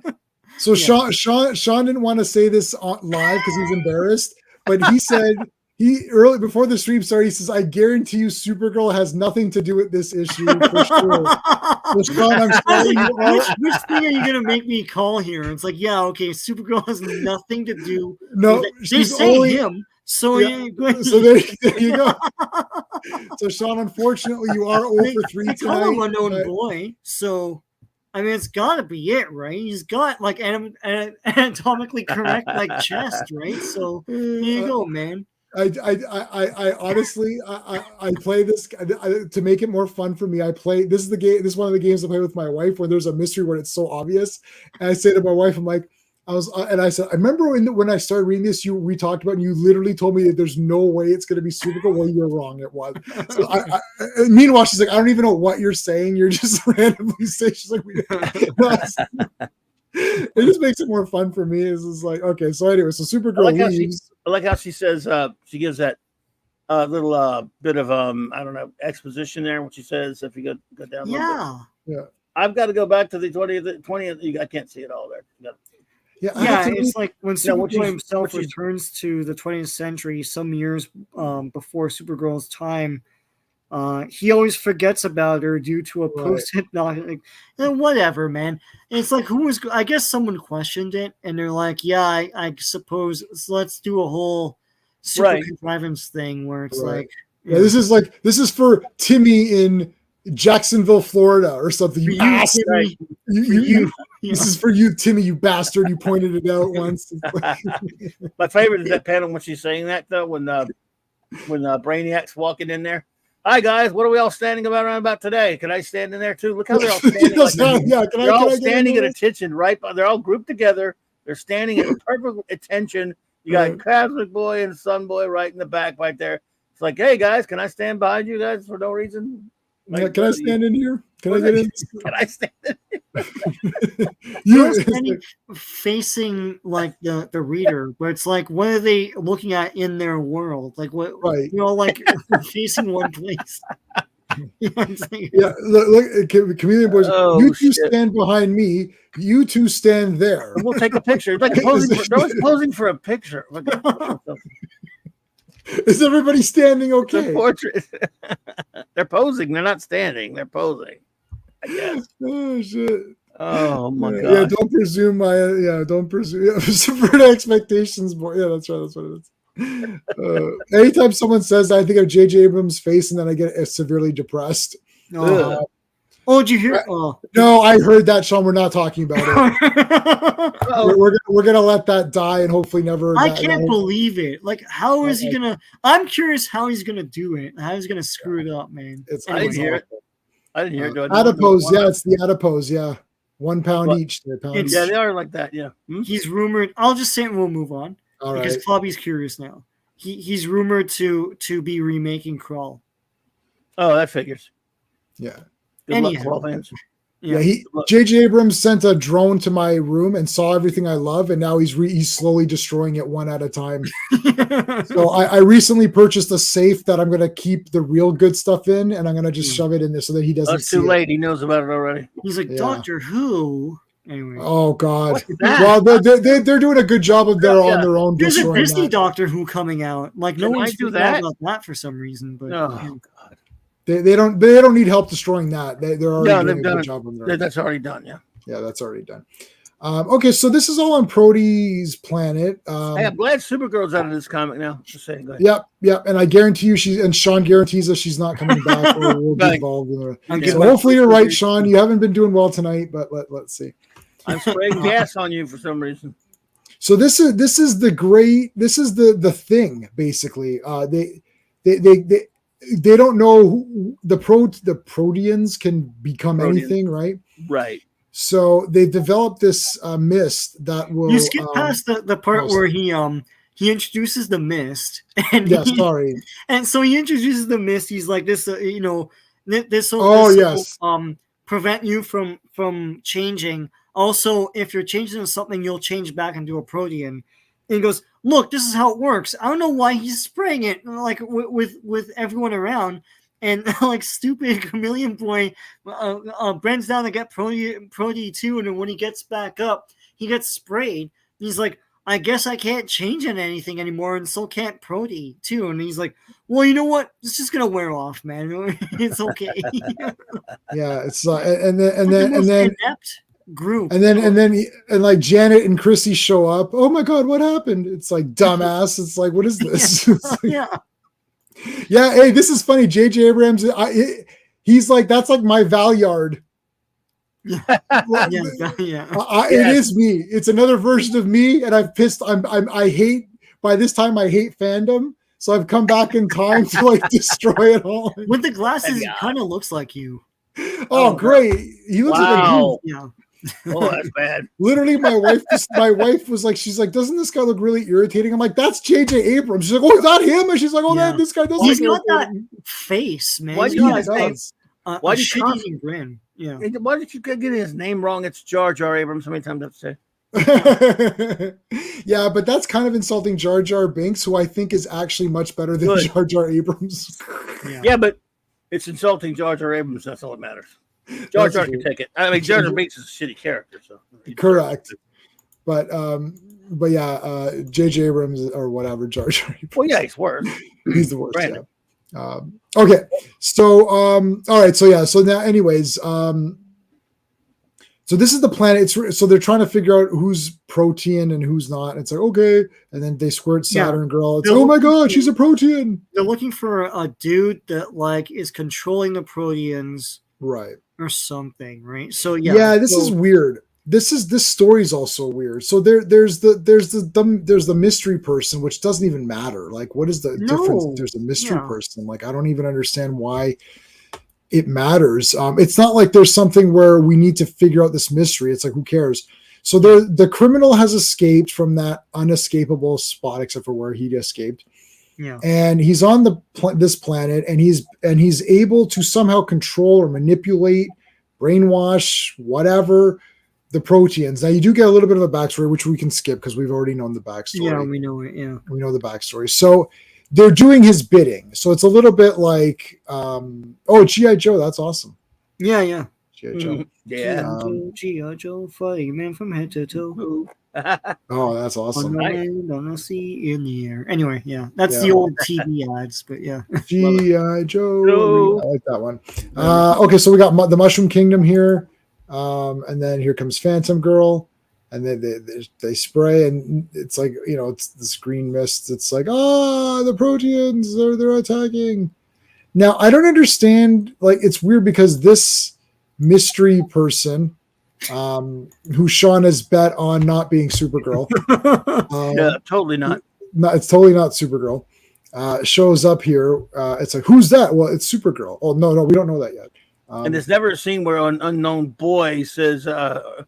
So Sean didn't want to say this live because he's embarrassed, but he said early before the stream started, he says, "I guarantee you, Supergirl has nothing to do with this issue for sure." So Sean, I'm sorry. Which thing are you gonna make me call here? It's like, yeah, okay, Supergirl has nothing to do. No, with it. They say only him. So so there you go. So Sean, unfortunately, you are over 3 tonight. Call him Unknown Boy. So. I mean, it's got to be it, right? He's got like anatomically correct like chest, right? So here you go, man. I honestly, I play this to make it more fun for me. I play this is the game. This is one of the games I play with my wife where there's a mystery where it's so obvious. And I say to my wife, I'm like, I said, I remember when I started reading this, we talked about, and you literally told me that there's no way it's going to be Supergirl. Well, you're wrong. It was. So meanwhile, she's like, I don't even know what you're saying. You're just randomly saying. She's like, it just makes it more fun for me. It's just like, okay. So anyway, so Supergirl leaves. I like how she says, she gives that little bit of I don't know, exposition there. What she says, if you go down. Yeah. I've got to go back to the 20th. I can't see it all there. Yeah, it's like when Superboy himself returns to the 20th century, some years before Supergirl's time. He always forgets about her due to a post-hypnotic. Whatever, man. And it's like, I guess someone questioned it, and they're like, yeah, I suppose. So let's do a whole super contrivance thing where it's like, yeah, this is for Timmy in Jacksonville, Florida, or something. You bastard. This is for you, Timmy, you bastard. You pointed it out once. My favorite is that panel when she's saying that, though, when Brainiac's walking in there. Hi, guys. What are we all standing around about today? Can I stand in there, too? Look how they're all standing. They're all standing at attention, right? They're all grouped together. They're standing at perfect attention. You got Cosmic Boy and Sun Boy right in the back right there. It's like, hey, guys, can I stand behind you guys for no reason? Like, can I stand in here? Can I get in? Can I stand in here? You're standing facing like the reader, where it's like, what are they looking at in their world? Like what? Right. Like facing one place. Look, Chameleon Boys. You two stand behind me. You two stand there. We'll take a picture. Like posing for a picture. Is everybody standing okay? The portrait. They're posing. They're not standing. They're posing. I guess. Oh shit. Oh my god. Yeah, don't presume don't presume. Subvert expectations, boy. Yeah, that's right. That's what it is. Anytime someone says that, I think of J.J. Abrams' face, and then I get severely depressed. Oh, did you hear? No, I heard that, Sean. We're not talking about it. we're gonna let that die and hopefully never. I can't believe it. Like, how is he gonna? I'm curious how he's gonna do it. How he's gonna screw it up, man. I didn't hear it. I didn't hear it. Adipose, it's the adipose, yeah. 1 pound each. Yeah, they are like that. Yeah. He's rumored. I'll just say it and we'll move on. All because right. Clobby's curious now. He's rumored to be remaking Krull. Oh, that figures. Yeah. Good luck, 12 inch. Yeah, J.J. Abrams sent a drone to my room and saw everything I love, and now he's slowly destroying it one at a time. So I recently purchased a safe that I'm going to keep the real good stuff in, and I'm going to just shove it in there so that he doesn't. It's too late. He knows about it already. He's like, Doctor Who. Anyway. Oh God! Well, they're doing a good job of on their own. There's a Disney Doctor Who coming out. Like no one's do that about that for some reason. But oh God. They don't need help destroying that. They're already doing a good job on their own. That's already done. Yeah, that's already done. Okay, so this is all on Proteus planet. I'm glad Supergirl's out of this comic now. Just saying. Go ahead. Yep. And I guarantee you, Sean guarantees us she's not coming back or will be involved with her. So hopefully you're right, Sean. You haven't been doing well tonight, but let's see. I'm spraying gas on you for some reason. So this is the thing basically. They don't know who the Proteans can become anything, right? Right. So they developed this mist that will. You skip past the part where he he introduces the mist, and Yeah, sorry. and so he introduces the mist. He's like this, this Yes. will prevent you from changing. Also, if you're changing into something, you'll change back into a protean. And he goes, look, this is how it works. I don't know why he's spraying it like with everyone around. And like stupid chameleon boy bends down to get Prody too, and then when he gets back up, he gets sprayed. He's like, I guess I can't change into anything anymore, and so can't Prody too. And he's like, well, you know what? It's just gonna wear off, man. It's okay. Yeah, it's and then inept group, and like Janet and Chrissy show up. Oh my god, what happened? It's like dumbass. It's like, what is this? Yeah. Yeah, hey, this is funny. J.J. Abrams, he's like, that's like my Valyard. Yeah. It is me. It's another version of me, and I've pissed. I hate. By this time, I hate fandom, so I've come back in time to like destroy it all. With the glasses, he kind of looks like you. Oh, great! He looks like a goof. Yeah. Oh, that's bad. Literally, my wife was like, she's like, doesn't this guy look really irritating? I'm like, that's J.J. Abrams. She's like, oh, is that him? And she's like, oh, Yeah. this guy does. He's got that face, man. Why He's do you got guys a shit-eating grin. Yeah. Why did you get his name wrong? It's Jar Jar Abrams. How many times do I have to say? Yeah, but that's kind of insulting Jar Jar Binks, who I think is actually much better than Good. Jar Jar Abrams. Yeah, but it's insulting Jar Jar Abrams. That's all that matters. Jar Jar can take it. I mean, Jar Jar Binks is a shitty character, so correct. But yeah, J.J. Abrams or whatever, Jar Jar Abrams. Well, yeah, he's worse. He's the worst. Yeah. Okay, so all right, so yeah, so now, anyways, so this is the planet. So they're trying to figure out who's protean and who's not. It's like, okay, and then they squirt Saturn Girl. It's oh my god, she's a protean. They're looking for a dude that like is controlling the proteans, right, or something, right? So yeah, this is weird. This story is also weird. So there's the mystery person, which doesn't even matter. Like, what is the difference if there's a mystery person? Like, I don't even understand why it matters. It's not like there's something where we need to figure out this mystery. It's like, who cares? So the criminal has escaped from that unescapable spot, except for where he escaped. Yeah. And he's on this planet, and he's able to somehow control or manipulate, brainwash, whatever, the proteans. Now you do get a little bit of a backstory, which we can skip because we've already known the backstory. Yeah, we know it. Yeah, we know the backstory. So they're doing his bidding. So it's a little bit like, G.I. Joe. That's awesome. Yeah. G.I. Joe. Yeah. G.I. Joe, fighting man from head to toe. Oh, that's awesome. On the sea, in the air. Anyway, yeah, that's the old TV ads, but yeah. G.I. Joe. I like that one. Okay, so we got the Mushroom Kingdom here. And then here comes Phantom Girl, and then they spray, and it's like, it's this green mist. It's like, the proteans, they're attacking. Now I don't understand. Like, it's weird because this mystery person, who Sean has bet on not being Supergirl, yeah, totally not. It's totally not Supergirl. Shows up here. It's like, who's that? Well, it's Supergirl. Oh no, we don't know that yet. And there's never a scene where an unknown boy says, how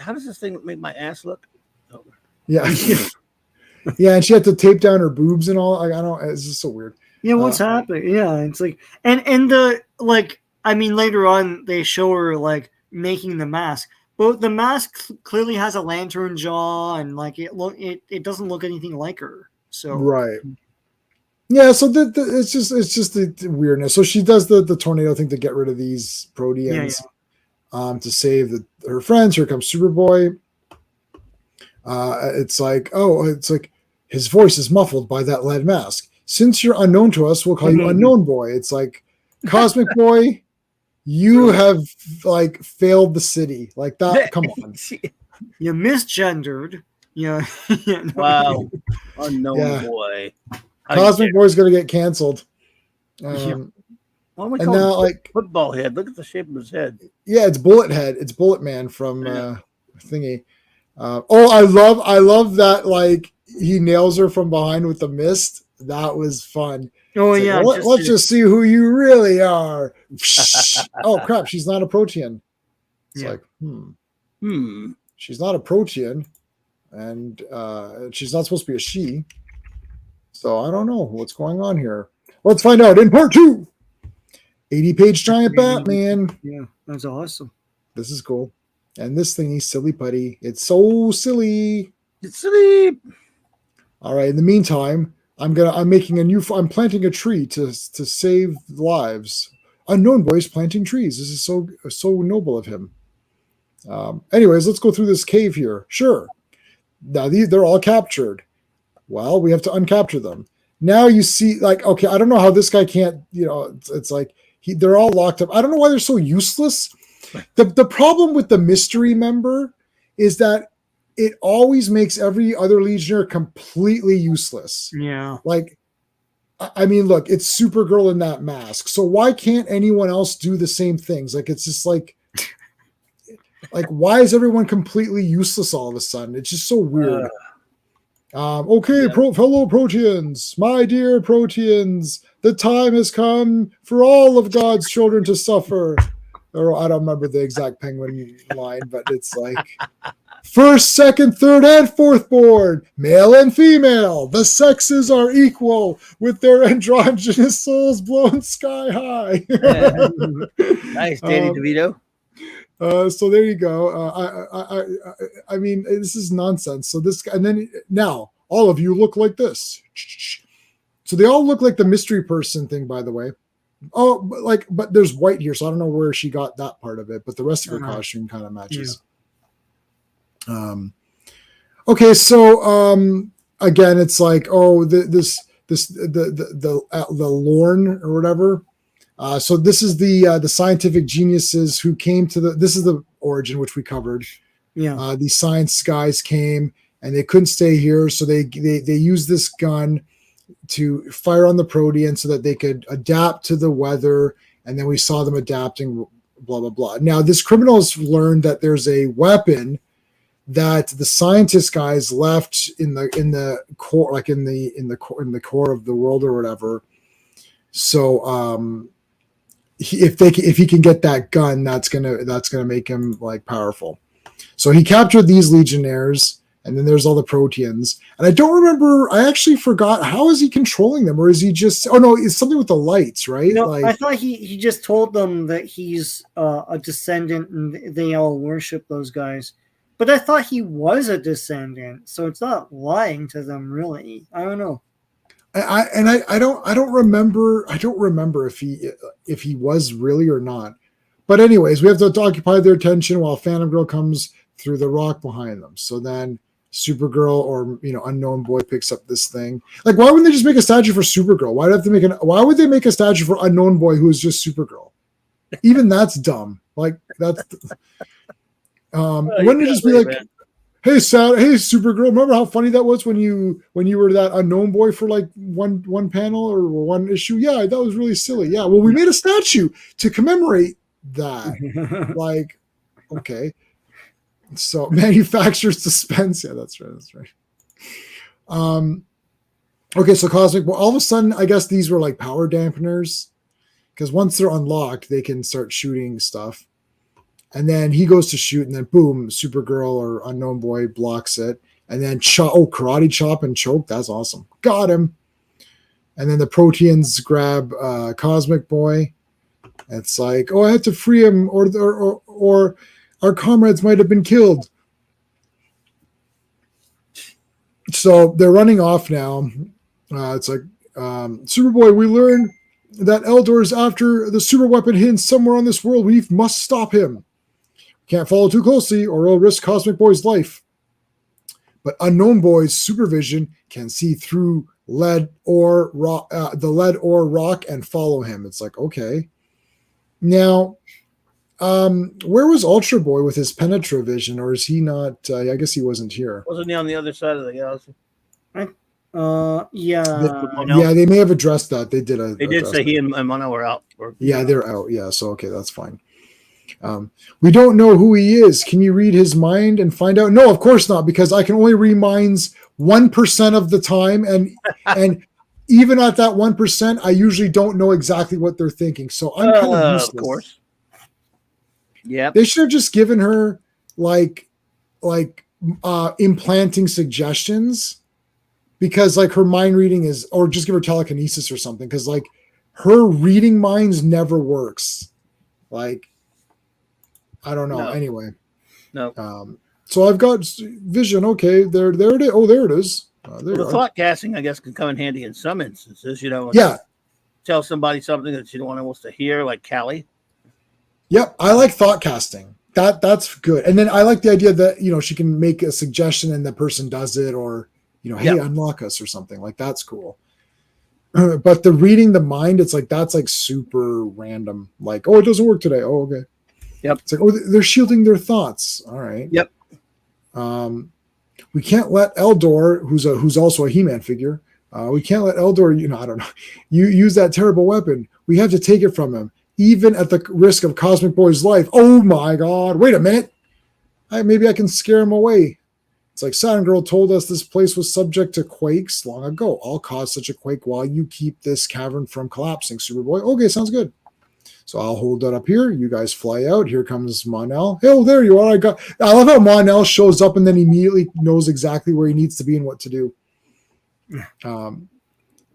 does this thing make my ass look? Oh. Yeah. Yeah, and she had to tape down her boobs and all. Like, I don't, it's just so weird. Yeah, what's happening? Yeah, it's like, and the, like, I mean, later on, they show her, like, making the mask. But the mask clearly has a lantern jaw, and, like, it doesn't look anything like her. So right. Yeah, so it's just the weirdness. So she does the tornado thing to get rid of these proteans, to save her friends. Here comes Superboy. It's like his voice is muffled by that lead mask. Since you're unknown to us, we'll call you Unknown Boy. It's like, Cosmic Boy, you have like failed the city. Like that. Come on, you misgendered. Yeah. Wow, Unknown Boy. Cosmic Boy's gonna get canceled. Why don't we and call now, him like, football head? Look at the shape of his head. Yeah, it's Bullet Head. It's Bullet Man from thingy. I love that. Like, he nails her from behind with the mist. That was fun. Oh, it's yeah. Like, let's just see who you really are. Oh crap! She's not a protean. It's like, she's not a protean, and she's not supposed to be a she. So I don't know what's going on here. Let's find out in part 2. 80-page giant Batman. Yeah, that's awesome. This is cool. And this thingy, silly putty. It's so silly. It's silly. All right. In the meantime, I'm planting a tree to save lives. Unknown Boy's planting trees. This is so noble of him. Anyways, let's go through this cave here. Sure. Now they're all captured. Well, we have to uncapture them. Now you see, like, okay, I don't know how this guy can't, it's like they're all locked up. I don't know why they're so useless. The problem with the mystery member is that it always makes every other Legionnaire completely useless. Yeah. Like, I mean, look, it's Supergirl in that mask. So why can't anyone else do the same things? Like, it's just like why is everyone completely useless all of a sudden? It's just so weird. Okay, Yeah. fellow Proteans, my dear Proteans, the time has come for all of God's children to suffer. Or I don't remember the exact Penguin line, but it's like first, second, third, and fourth born, male and female. The sexes are equal with their androgynous souls blown sky high. Nice, Danny DeVito. So there you go. I mean, this is nonsense. So this, and then now all of you look like this. So they all look like the mystery person thing, by the way. Oh, but there's white here, so I don't know where she got that part of it, but the rest of her costume kind of matches. Yeah. Okay, so again, it's like, oh, the Lorne or whatever. So this is the scientific geniuses who came to this is the origin, which we covered. Yeah. These science guys came and they couldn't stay here. So they used this gun to fire on the Protean so that they could adapt to the weather. And then we saw them adapting, blah, blah, blah. Now this criminals learned that there's a weapon that the scientist guys left in the core, like in the core of the world or whatever. So, if he can get that gun, that's gonna make him like powerful. So he captured these Legionnaires, and then there's all the Proteans. And I don't remember. I actually forgot, how is he controlling them, or is he just? Oh no, it's something with the lights, right? No, I thought he just told them that he's a descendant, and they all worship those guys. But I thought he was a descendant, so it's not lying to them, really. I don't know. I don't remember if he was really or not. But anyways, we have to occupy their attention while Phantom Girl comes through the rock behind them. So then Supergirl or Unknown Boy picks up this thing. Like, why wouldn't they just make a statue for Supergirl? Why would they make a statue for Unknown Boy who is just Supergirl? Even that's dumb. Like that's wouldn't it just be like, hey Supergirl, remember how funny that was when you were that Unknown Boy for like one panel or one issue? Yeah, that was really silly. Yeah, well, we made a statue to commemorate that. Like, okay. So manufacturers dispense. Yeah, that's right. Okay, so Cosmic, well, all of a sudden, I guess these were like power dampeners, because once they're unlocked, they can start shooting stuff. And then he goes to shoot, and then boom, Supergirl or Unknown Boy blocks it. And then karate chop and choke. That's awesome. Got him. And then the Proteans grab Cosmic Boy. It's like, oh, I had to free him, or our comrades might have been killed. So they're running off now. It's like, Superboy, we learned that Eldor is after the super weapon hidden somewhere on this world. We must stop him. Can't follow too closely or it'll risk Cosmic Boy's life. But Unknown Boy's supervision can see through lead or rock, the lead or rock, and follow him. It's like, okay. Now, where was Ultra Boy with his penetravision, or is he not? I guess he wasn't here. Wasn't he on the other side of the galaxy? Yeah. They may have addressed that. They did. They did say he and Mono were out. Yeah, they're out. Yeah, so okay, that's fine. We don't know who he is. Can you read his mind and find out? No, of course not, because I can only read minds 1% of the time, and even at that 1%, I usually don't know exactly what they're thinking. So I'm kind of useless. Of course. Yeah. They should have just given her like implanting suggestions, because like her mind reading is, or just give her telekinesis or something, because like her reading minds never works. Like, I don't know. No. Anyway. No. So I've got vision. Okay, there it is. Oh, there it is. The thought casting, I guess, can come in handy in some instances. Yeah. Tell somebody something that you don't want else to hear, like Callie. Yep, I like thought casting. That's good. And then I like the idea that she can make a suggestion and the person does it, or hey, unlock us or something. Like that's cool. But the reading the mind, it's like that's like super random. Like, oh, it doesn't work today. Oh, okay. Yep. It's like, oh, they're shielding their thoughts. All right. Yep. We can't let Eldor, who's also a He-Man figure, we can't let Eldor, I don't know, you use that terrible weapon. We have to take it from him, even at the risk of Cosmic Boy's life. Oh my God! Wait a minute. Maybe I can scare him away. It's like Saturn Girl told us this place was subject to quakes long ago. I'll cause such a quake while you keep this cavern from collapsing, Superboy. Okay, sounds good. So I'll hold that up here. You guys fly out. Here comes Mon-El. Oh, there you are. I love how Mon-El shows up and then immediately knows exactly where he needs to be and what to do.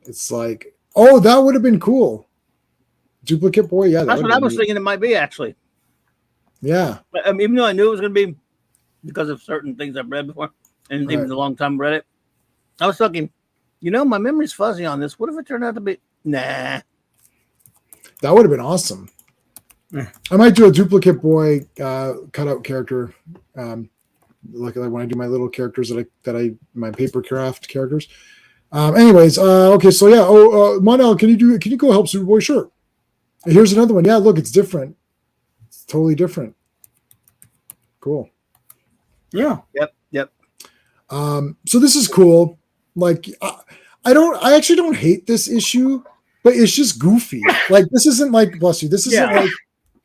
It's like, oh, that would have been cool. Duplicate Boy, yeah. That's what I was thinking it might be, actually. Yeah. Even though I knew it was going to be because of certain things I've read before, and even a long time read it, I was thinking, my memory's fuzzy on this. What if it turned out to be, nah. That would have been awesome. I might do a Duplicate Boy cutout character, like when I do my little characters my paper craft characters. Anyways, okay, so yeah. Mon-El, can you go help Superboy? Sure. Here's another one. Yeah, look, it's different. It's totally different. Cool. Yeah. Yep. So this is cool. Like, I actually don't hate this issue. But it's just goofy. Like this isn't like bless you. This isn't like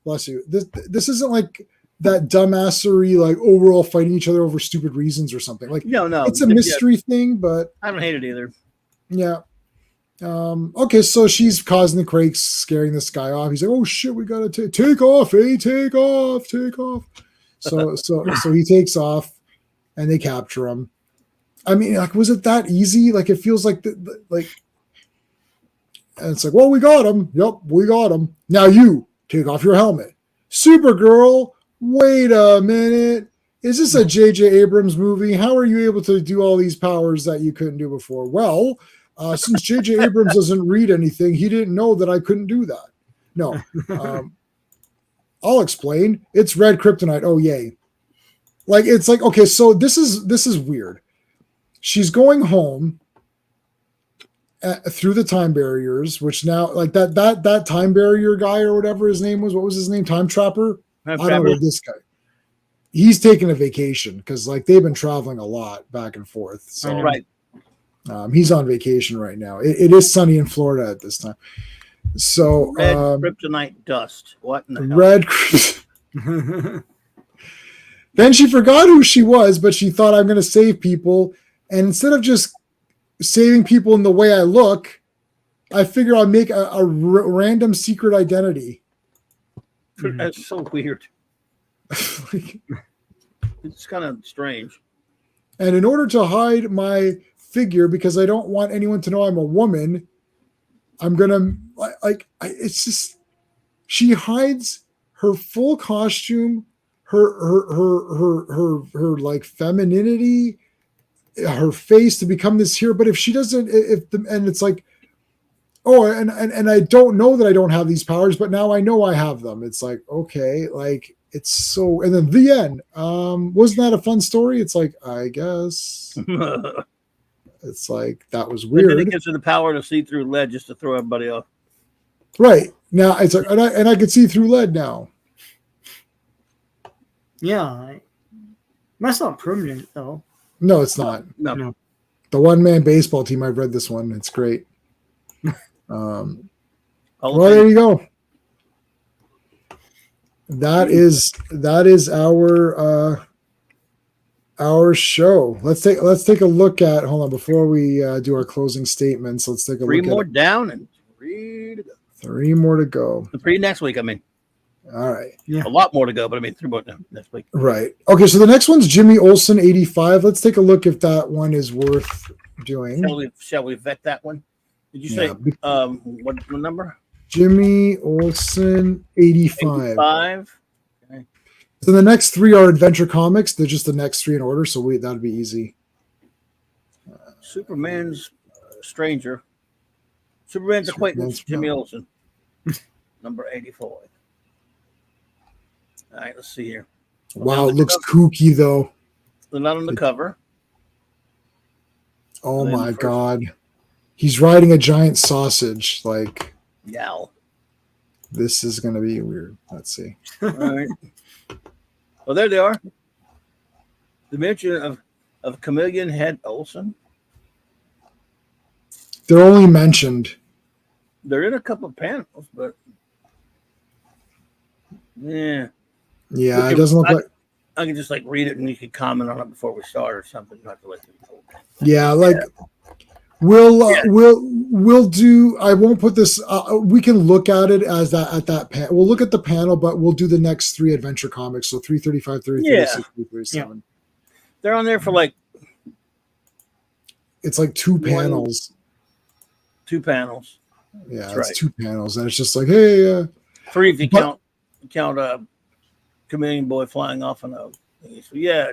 bless you. This isn't like that dumbassery like we're all fighting each other over stupid reasons or something. Like no, it's a mystery thing, but I don't hate it either. Yeah. Okay, so she's causing the quakes, scaring this guy off. He's like, "Oh shit, we gotta take off, take off." So he takes off, and they capture him. I mean, like, was it that easy? Like, it feels like and it's like, well, we got him. Yep, we got him. Now you take off your helmet. Supergirl, wait a minute. Is this a J.J. Abrams movie? How are you able to do all these powers that you couldn't do before? Well, since J.J. Abrams doesn't read anything, he didn't know that I couldn't do that. No. I'll explain. It's red kryptonite. Oh, yay. Like, it's like, okay, so this is weird. She's going home through the time barriers, which now like that time barrier guy or whatever his name was. What was his name? Time Trapper. I don't know this guy. He's taking a vacation because like they've been traveling a lot back and forth. So right. He's on vacation right now. It is sunny in Florida at this time. So red kryptonite dust. What in the red? Then she forgot who she was, but she thought I'm going to save people, and instead of just saving people in the way I look, I figure I'll make a random secret identity. That's so weird. It's kind of strange. And in order to hide my figure, because I don't want anyone to know I'm a woman, I'm gonna it's just she hides her full costume, her like femininity, her face to become this hero. But if she doesn't, and it's like, oh, and I don't know that I don't have these powers, but now I know I have them. It's like, okay, like it's so, and then the end. Wasn't that a fun story? It's like, I guess. It's like that was weird. And then it gives her the power to see through lead just to throw everybody off. Right now, it's like, and I could see through lead now. Yeah, that's not permanent though. No, it's not. No. The one-man baseball team. I've read this one. It's great. Well, there you go. That is our show. Let's take a look at. Hold on, before we do our closing statements. Let's take a look. 3 more down and 3 to go. 3 more to go. 3 next week. I mean. All right. Yeah. A lot more to go, but I mean 3 more down next week. Right. Okay. So the next one's Jimmy Olsen 85. Let's take a look if that one is worth doing. Shall we vet that one? Did you Yeah. say what number? Jimmy Olsen, 85. 85. Okay. So the next 3 are Adventure Comics. They're just the next 3 in order, so that'd be easy. Superman's Stranger. Superman's Acquaintance, Jimmy Olsen. Number 84. All right, let's see here. Wow, it looks kooky, though. They're not on the cover. Oh, my God. He's riding a giant sausage. Like, yow. This is going to be weird. Let's see. All right. Well, there they are. The mention of Chameleon Head Olsen. They're only mentioned. They're in a couple of panels, but yeah. Yeah, it doesn't look like. I can just read it and you can comment on it before we start or something. You don't have to let people. Yeah, we'll do. I won't put this. We can look at it as that at that panel. We'll look at the panel, but we'll do the next 3 Adventure Comics. So 335, 336, 337. Yeah. They're on there for It's like 2 panels. 2 panels. Yeah, that's it's right. 2 panels, and it's just like, hey. 3 if you count a Chameleon Boy flying off on a. So yeah.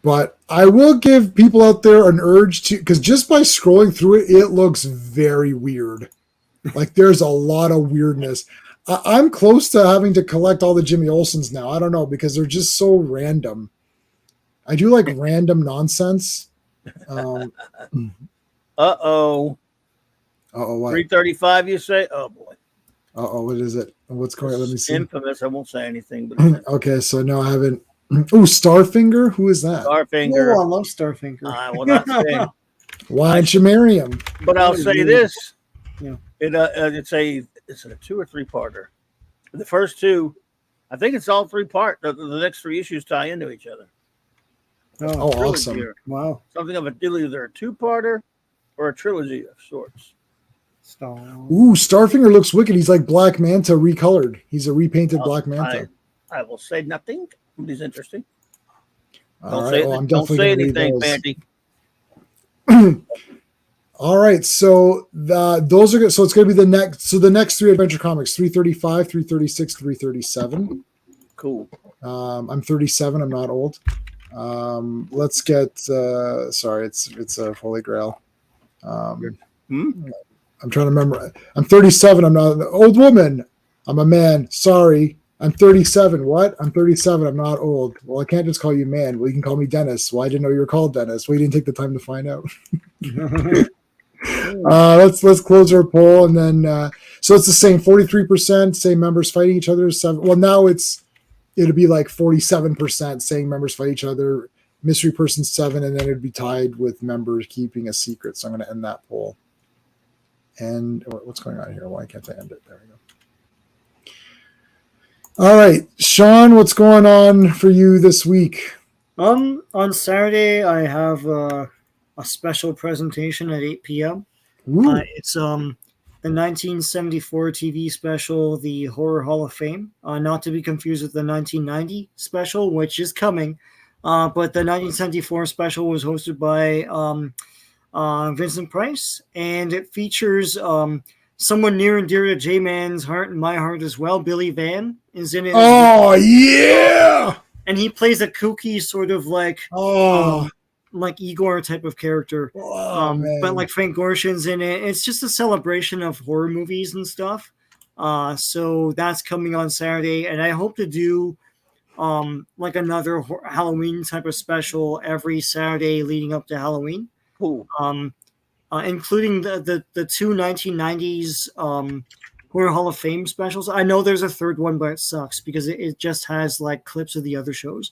But I will give people out there an urge to, because just by scrolling through it, it looks very weird. Like there's a lot of weirdness. I'm close to having to collect all the Jimmy Olsens now. I don't know, because they're just so random. I do like random nonsense. Uh-oh. What? 335, you say? Oh, boy. What is it? What's going on? Let me see. Infamous. I won't say anything. But okay, so no, I haven't. Oh, Starfinger? Who is that? Starfinger. Oh, I love Starfinger. I will not say. Why don't you marry him? But I'll say this. Yeah. It's a 2 or 3-parter. The first 2, I think it's all 3-part. The next 3 issues tie into each other. Oh, awesome. Weird. Wow. Something of either a 2-parter or a trilogy of sorts. Ooh, Starfinger looks wicked. He's like Black Manta recolored. He's a repainted Black Manta. I will say nothing. He's interesting. Don't say anything, Panty. All right, so those are good. So it's going to be the next. So the next 3 Adventure Comics: 335, 336, 337. Cool. I'm 37. I'm not old. Let's get. Sorry, it's a Holy Grail. I'm trying to remember. I'm 37. I'm not an old woman. I'm a man. Sorry. I'm 37. What? I'm 37. I'm not old. Well, I can't just call you man. Well, you can call me Dennis. Well, I didn't know you were called Dennis. Well, you didn't take the time to find out. Let's close our poll, and then so it's the same 43%. Same members fighting each other. 7. Well, now it'll be like 47% saying members fight each other. Mystery person 7, and then it'd be tied with members keeping a secret. So I'm going to end that poll. And what's going on here? Why can't I end it? There we go. All right, Sean, what's going on for you this week? On Saturday, I have a special presentation at 8 p.m. It's the 1974 TV special, The Horror Hall of Fame, not to be confused with the 1990 special, which is coming. But the 1974 special was hosted by Vincent Price, and it features someone near and dear to J-Man's heart and my heart as well. Billy Van is in it. Oh, yeah! And he plays a kooky sort of like Igor type of character. But like Frank Gorshin's in it. It's just a celebration of horror movies and stuff. So that's coming on Saturday, and I hope to do like another Halloween type of special every Saturday leading up to Halloween. Cool. Including the 2 1990s Horror Hall of Fame specials. I know there's a third one, but it sucks because it just has like clips of the other shows.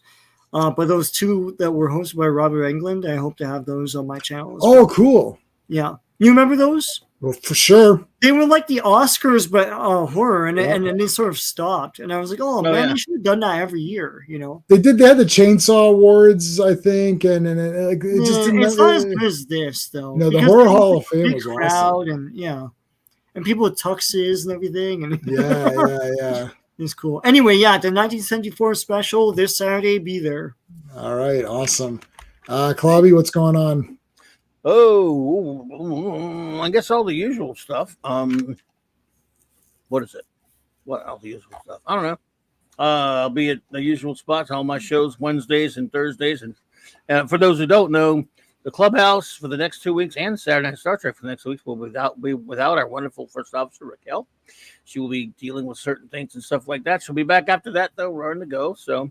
But those 2 that were hosted by Robert Englund, I hope to have those on my channel. Oh, cool. Yeah. You remember those? Well, for sure. They were like the Oscars, but horror, and then they sort of stopped. And I was like, oh man, they should have done that every year, you know? They had the Chainsaw Awards, I think, and it just didn't. It's not as good as this, though. No, the Horror Hall of Fame was awesome. And people with tuxes and everything. And yeah. It's cool. Anyway, the 1974 special this Saturday, be there. All right, awesome. Clobby, what's going on? Oh, I guess all the usual stuff. What is it? What all the usual stuff? I don't know. I'll be at the usual spots. All my shows Wednesdays and Thursdays, and for those who don't know, the clubhouse for the next 2 weeks and Saturday Night Star Trek for the next 2 weeks will be without our wonderful first officer Raquel. She will be dealing with certain things and stuff like that. She'll be back after that though, raring to go. So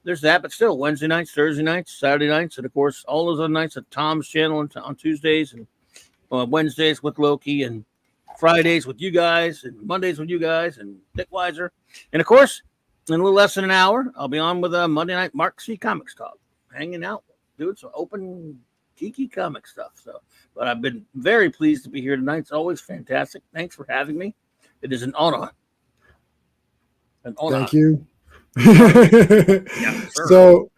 there's that. But still, Wednesday nights, Thursday nights, Saturday nights, and of course all those other nights at Tom's channel on Tuesdays and Wednesdays with Loki and Fridays with you guys and Mondays with you guys and Dick Weiser. And of course, in a little less than an hour, I'll be on with Monday Night Mark C. Comics Talk, hanging out, doing some open geeky comic stuff. So, but I've been very pleased to be here tonight. It's always fantastic. Thanks for having me. It is an honor. Thank you. Yeah, sure. So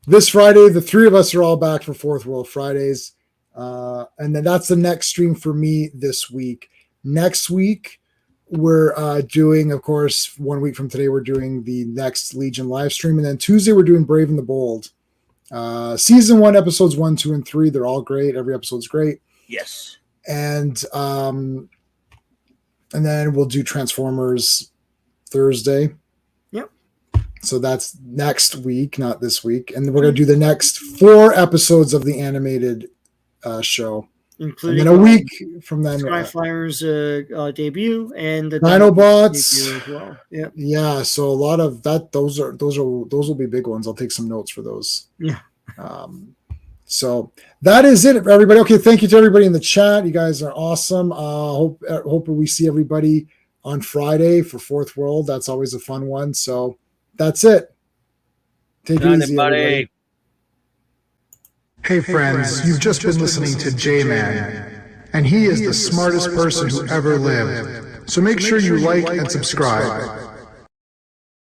this Friday, the three of us are all back for Fourth World Fridays. And then that's the next stream for me this week. Next week, we're doing, of course, 1 week from today, we're doing the next Legion live stream. And then Tuesday, we're doing Brave and the Bold. Season 1, episodes 1, 2, and 3. They're all great. Every episode's great. Yes. And then we'll do Transformers Thursday. Yep. So that's next week, not this week. And we're going to do the next 4 episodes of the animated show. Including and then a week from then, Skyflyer's debut and the Dinobots debut as well. Yeah, yeah. So a lot of that. Those will be big ones. I'll take some notes for those. Yeah. So that is it, everybody. Okay, thank you to everybody in the chat. You guys are awesome. Hope we see everybody on Friday for Fourth World. That's always a fun one. So that's it. Take it easy, everybody. Hey friends, you've just been listening to J-Man, and he is the smartest person who ever lived. So make sure you like and subscribe.